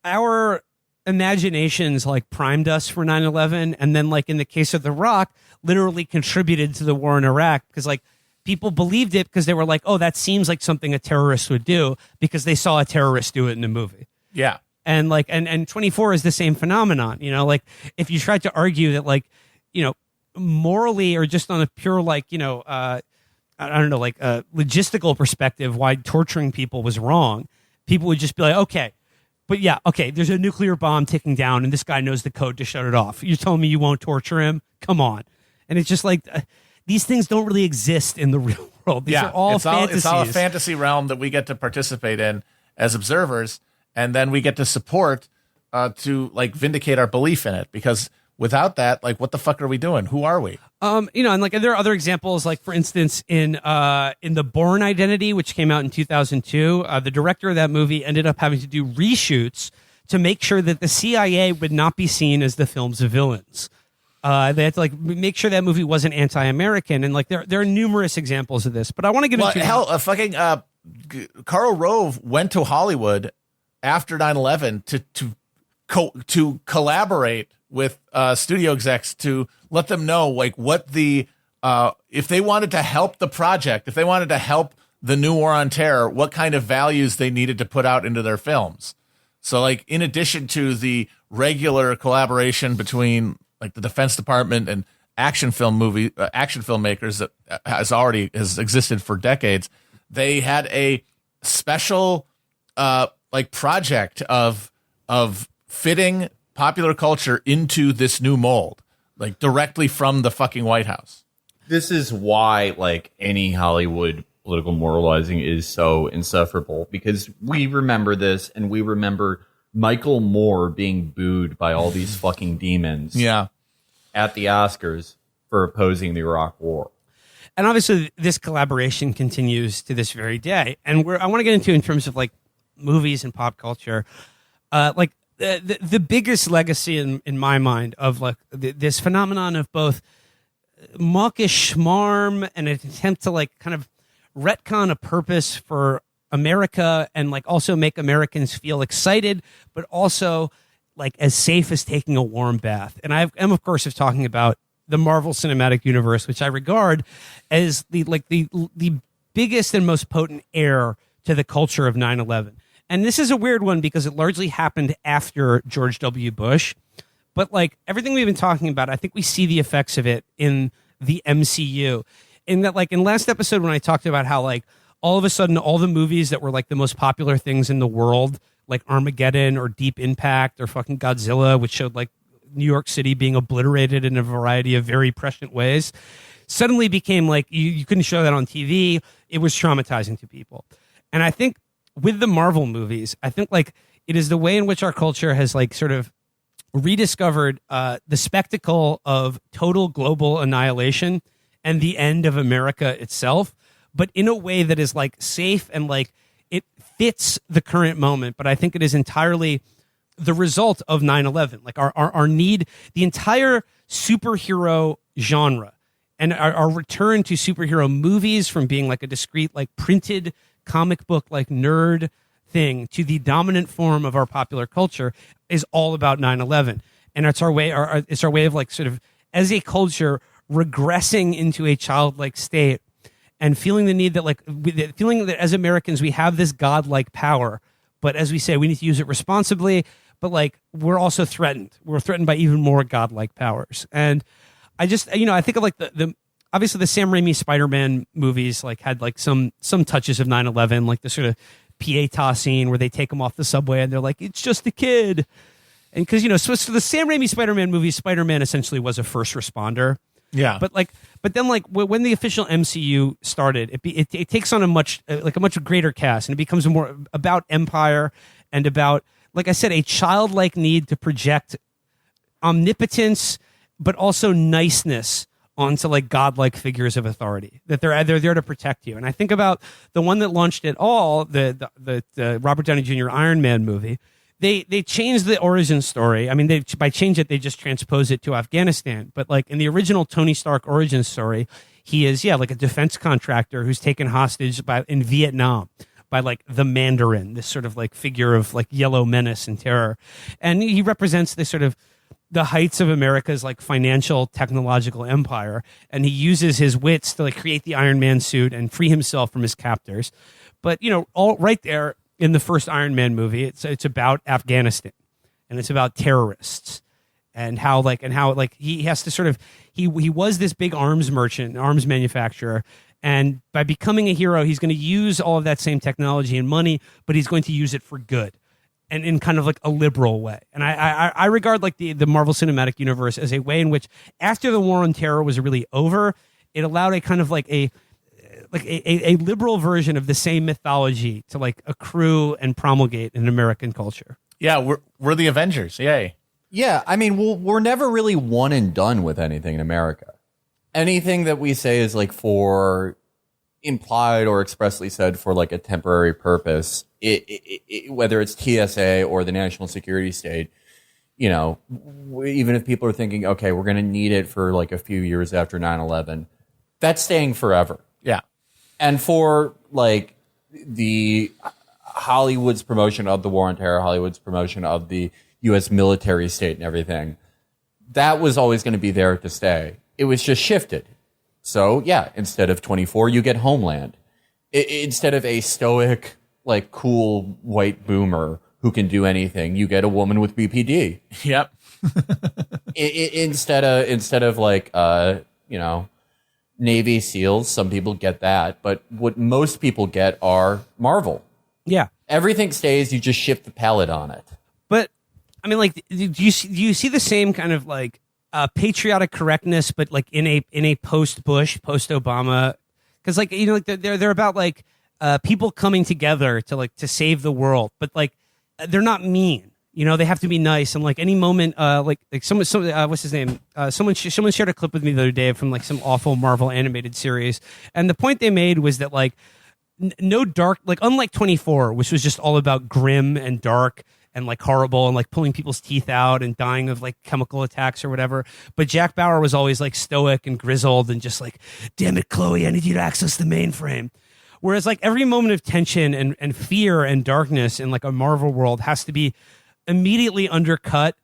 our imaginations like primed us for 9/11, and then like in the case of The Rock, literally contributed to the war in Iraq, because like people believed it because they were like, oh, that seems like something a terrorist would do, because they saw a terrorist do it in a movie. Yeah. And like and 24 is the same phenomenon, like if you tried to argue that like, morally or just on a pure like, I don't know, like a logistical perspective, why torturing people was wrong, people would just be like, okay, but yeah, okay, there's a nuclear bomb ticking down and this guy knows the code to shut it off. You're telling me you won't torture him? Come on. And it's just like, these things don't really exist in the real world. These are all fantasies. It's all a fantasy realm that we get to participate in as observers, and then we get to support to like vindicate our belief in it, because without that, like, what the fuck are we doing? Who are we? And like there are other examples, like for instance, in The Bourne Identity, which came out in 2002, the director of that movie ended up having to do reshoots to make sure that the CIA would not be seen as the film's villains. They had to like make sure that movie wasn't anti-American, and like there are numerous examples of this. But I want to get into Karl Rove went to Hollywood after 9/11 to collaborate with studio execs to let them know like what the if they wanted to help the project, if they wanted to help the new war on terror, what kind of values they needed to put out into their films. So like in addition to the regular collaboration between like the Defense Department and action filmmakers that has existed for decades, they had a special like project of fitting popular culture into this new mold, like directly from the fucking White House. This is why like any Hollywood political moralizing is so insufferable, because we remember this, and we remember Michael Moore being booed by all these fucking demons. Yeah. at the Oscars for opposing the Iraq War. And obviously, this collaboration continues to this very day. And I want to get into in terms of like movies and pop culture, like the biggest legacy in my mind of like this phenomenon of both mawkish schmarm and an attempt to like kind of retcon a purpose for America and like also make Americans feel excited, but also like as safe as taking a warm bath. And I am, of course, talking about the Marvel Cinematic Universe, which I regard as the biggest and most potent heir to the culture of 9/11. And this is a weird one because it largely happened after George W. Bush. But like everything we've been talking about, I think we see the effects of it in the MCU. In that, like in last episode when I talked about how like all of a sudden all the movies that were like the most popular things in the world, like Armageddon or Deep Impact or fucking Godzilla, which showed like New York City being obliterated in a variety of very prescient ways, suddenly became like you couldn't show that on TV. It was traumatizing to people. And I think with the Marvel movies, I think like it is the way in which our culture has like sort of rediscovered the spectacle of total global annihilation and the end of America itself, but in a way that is like safe and like it fits the current moment. But I think it is entirely the result of 9/11, like our need, the entire superhero genre and our return to superhero movies from being like a discrete, like printed comic book, like nerd thing to the dominant form of our popular culture is all about 9/11. And it's our way, it's our way of like sort of as a culture regressing into a childlike state and feeling the need that like feeling that as Americans, we have this godlike power, but as we say, we need to use it responsibly. But like we're also threatened. We're threatened by even more godlike powers. And I just, I think of like the obviously the Sam Raimi Spider-Man movies like had like some touches of 9/11, like the sort of Pieta scene where they take him off the subway and they're like, it's just a kid. And because, so the Sam Raimi Spider-Man movie, Spider-Man essentially was a first responder. Yeah. But then like when the official MCU started, it takes on a much greater cast and it becomes more about empire and about, like I said, a childlike need to project omnipotence, but also niceness onto like godlike figures of authority, that they're there to protect you. And I think about the one that launched it all, the Robert Downey Jr. Iron Man movie. They changed the origin story. I mean, by change it, they just transpose it to Afghanistan. But like in the original Tony Stark origin story, he is, like a defense contractor who's taken hostage in Vietnam by like the Mandarin, this sort of like figure of like yellow menace and terror. And he represents this sort of the heights of America's like financial technological empire. And he uses his wits to like create the Iron Man suit and free himself from his captors. But, all right there in the first Iron Man movie, it's about Afghanistan and it's about terrorists and how he has to sort of, he was this big arms merchant, arms manufacturer. And by becoming a hero, he's going to use all of that same technology and money, but he's going to use it for good and in kind of like a liberal way. And I regard like the Marvel Cinematic Universe as a way in which after the war on terror was really over, it allowed a kind of like a liberal version of the same mythology to like accrue and promulgate in American culture. Yeah, we're the Avengers. Yay. Yeah, I mean, we're never really one and done with anything in America. Anything that we say is like for implied or expressly said for like a temporary purpose, whether it's TSA or the national security state, even if people are thinking, okay, we're going to need it for like a few years after 9/11, that's staying forever. Yeah. And for like the Hollywood's promotion of the war on terror, Hollywood's promotion of the U.S. military state and everything, that was always going to be there to stay. It was just shifted. So, yeah, instead of 24, you get Homeland. Instead of a stoic, like, cool white boomer who can do anything, you get a woman with BPD. Yep. Instead of like, Navy SEALs, some people get that. But what most people get are Marvel. Yeah. Everything stays, you just shift the palette on it. But, I mean, like, do you see the same kind of, like, patriotic correctness, but like in a post-Bush, post-Obama, because like like they're about like people coming together to save the world, but like they're not mean You know, they have to be nice, and like any moment, like someone, what's his name? Someone shared a clip with me the other day from like some awful Marvel animated series, and the point they made was that like no dark, like unlike 24, which was just all about grim and dark and like horrible and like pulling people's teeth out and dying of like chemical attacks or whatever. But Jack Bauer was always like stoic and grizzled and just like, damn it, Chloe, I need you to access the mainframe. Whereas like every moment of tension and fear and darkness in like a Marvel world has to be immediately undercut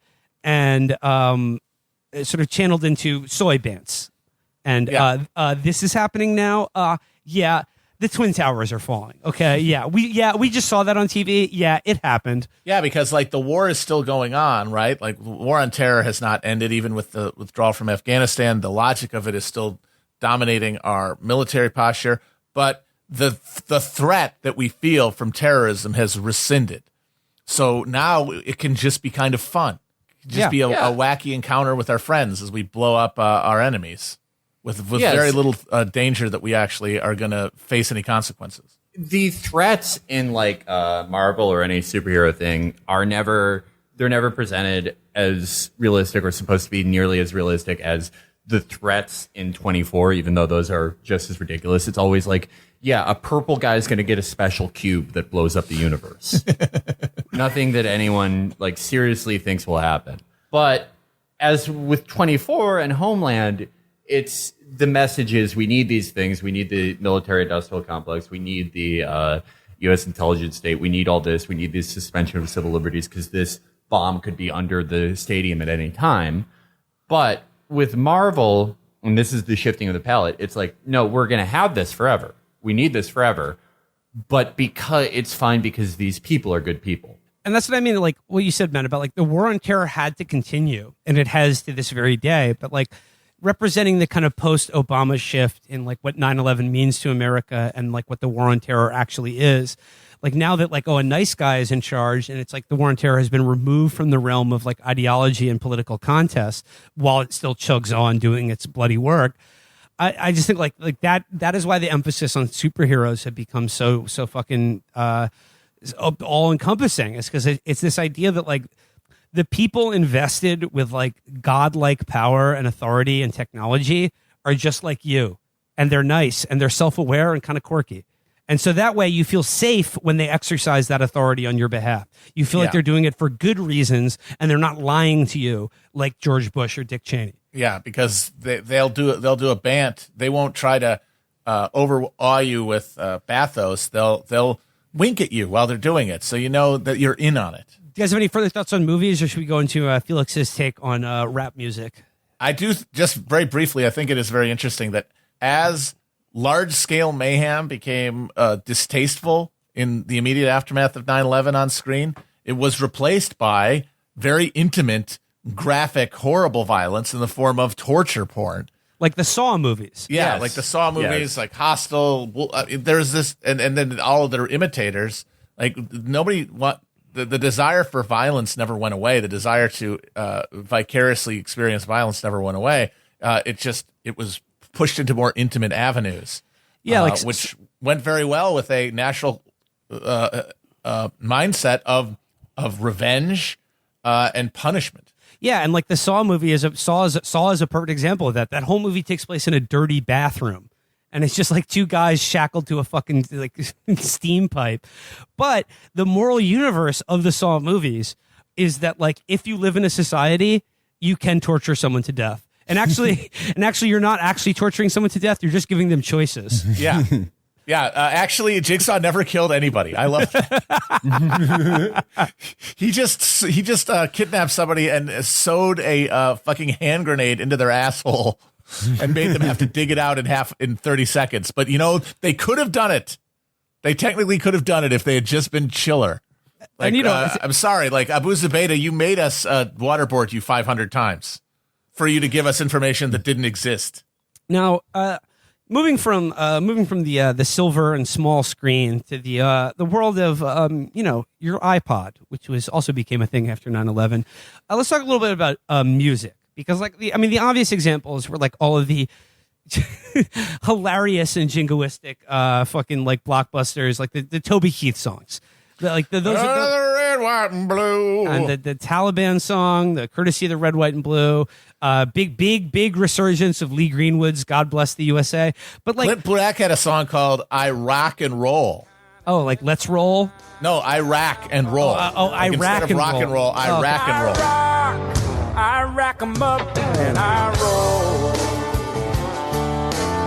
and sort of channeled into soy bants. And this is happening now. The Twin Towers are falling. Okay. We just saw that on TV. Yeah, it happened. Yeah, because like the war is still going on, right? Like war on terror has not ended, even with the withdrawal from Afghanistan. The logic of it is still dominating our military posture, but the threat that we feel from terrorism has rescinded. So now it can just be kind of fun. Just be a wacky encounter with our friends as we blow up our enemies with very little danger that we actually are going to face any consequences. The threats in like Marvel or any superhero thing they're never presented as realistic or supposed to be nearly as realistic as the threats in 24, even though those are just as ridiculous. It's always like, a purple guy's going to get a special cube that blows up the universe. Nothing that anyone like seriously thinks will happen. But as with 24 and Homeland, it's the message is we need these things. We need the military industrial complex. We need the U.S. intelligence state. We need all this. We need this suspension of civil liberties because this bomb could be under the stadium at any time. But with Marvel, and this is the shifting of the palette, it's like, no, we're going to have this forever. We need this forever. But because it's fine because these people are good people. And that's what I mean, like what you said, man, about like the war on terror had to continue, and it has to this very day. But like representing the kind of post-Obama shift in like what 9/11 means to America and like what the war on terror actually is. Like now that like, a nice guy is in charge, and it's like the war on terror has been removed from the realm of like ideology and political contest while it still chugs on doing its bloody work. I just think like that is why the emphasis on superheroes have become so fucking all encompassing. It's because it's this idea that like the people invested with like godlike power and authority and technology are just like you, and they're nice and they're self-aware and kind of quirky. And so that way you feel safe when they exercise that authority on your behalf. You feel like they're doing it for good reasons and they're not lying to you like George Bush or Dick Cheney. Yeah, because they'll do a bant. They won't try to overawe you with bathos. They'll wink at you while they're doing it, so you know that you're in on it. Do you guys have any further thoughts on movies, or should we go into Felix's take on rap music? I do, just very briefly, I think it is very interesting that as large-scale mayhem became distasteful in the immediate aftermath of 9/11 on screen, it was replaced by very intimate, graphic, horrible violence in the form of torture porn. Like the Saw movies. Yeah, yes. like the Saw movies, like Hostel. There's this, and then all of their imitators. Like nobody the desire for violence never went away. The desire to vicariously experience violence never went away. It was pushed into more intimate avenues. Yeah, which went very well with a national mindset of revenge and punishment. Yeah, and like the Saw movie Saw is a perfect example of that. That whole movie takes place in a dirty bathroom, and it's just like two guys shackled to a fucking like steam pipe. But the moral universe of the Saw movies is that like if you live in a society, you can torture someone to death. And actually, you're not actually torturing someone to death. You're just giving them choices. Yeah. Yeah, actually, Jigsaw never killed anybody. I love that. He just kidnapped somebody and sewed a fucking hand grenade into their asshole and made them have to dig it out in 30 seconds. But they could have done it. They technically could have done it if they had just been chiller. Like, and I'm sorry, like Abu Zubaydah, you made us waterboard you 500 times for you to give us information that didn't exist. Now, moving from the silver and small screen to the world of your iPod, which also became a thing after 9/11. Let's talk a little bit about music, because the obvious examples were like all of the hilarious and jingoistic fucking like blockbusters, like the Toby Keith songs. Those are red, white, and blue. And the Taliban song, the courtesy of the red, white, and blue. Big resurgence of Lee Greenwood's "God Bless the USA." But like Clint Black had a song called "I Rock and Roll." Oh, like "Let's Roll." No, I rack and roll. I like rack instead of rock and roll. I rack and roll. I rack 'em up and I roll.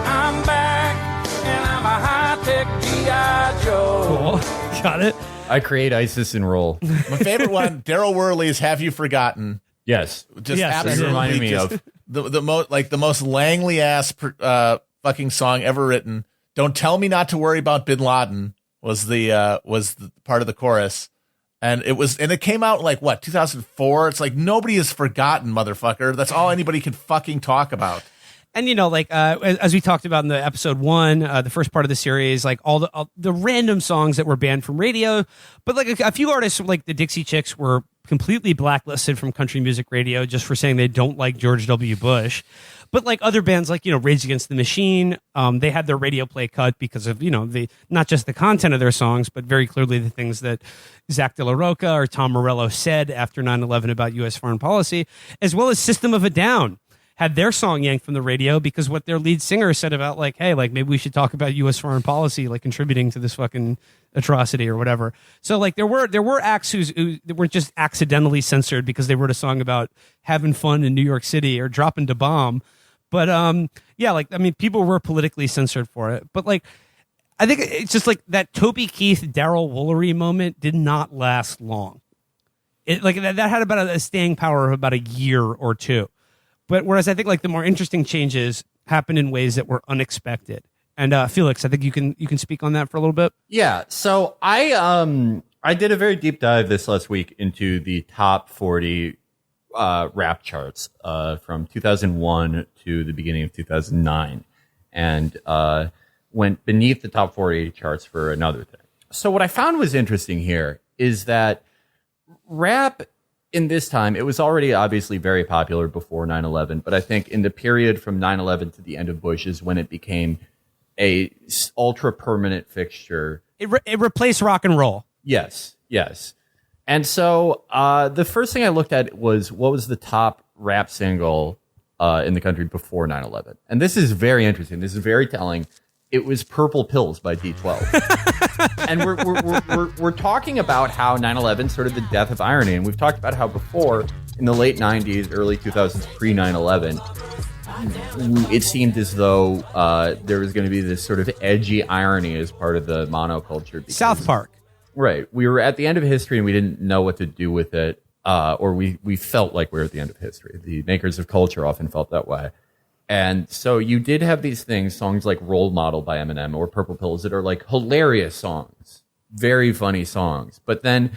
I'm back and I'm a high-tech G.I. Joe. Cool. Got it. I create ISIS and roll. My favorite one, Daryl Worley's "Have You Forgotten?" Yes, just yes, absolutely reminded me of the most Langley ass fucking song ever written. "Don't Tell Me Not to Worry About Bin Laden" was the part of the chorus, and it came out like what 2004. It's like nobody has forgotten, motherfucker. That's all anybody can fucking talk about. And as we talked about in the episode 1, the first part of the series, like all the random songs that were banned from radio, but like a few artists like the Dixie Chicks were completely blacklisted from country music radio just for saying they don't like George W. Bush. But like other bands like, Rage Against the Machine, they had their radio play cut because of, not just the content of their songs, but very clearly the things that Zach De La Rocha or Tom Morello said after 9/11 about U.S. foreign policy, as well as System of a Down had their song yanked from the radio because what their lead singer said about like, hey, like maybe we should talk about U.S. foreign policy, like contributing to this fucking atrocity or whatever. So like there were acts who were just accidentally censored because they wrote a song about having fun in New York City or dropping the bomb. But people were politically censored for it. But like, I think it's just like that Toby Keith, Daryl Woolery moment did not last long. It like that had about a staying power of about a year or two. But whereas I think like the more interesting changes happen in ways that were unexpected. And Felix, I think you can speak on that for a little bit. Yeah. So I did a very deep dive this last week into the top 40 rap charts from 2001 to the beginning of 2009, and went beneath the top 40 charts for another thing. So what I found was interesting here is that rap in this time, it was already obviously very popular before 9/11, but I think in the period from 9/11 to the end of Bush is when it became a ultra permanent fixture. It replaced rock and roll. Yes. And so the first thing I looked at was what was the top rap single in the country before 9/11. And this is very interesting. This is very telling. It was Purple Pills by D12. And we're talking about how 9/11 sort of the death of irony. And we've talked about how before, in the late 90s, early 2000s, pre-9/11, it seemed as though there was going to be this sort of edgy irony as part of the monoculture. Because, South Park. Right. We were at the end of history and we didn't know what to do with it. Or we felt like we were at the end of history. The makers of culture often felt that way. And so you did have these things, songs like Role Model by Eminem or Purple Pills, that are like hilarious songs, very funny songs. But then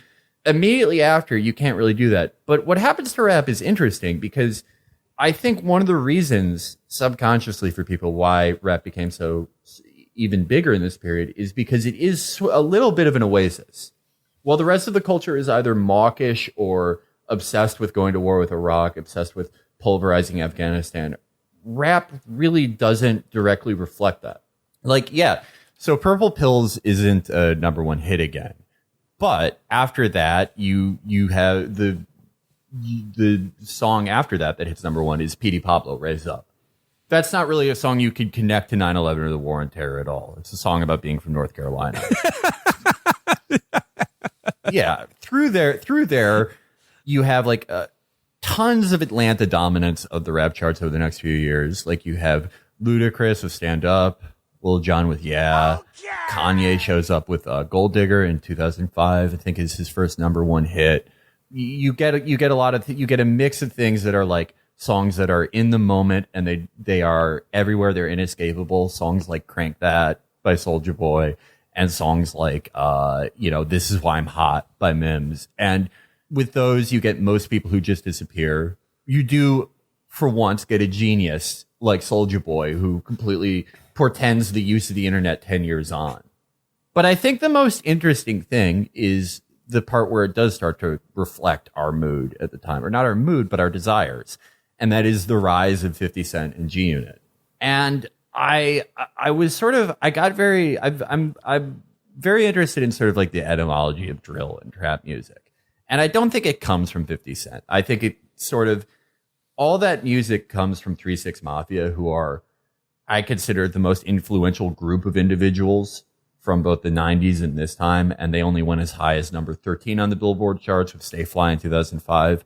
immediately after, you can't really do that. But what happens to rap is interesting because I think one of the reasons subconsciously for people why rap became so even bigger in this period is because it is a little bit of an oasis. While the rest of the culture is either mawkish or obsessed with going to war with Iraq, obsessed with pulverizing Afghanistan, rap really doesn't directly reflect that. Like, yeah, so Purple Pills isn't a number one hit again. But after that, you have the song after that hits number one is P.D. Pablo, Raise Up. That's not really a song you could connect to 9/11 or the war on terror at all. It's a song about being from North Carolina. Yeah, through there, you have like tons of Atlanta dominance of the rap charts over the next few years. Like you have Ludacris with Stand Up, Lil Jon with Yeah. Kanye shows up with Gold Digger in 2005. I think is his first number one hit. You get a mix of things that are like songs that are in the moment and they are everywhere. They're inescapable. Songs like Crank That by Soulja Boy and songs like This Is Why I'm Hot by Mims. And with those, you get most people who just disappear. You do, for once, get a genius like Soulja Boy who completely portends the use of the internet 10 years on. But I think the most interesting thing is the part where it does start to reflect our mood at the time, or not our mood, but our desires. And that is the rise of 50 Cent and G Unit. And I'm very interested in sort of like the etymology of drill and trap music. And I don't think it comes from 50 Cent. I think it sort of, all that music comes from 3 6 Mafia, who are, I consider, the most influential group of individuals from both the 90s and this time. And they only went as high as number 13 on the Billboard charts with Stay Fly in 2005.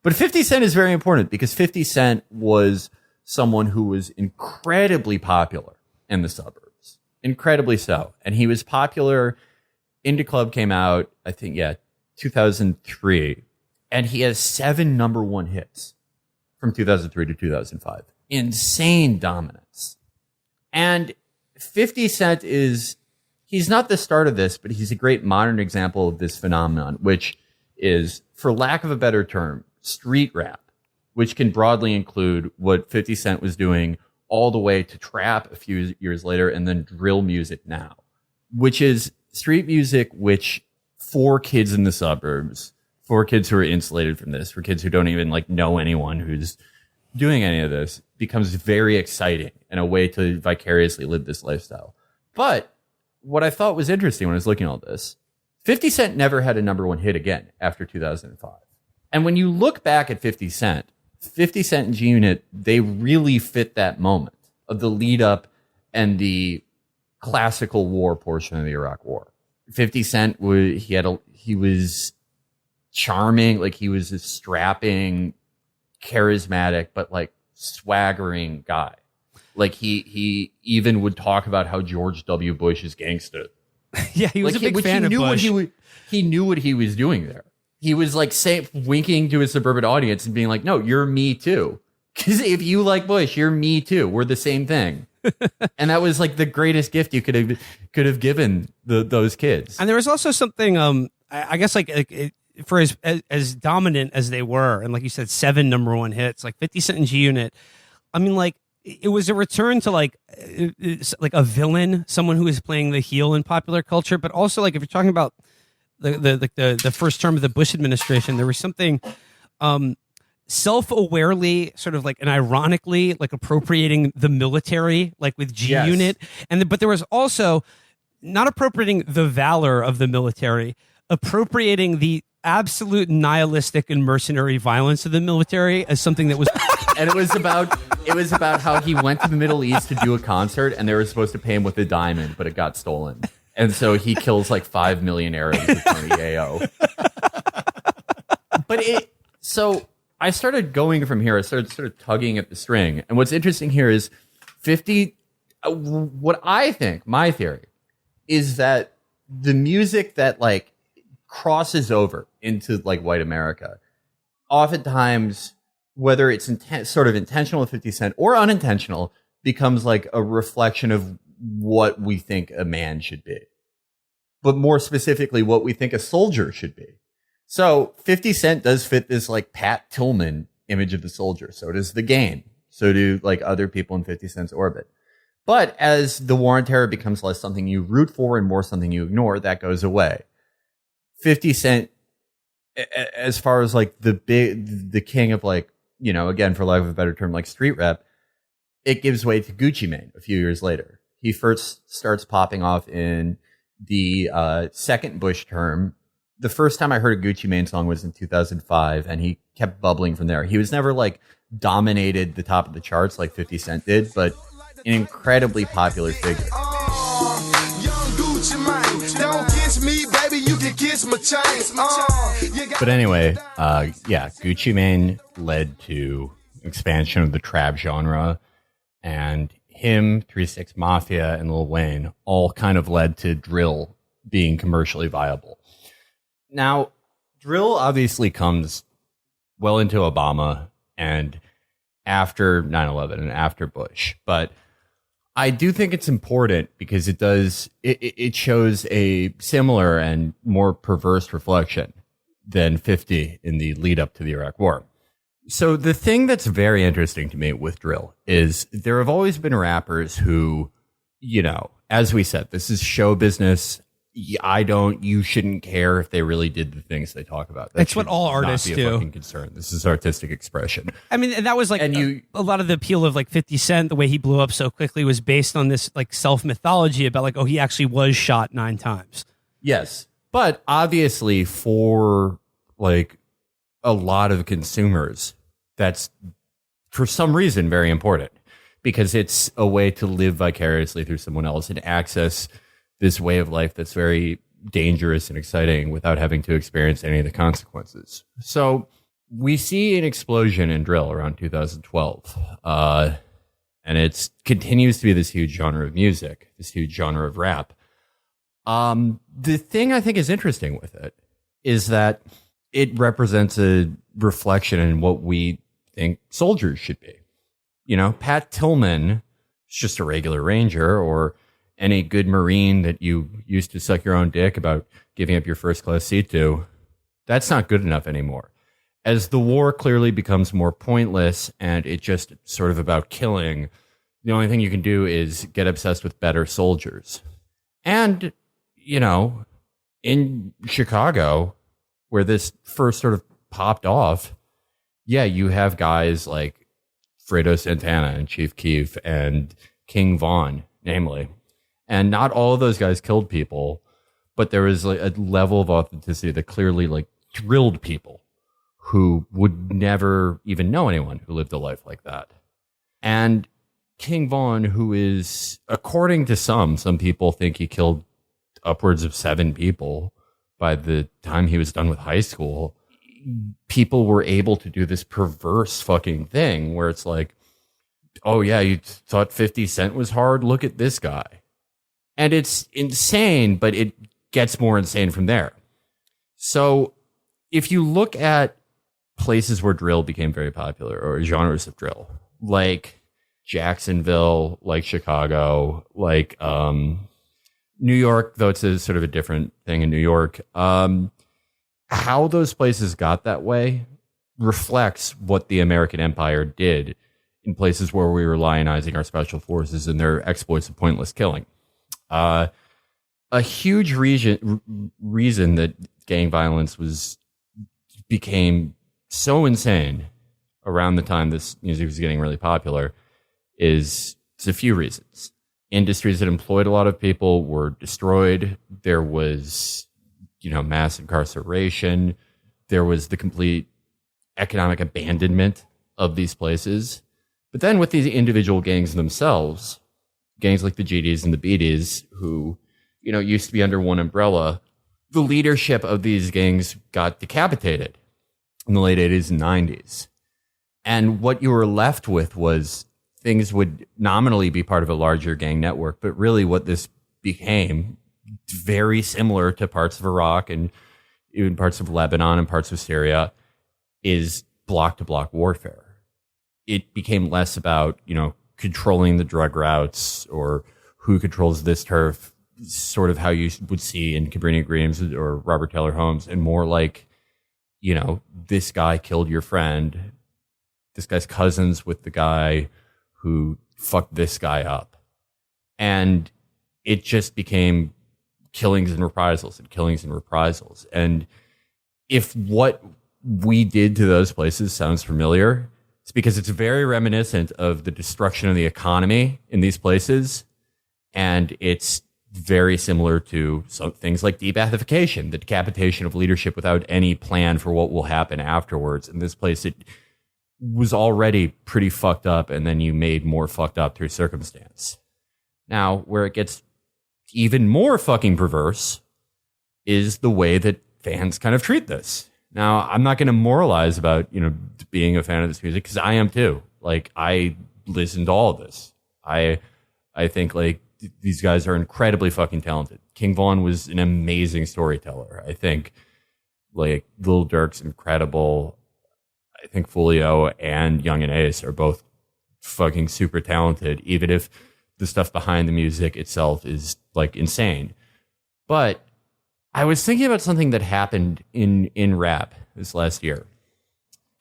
But 50 Cent is very important because 50 Cent was someone who was incredibly popular in the suburbs. Incredibly so. And he was popular. Indie Club came out, I think, 2003. And he has 7 number 1 hits from 2003 to 2005. Insane dominance. And 50 Cent he's not the start of this, but he's a great modern example of this phenomenon, which is, for lack of a better term, street rap, which can broadly include what 50 Cent was doing all the way to trap a few years later and then drill music now, which is street music, which for kids in the suburbs, for kids who are insulated from this, for kids who don't even know anyone who's doing any of this, becomes very exciting and a way to vicariously live this lifestyle. But what I thought was interesting when I was looking at all this, 50 Cent never had a number 1 hit again after 2005. And when you look back at 50 Cent and G-Unit, they really fit that moment of the lead up and the classical war portion of the Iraq War. 50 Cent he was charming, he was a strapping, charismatic, but swaggering guy. He even would talk about how George W. Bush is gangster. Yeah, he was a big fan of Bush. He knew what he was doing there. He was winking to his suburban audience and being like, no, you're me too. Because if you like Bush, you're me too. We're the same thing. And that was the greatest gift you could have given those kids. And there was also something, I guess, for as dominant as they were, and like you said, 7 number 1 hits, 50 Cent and G-Unit. I mean, it was a return to a villain, someone who was playing the heel in popular culture, but also if you're talking about the first term of the Bush administration, there was something self-awarely, sort of and ironically, appropriating the military, with G-Unit, yes. But there was also not appropriating the valor of the military, appropriating the absolute nihilistic and mercenary violence of the military as something that was. And it was about how he went to the Middle East to do a concert, and they were supposed to pay him with a diamond, but it got stolen. And so he kills 5 million Arabs with Tony Yayo. So I started going from here. I started sort of tugging at the string. And what's interesting here is 50, what I think, my theory, is that the music that crosses over into white America, oftentimes, whether it's sort of intentional with 50 Cent or unintentional, becomes a reflection of what we think a man should be, but more specifically, what we think a soldier should be. So 50 Cent does fit this Pat Tillman image of the soldier. So does The Game. So do other people in 50 Cent's orbit. But as the war on terror becomes less something you root for and more something you ignore, that goes away. 50 Cent, as far as the king of again, for lack of a better term, street rap, it gives way to Gucci Mane a few years later. He first starts popping off in the second Bush term. The first time I heard a Gucci Mane song was in 2005, and he kept bubbling from there. He was never dominated the top of the charts like 50 Cent did, but an incredibly popular figure. But anyway, Gucci Mane led to expansion of the trap genre, and him, 3 6 Mafia, and Lil Wayne all kind of led to drill being commercially viable. Now, drill obviously comes well into Obama and after 9/11 and after Bush, but I do think it's important because it shows a similar and more perverse reflection than 50 in the lead up to the Iraq War. So the thing that's very interesting to me with drill is there have always been rappers who, as we said, this is show business. You shouldn't care if they really did the things they talk about. That's what all artists not be a do. Fucking concern. This is artistic expression. I mean, and that was a lot of the appeal of 50 Cent, the way he blew up so quickly was based on this self mythology about he actually was shot 9 times. Yes. But obviously for like a lot of consumers, that's for some reason very important, because it's a way to live vicariously through someone else and access this way of life that's very dangerous and exciting without having to experience any of the consequences. So we see an explosion in drill around 2012. And it continues to be this huge genre of music, this huge genre of rap. The thing I think is interesting with it is that it represents a reflection in what we think soldiers should be. You know, Pat Tillman is just a regular Ranger, or any good Marine that you used to suck your own dick about giving up your first class seat to. That's not good enough anymore. As the war clearly becomes more pointless and it's just sort of about killing, the only thing you can do is get obsessed with better soldiers. And, you know, in Chicago, where this first sort of popped off, yeah, you have guys like Fredo Santana and Chief Keef and King Von, namely. And not all of those guys killed people, but there was like a level of authenticity that clearly like thrilled people who would never even know anyone who lived a life like that. And King Von, who is, according to some people think he killed upwards of 7 people by the time he was done with high school. People were able to do this perverse fucking thing where it's like, oh yeah, you thought 50 Cent was hard? Look at this guy. And it's insane, but it gets more insane from there. So if you look at places where drill became very popular, or genres of drill, like Jacksonville, like Chicago, like New York, though it's a sort of a different thing in New York, how those places got that way reflects what the American Empire did in places where we were lionizing our special forces and their exploits of pointless killing. A huge reason that gang violence became so insane around the time this music was getting really popular is a few reasons. Industries that employed a lot of people were destroyed. There was, you know, mass incarceration. There was the complete economic abandonment of these places. But then with these individual gangs themselves, gangs like the GDs and the BDs, who, you know, used to be under one umbrella, the leadership of these gangs got decapitated in the late 80s and 90s. And what you were left with was things would nominally be part of a larger gang network, but really what this became, very similar to parts of Iraq and even parts of Lebanon and parts of Syria, is block-to-block warfare. It became less about, you know, controlling the drug routes or who controls this turf, sort of how you would see in Cabrini Greens or Robert Taylor Holmes, and more like, you know, this guy killed your friend, this guy's cousins with the guy who fucked this guy up. And it just became killings and reprisals and killings and reprisals. And if what we did to those places sounds familiar, it's because it's very reminiscent of the destruction of the economy in these places. And it's very similar to some things like debathification, the decapitation of leadership without any plan for what will happen afterwards. In this place, it was already pretty fucked up, and then you made more fucked up through circumstance. Now, where it gets even more fucking perverse is the way that fans kind of treat this. Now, I'm not going to moralize about, you know, being a fan of this music, because I am too. Like, I listen to all of this. I think, like, these guys are incredibly fucking talented. King Von was an amazing storyteller. I think, like, Lil Durk's incredible. I think Folio and Young and Ace are both fucking super talented, even if the stuff behind the music itself is, like, insane. But I was thinking about something that happened in rap this last year.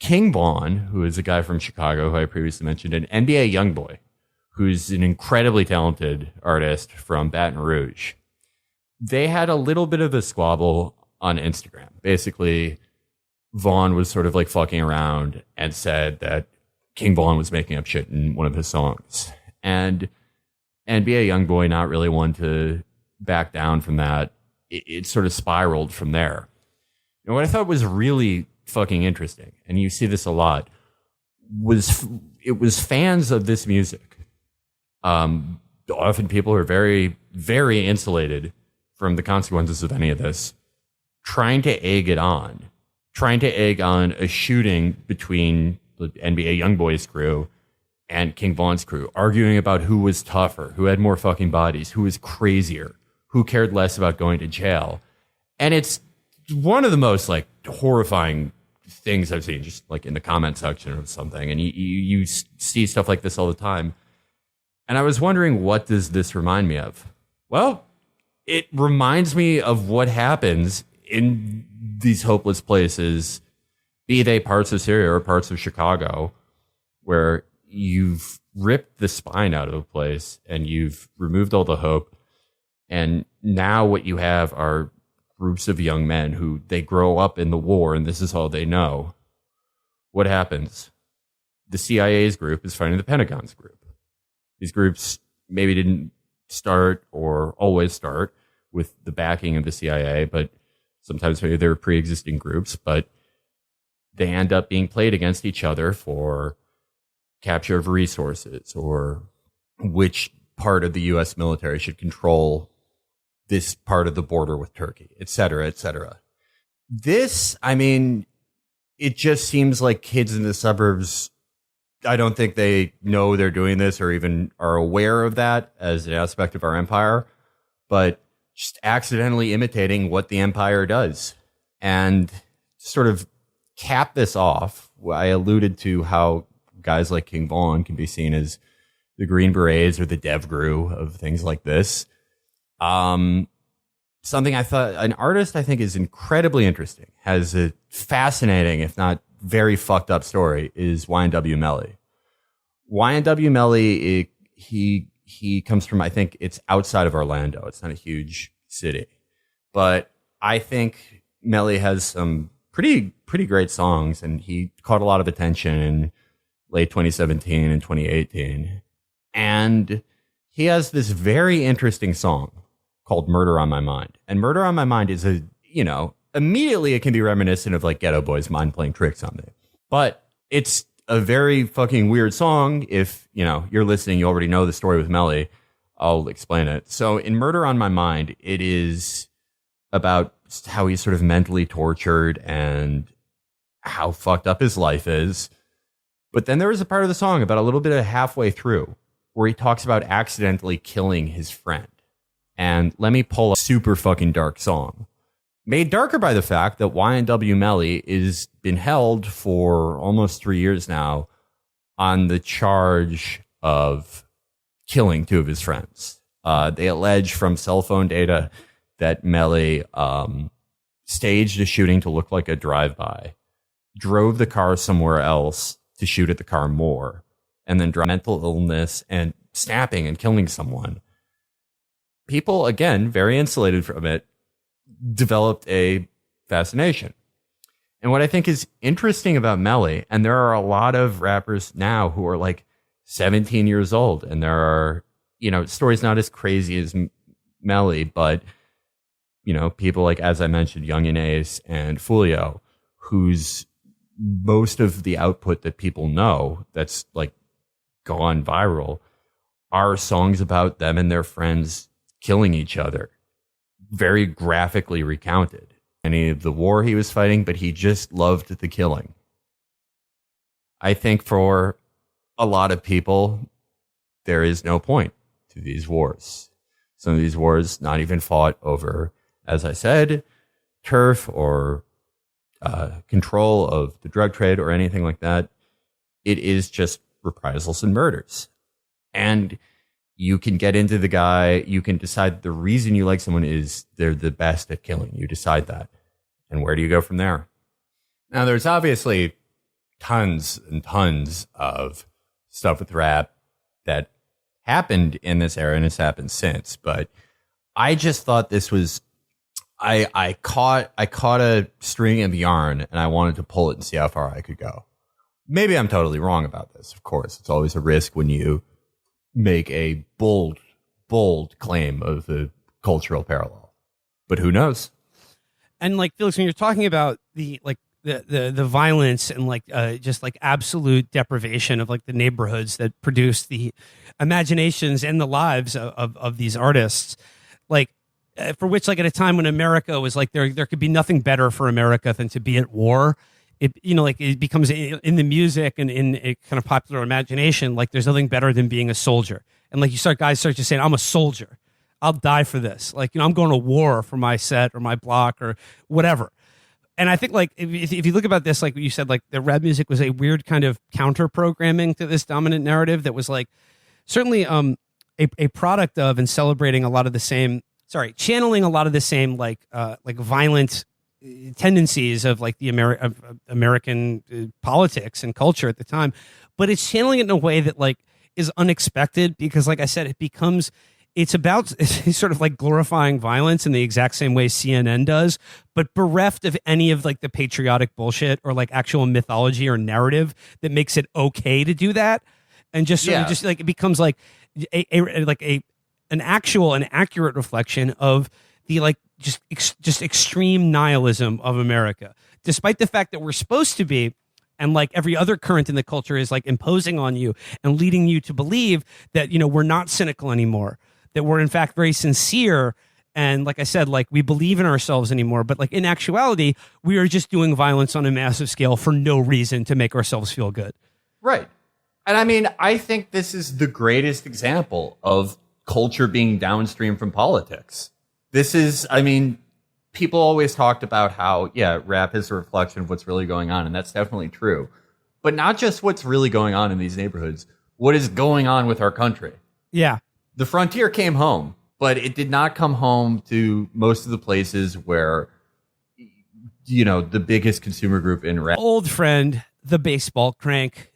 King Von, who is a guy from Chicago who I previously mentioned, and NBA Youngboy, who's an incredibly talented artist from Baton Rouge, they had a little bit of a squabble on Instagram. Basically, Von was sort of like fucking around and said that King Von was making up shit in one of his songs. And NBA Youngboy, not really one to back down from that, it sort of spiraled from there. You know, what I thought was really fucking interesting, and you see this a lot, was fans of this music. Often people are very, very insulated from the consequences of any of this, trying to egg on a shooting between the NBA YoungBoys crew and King Von's crew, arguing about who was tougher, who had more fucking bodies, who was crazier, who cared less about going to jail. And it's one of the most like horrifying things I've seen, just like in the comment section or something. And you see stuff like this all the time. And I was wondering, what does this remind me of? Well, it reminds me of what happens in these hopeless places, be they parts of Syria or parts of Chicago, where you've ripped the spine out of a place and you've removed all the hope. And now what you have are groups of young men who they grow up in the war and this is all they know. What happens? The CIA's group is fighting the Pentagon's group. These groups maybe didn't start or always start with the backing of the CIA, but sometimes maybe they were pre-existing groups, but they end up being played against each other for capture of resources or which part of the U.S. military should control this part of the border with Turkey, et cetera, et cetera. This, I mean, it just seems like kids in the suburbs, I don't think they know they're doing this or even are aware of that as an aspect of our empire, but just accidentally imitating what the empire does. And sort of cap this off, I alluded to how guys like King Von can be seen as the Green Berets or the DevGru of things like this. Something I thought, an artist I think is incredibly interesting, has a fascinating, if not very fucked up story, is Y&W Melly. Y&W Melly, he comes from, I think it's outside of Orlando. It's not a huge city. But I think Melly has some pretty great songs, and he caught a lot of attention in late 2017 and 2018. And he has this very interesting song called Murder on My Mind. And Murder on My Mind is immediately it can be reminiscent of like Ghetto Boys' Mind playing tricks on me. But it's a very fucking weird song. If, you're listening, you already know the story with Melly. I'll explain it. So in Murder on My Mind, it is about how he's sort of mentally tortured and how fucked up his life is. But then there is a part of the song about a little bit of halfway through where he talks about accidentally killing his friend. And let me pull a super fucking dark song, made darker by the fact that Y&W Melly is been held for almost 3 years now on the charge of killing two of his friends. They allege from cell phone data that Melly staged a shooting to look like a drive-by, drove the car somewhere else to shoot at the car more, and then drove mental illness and snapping and killing someone. People, again, very insulated from it, developed a fascination. And what I think is interesting about Melly, and there are a lot of rappers now who are like 17 years old, and there are, stories not as crazy as Melly, but, people like, as I mentioned, Young and Ace and Fulio, whose most of the output that people know that's like gone viral are songs about them and their friends killing each other, very graphically recounted. Any of the war he was fighting, but he just loved the killing. I think for a lot of people, there is no point to these wars. Some of these wars not even fought over, as I said, turf or control of the drug trade or anything like that. It is just reprisals and murders. And you can get into the guy, you can decide the reason you like someone is they're the best at killing. You decide that. And where do you go from there? Now, there's obviously tons and tons of stuff with rap that happened in this era and has happened since. But I just thought this was, I caught a string of yarn and I wanted to pull it and see how far I could go. Maybe I'm totally wrong about this. Of course, it's always a risk when you make a bold claim of a cultural parallel. But who knows? And like Felix, when you're talking about the violence and just like absolute deprivation of like the neighborhoods that produce the imaginations and the lives of these artists, like for which, like, at a time when America was like there could be nothing better for America than to be at war. It, like, it becomes in the music and in a kind of popular imagination, like there's nothing better than being a soldier. And like guys start just saying, I'm a soldier. I'll die for this. Like, I'm going to war for my set or my block or whatever. And I think, like, if you look about this, like you said, like the rap music was a weird kind of counter programming to this dominant narrative that was like certainly a product of and celebrating a lot of the same, channeling a lot of the same like violent tendencies of like the American politics and culture at the time. But it's channeling it in a way that like is unexpected because, like I said, it's sort of like glorifying violence in the exact same way CNN does, but bereft of any of like the patriotic bullshit or like actual mythology or narrative that makes it okay to do that. And just sort of just like it becomes like an actual and accurate reflection of the like just extreme nihilism of America, despite the fact that we're supposed to be. And like every other current in the culture is like imposing on you and leading you to believe that, we're not cynical anymore, that we're in fact very sincere. And like I said, like we believe in ourselves anymore. But like in actuality, we are just doing violence on a massive scale for no reason to make ourselves feel good. Right. And I mean, I think this is the greatest example of culture being downstream from politics. This is, I mean, people always talked about how, rap is a reflection of what's really going on, and that's definitely true. But not just what's really going on in these neighborhoods, what is going on with our country. Yeah. The frontier came home, but it did not come home to most of the places where, the biggest consumer group in rap. Old friend, the baseball crank,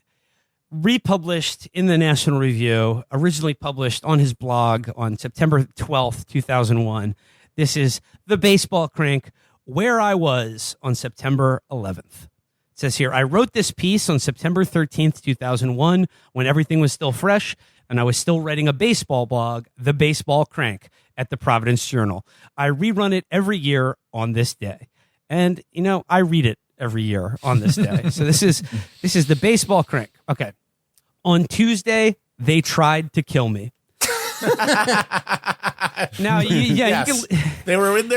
republished in the National Review, originally published on his blog on September 12th, 2001. This is the baseball crank, where I was on September 11th. It says here, I wrote this piece on September 13th, 2001, when everything was still fresh, and I was still writing a baseball blog, The Baseball Crank, at the Providence Journal. I rerun it every year on this day. And, I read it every year on this day. So this is the baseball crank. Okay. On Tuesday, they tried to kill me. Now, yes. They were in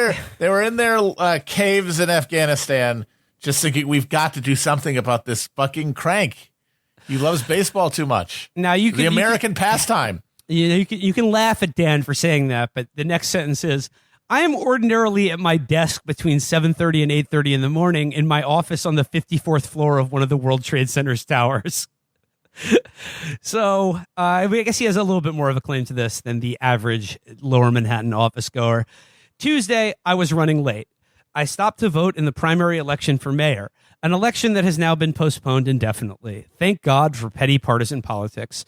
their caves in Afghanistan, just thinking we've got to do something about this fucking crank. He loves baseball too much. Now the American pastime. You can laugh at Dan for saying that, but the next sentence is, I am ordinarily at my desk between 7:30 and 8:30 in the morning in my office on the 54th floor of one of the World Trade Center's towers. So I guess he has a little bit more of a claim to this than the average lower Manhattan office goer. Tuesday, I was running late. I stopped to vote in the primary election for mayor, an election that has now been postponed indefinitely. Thank God for petty partisan politics.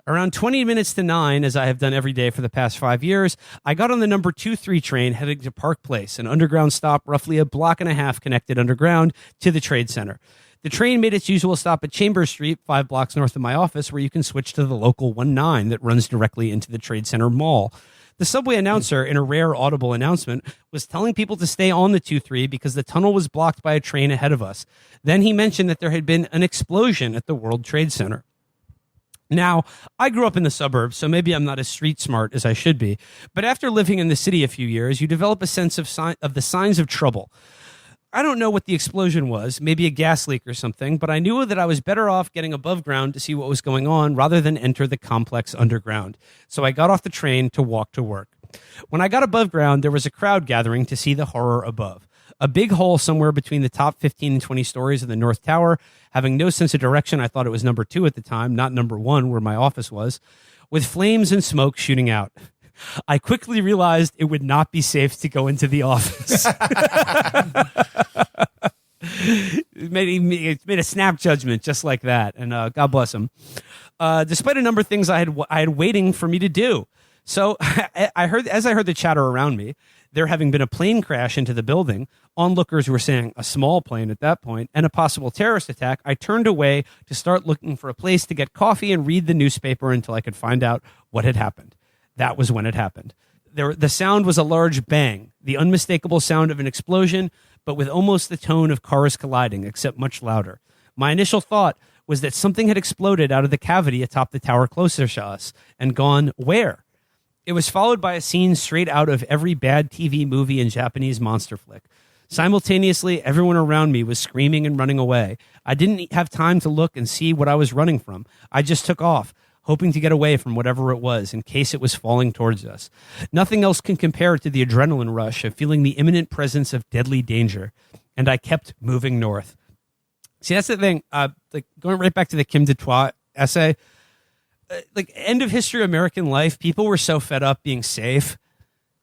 Around 20 minutes to 9, as I have done every day for the past 5 years, I got on the number 23 train heading to Park Place, an underground stop roughly a block and a half connected underground to the Trade Center. The train made its usual stop at Chambers Street, 5 blocks north of my office, where you can switch to the local 19 that runs directly into the Trade Center Mall. The subway announcer, in a rare audible announcement, was telling people to stay on the 2-3 because the tunnel was blocked by a train ahead of us. Then he mentioned that there had been an explosion at the World Trade Center. Now, I grew up in the suburbs, so maybe I'm not as street smart as I should be. But after living in the city a few years, you develop a sense of the signs of trouble. I don't know what the explosion was, maybe a gas leak or something, but I knew that I was better off getting above ground to see what was going on rather than enter the complex underground. So I got off the train to walk to work. When I got above ground, there was a crowd gathering to see the horror above. A big hole somewhere between the top 15 and 20 stories of the North Tower. Having no sense of direction, I thought it was number 2 at the time, not number 1 where my office was, with flames and smoke shooting out. I quickly realized it would not be safe to go into the office. It made a snap judgment just like that, and God bless him. Despite a number of things I had waiting for me to do. So I heard the chatter around me, there having been a plane crash into the building, onlookers were saying a small plane at that point, and a possible terrorist attack, I turned away to start looking for a place to get coffee and read the newspaper until I could find out what had happened. That was when it happened. The sound was a large bang, the unmistakable sound of an explosion, but with almost the tone of cars colliding, except much louder. My initial thought was that something had exploded out of the cavity atop the tower closer to us and gone where? It was followed by a scene straight out of every bad TV movie and Japanese monster flick. Simultaneously, everyone around me was screaming and running away. I didn't have time to look and see what I was running from. I just took off, hoping to get away from whatever it was in case it was falling towards us. Nothing else can compare to the adrenaline rush of feeling the imminent presence of deadly danger. And I kept moving north. See, that's the thing. Like going right back to the Kim Du Toit essay, like end of history of American life, people were so fed up being safe.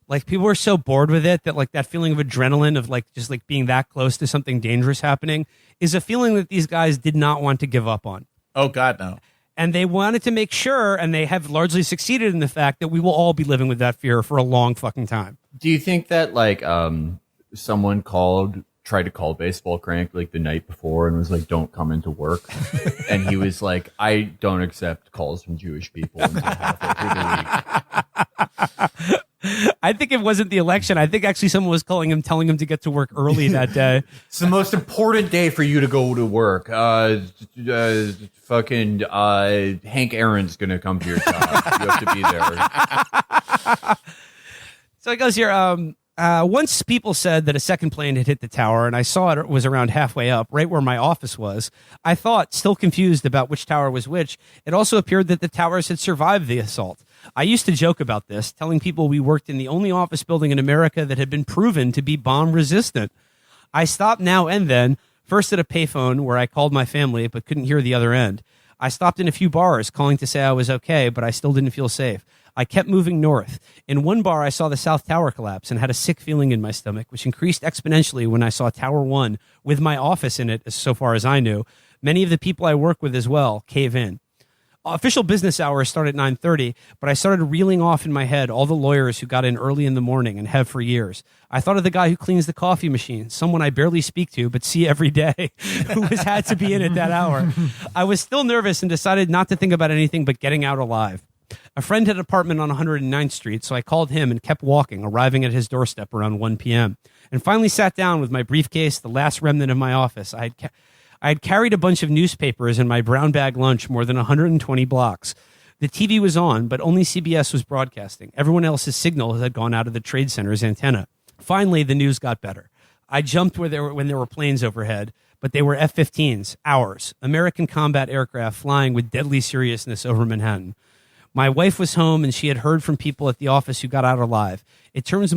Like people were so bored with it that like that feeling of adrenaline of like just like being that close to something dangerous happening is a feeling that these guys did not want to give up on. Oh God, no. And they wanted to make sure, and they have largely succeeded in the fact that we will all be living with that fear for a long fucking time. Do you think that like someone tried to call Baseball Crank like the night before and was like, "Don't come into work," and he was like, "I don't accept calls from Jewish people until halfway through the week." I think it wasn't the election. I think actually someone was calling him, telling him to get to work early that day. It's the most important day for you to go to work. Fucking Hank Aaron's going to come to your job. You have to be there. So it goes here. Once people said that a second plane had hit the tower, and I saw it was around halfway up, right where my office was. I thought, still confused about which tower was which, it also appeared that the towers had survived the assault. I used to joke about this, telling people we worked in the only office building in America that had been proven to be bomb resistant. I stopped now and then, first at a payphone where I called my family but couldn't hear the other end. I stopped in a few bars calling to say I was okay, but I still didn't feel safe. I kept moving north. In one bar, I saw the South Tower collapse and had a sick feeling in my stomach, which increased exponentially when I saw Tower 1 with my office in it, so far as I knew. Many of the people I work with as well cave in. Official business hours start at 9:30, but I started reeling off in my head all the lawyers who got in early in the morning and have for years. I thought of the guy who cleans the coffee machine, someone I barely speak to but see every day, who has had to be in at that hour. I was still nervous and decided not to think about anything but getting out alive. A friend had an apartment on 109th Street, so I called him and kept walking, arriving at his doorstep around 1 p.m. and finally sat down with my briefcase, the last remnant of my office. I had carried a bunch of newspapers in my brown bag lunch more than 120 blocks. The TV was on, but only CBS was broadcasting. Everyone else's signal had gone out of the Trade Center's antenna. Finally, the news got better. I jumped when there were planes overhead, but they were F-15s, ours, American combat aircraft flying with deadly seriousness over Manhattan. My wife was home, and she had heard from people at the office who got out alive. It turns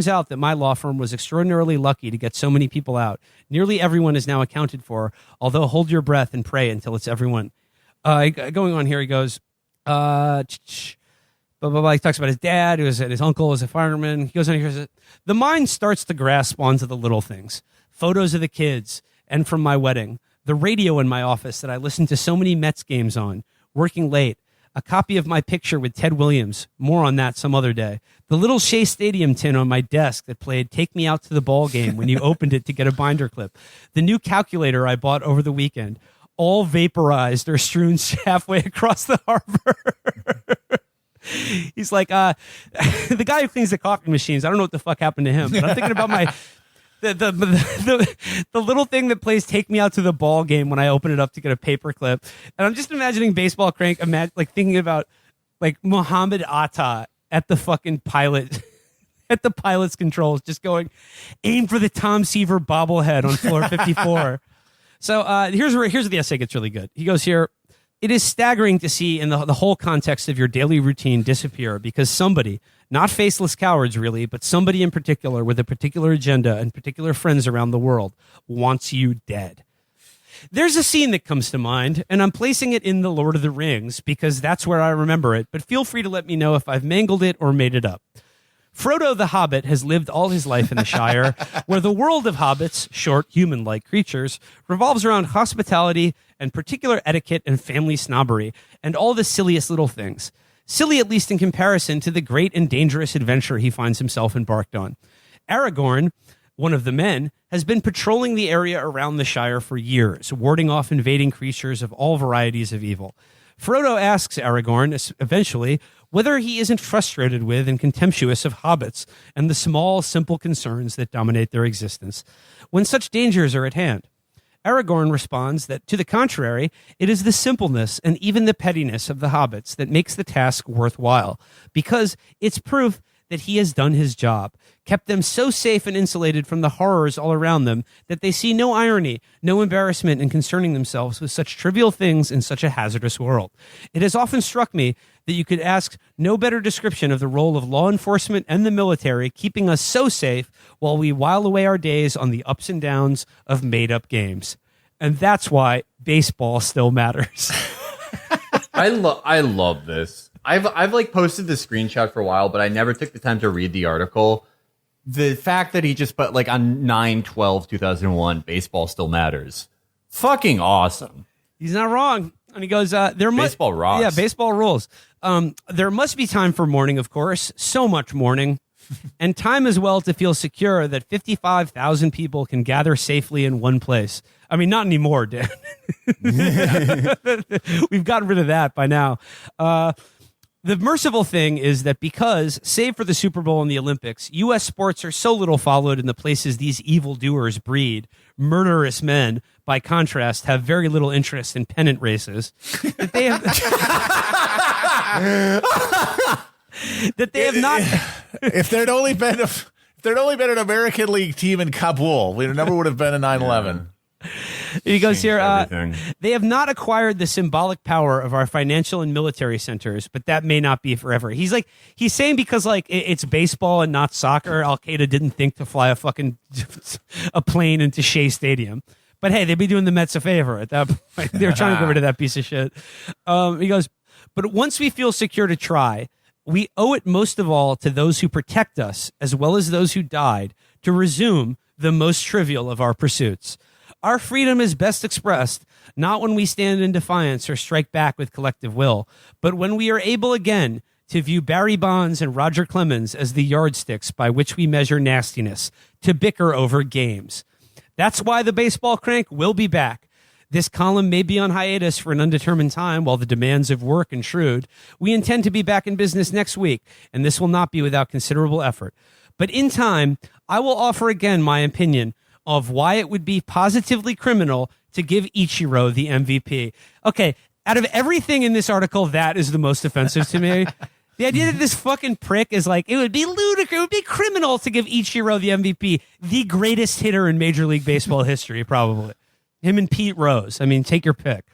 out that my law firm was extraordinarily lucky to get so many people out. Nearly everyone is now accounted for, although hold your breath and pray until it's everyone. Going on here, he goes, blah, blah, blah. He talks about his dad, his uncle was a fireman. He goes on here, says, the mind starts to grasp onto the little things. Photos of the kids, and from my wedding. The radio in my office that I listened to so many Mets games on, working late. A copy of my picture with Ted Williams. More on that some other day. The little Shea Stadium tin on my desk that played Take Me Out to the Ball Game when you opened it to get a binder clip. The new calculator I bought over the weekend. All vaporized or strewn halfway across the harbor. He's like, the guy who cleans the coffee machines, I don't know what the fuck happened to him, but I'm thinking about my... The little thing that plays Take Me Out to the Ball Game when I open it up to get a paper clip. And I'm just imagining Baseball Crank, like thinking about like Muhammad Atta at the fucking pilot, at the pilot's controls, just going, aim for the Tom Seaver bobblehead on floor 54. So here's where the essay gets really good. He goes here, it is staggering to see in the whole context of your daily routine disappear because somebody, not faceless cowards really, but somebody in particular with a particular agenda and particular friends around the world wants you dead. There's a scene that comes to mind, and I'm placing it in The Lord of the Rings because that's where I remember it, but feel free to let me know if I've mangled it or made it up. Frodo the Hobbit has lived all his life in the Shire, where the world of hobbits, short, human-like creatures, revolves around hospitality and particular etiquette and family snobbery, and all the silliest little things. Silly at least in comparison to the great and dangerous adventure he finds himself embarked on. Aragorn, one of the men, has been patrolling the area around the Shire for years, warding off invading creatures of all varieties of evil. Frodo asks Aragorn, eventually, whether he isn't frustrated with and contemptuous of hobbits and the small, simple concerns that dominate their existence, when such dangers are at hand. Aragorn responds that, to the contrary, it is the simpleness and even the pettiness of the hobbits that makes the task worthwhile, because it's proof that he has done his job, kept them so safe and insulated from the horrors all around them that they see no irony, no embarrassment in concerning themselves with such trivial things in such a hazardous world. It has often struck me that you could ask no better description of the role of law enforcement and the military keeping us so safe while we while away our days on the ups and downs of made-up games. And that's why baseball still matters. I love this. I've like posted the screenshot for a while, but I never took the time to read the article. The fact that he just put like on 9/12/2001, baseball still matters. Fucking awesome. He's not wrong. And he goes, baseball rocks. Yeah, baseball rules. There must be time for mourning, of course. So much mourning. And time as well to feel secure that 55,000 people can gather safely in one place. I mean, not anymore, Dan. We've gotten rid of that by now. The merciful thing is that because, save for the Super Bowl and the Olympics, U.S. sports are so little followed in the places these evildoers breed, murderous men, by contrast, have very little interest in pennant races, that they have... that they have not... If there'd only been an American League team in Kabul, we never would have been in 9/11. He goes here, they have not acquired the symbolic power of our financial and military centers, but that may not be forever. He's saying because like it's baseball and not soccer, Al-Qaeda didn't think to fly a plane into Shea Stadium. But hey, they'd be doing the Mets a favor at that point. They're trying to get rid of that piece of shit. He goes, but once we feel secure to try, we owe it most of all to those who protect us, as well as those who died, to resume the most trivial of our pursuits. Our freedom is best expressed not when we stand in defiance or strike back with collective will, but when we are able again to view Barry Bonds and Roger Clemens as the yardsticks by which we measure nastiness, to bicker over games. That's why the baseball crank will be back. This column may be on hiatus for an undetermined time while the demands of work intrude. We intend to be back in business next week, and this will not be without considerable effort. But in time, I will offer again my opinion of why it would be positively criminal to give Ichiro the MVP. Okay, out of everything in this article, that is the most offensive to me. The idea that this fucking prick is like, it would be ludicrous, it would be criminal to give Ichiro the MVP, the greatest hitter in Major League Baseball history, probably. Him and Pete Rose. I mean, take your pick.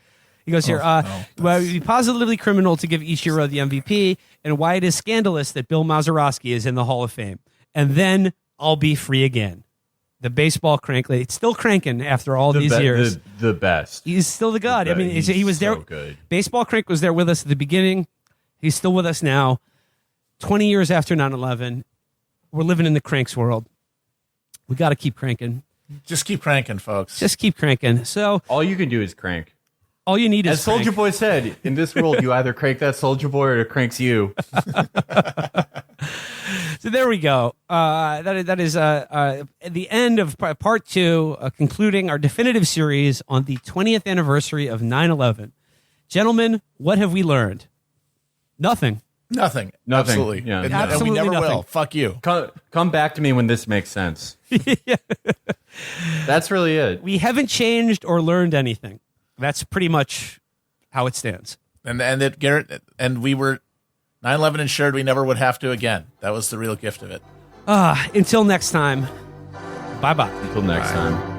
He goes here, well, it would be positively criminal to give Ichiro the MVP, and why it is scandalous that Bill Mazeroski is in the Hall of Fame. And then I'll be free again. The baseball crank, it's still cranking after all these years. The best. He's still the god. I mean, he was there. Good. Baseball crank was there with us at the beginning. He's still with us now. 20 years after 9/11, we're living in the cranks world. We got to keep cranking. Just keep cranking, folks. Just keep cranking. So all you can do is crank. All you need is As Soulja Boy said, in this world, you either crank that Soulja Boy or it cranks you. So there we go. That is the end of part 2, concluding our definitive series on the 20th anniversary of 9/11. Gentlemen, what have we learned? Nothing. Nothing. Absolutely. Yeah. Absolutely and we never nothing. will. Fuck you. Come back to me when this makes sense. Yeah. That's really it. We haven't changed or learned anything. That's pretty much how it stands. And that Garrett and we were 9/11 ensured we never would have to again. That was the real gift of it. Until next time. Bye-bye. Until next time.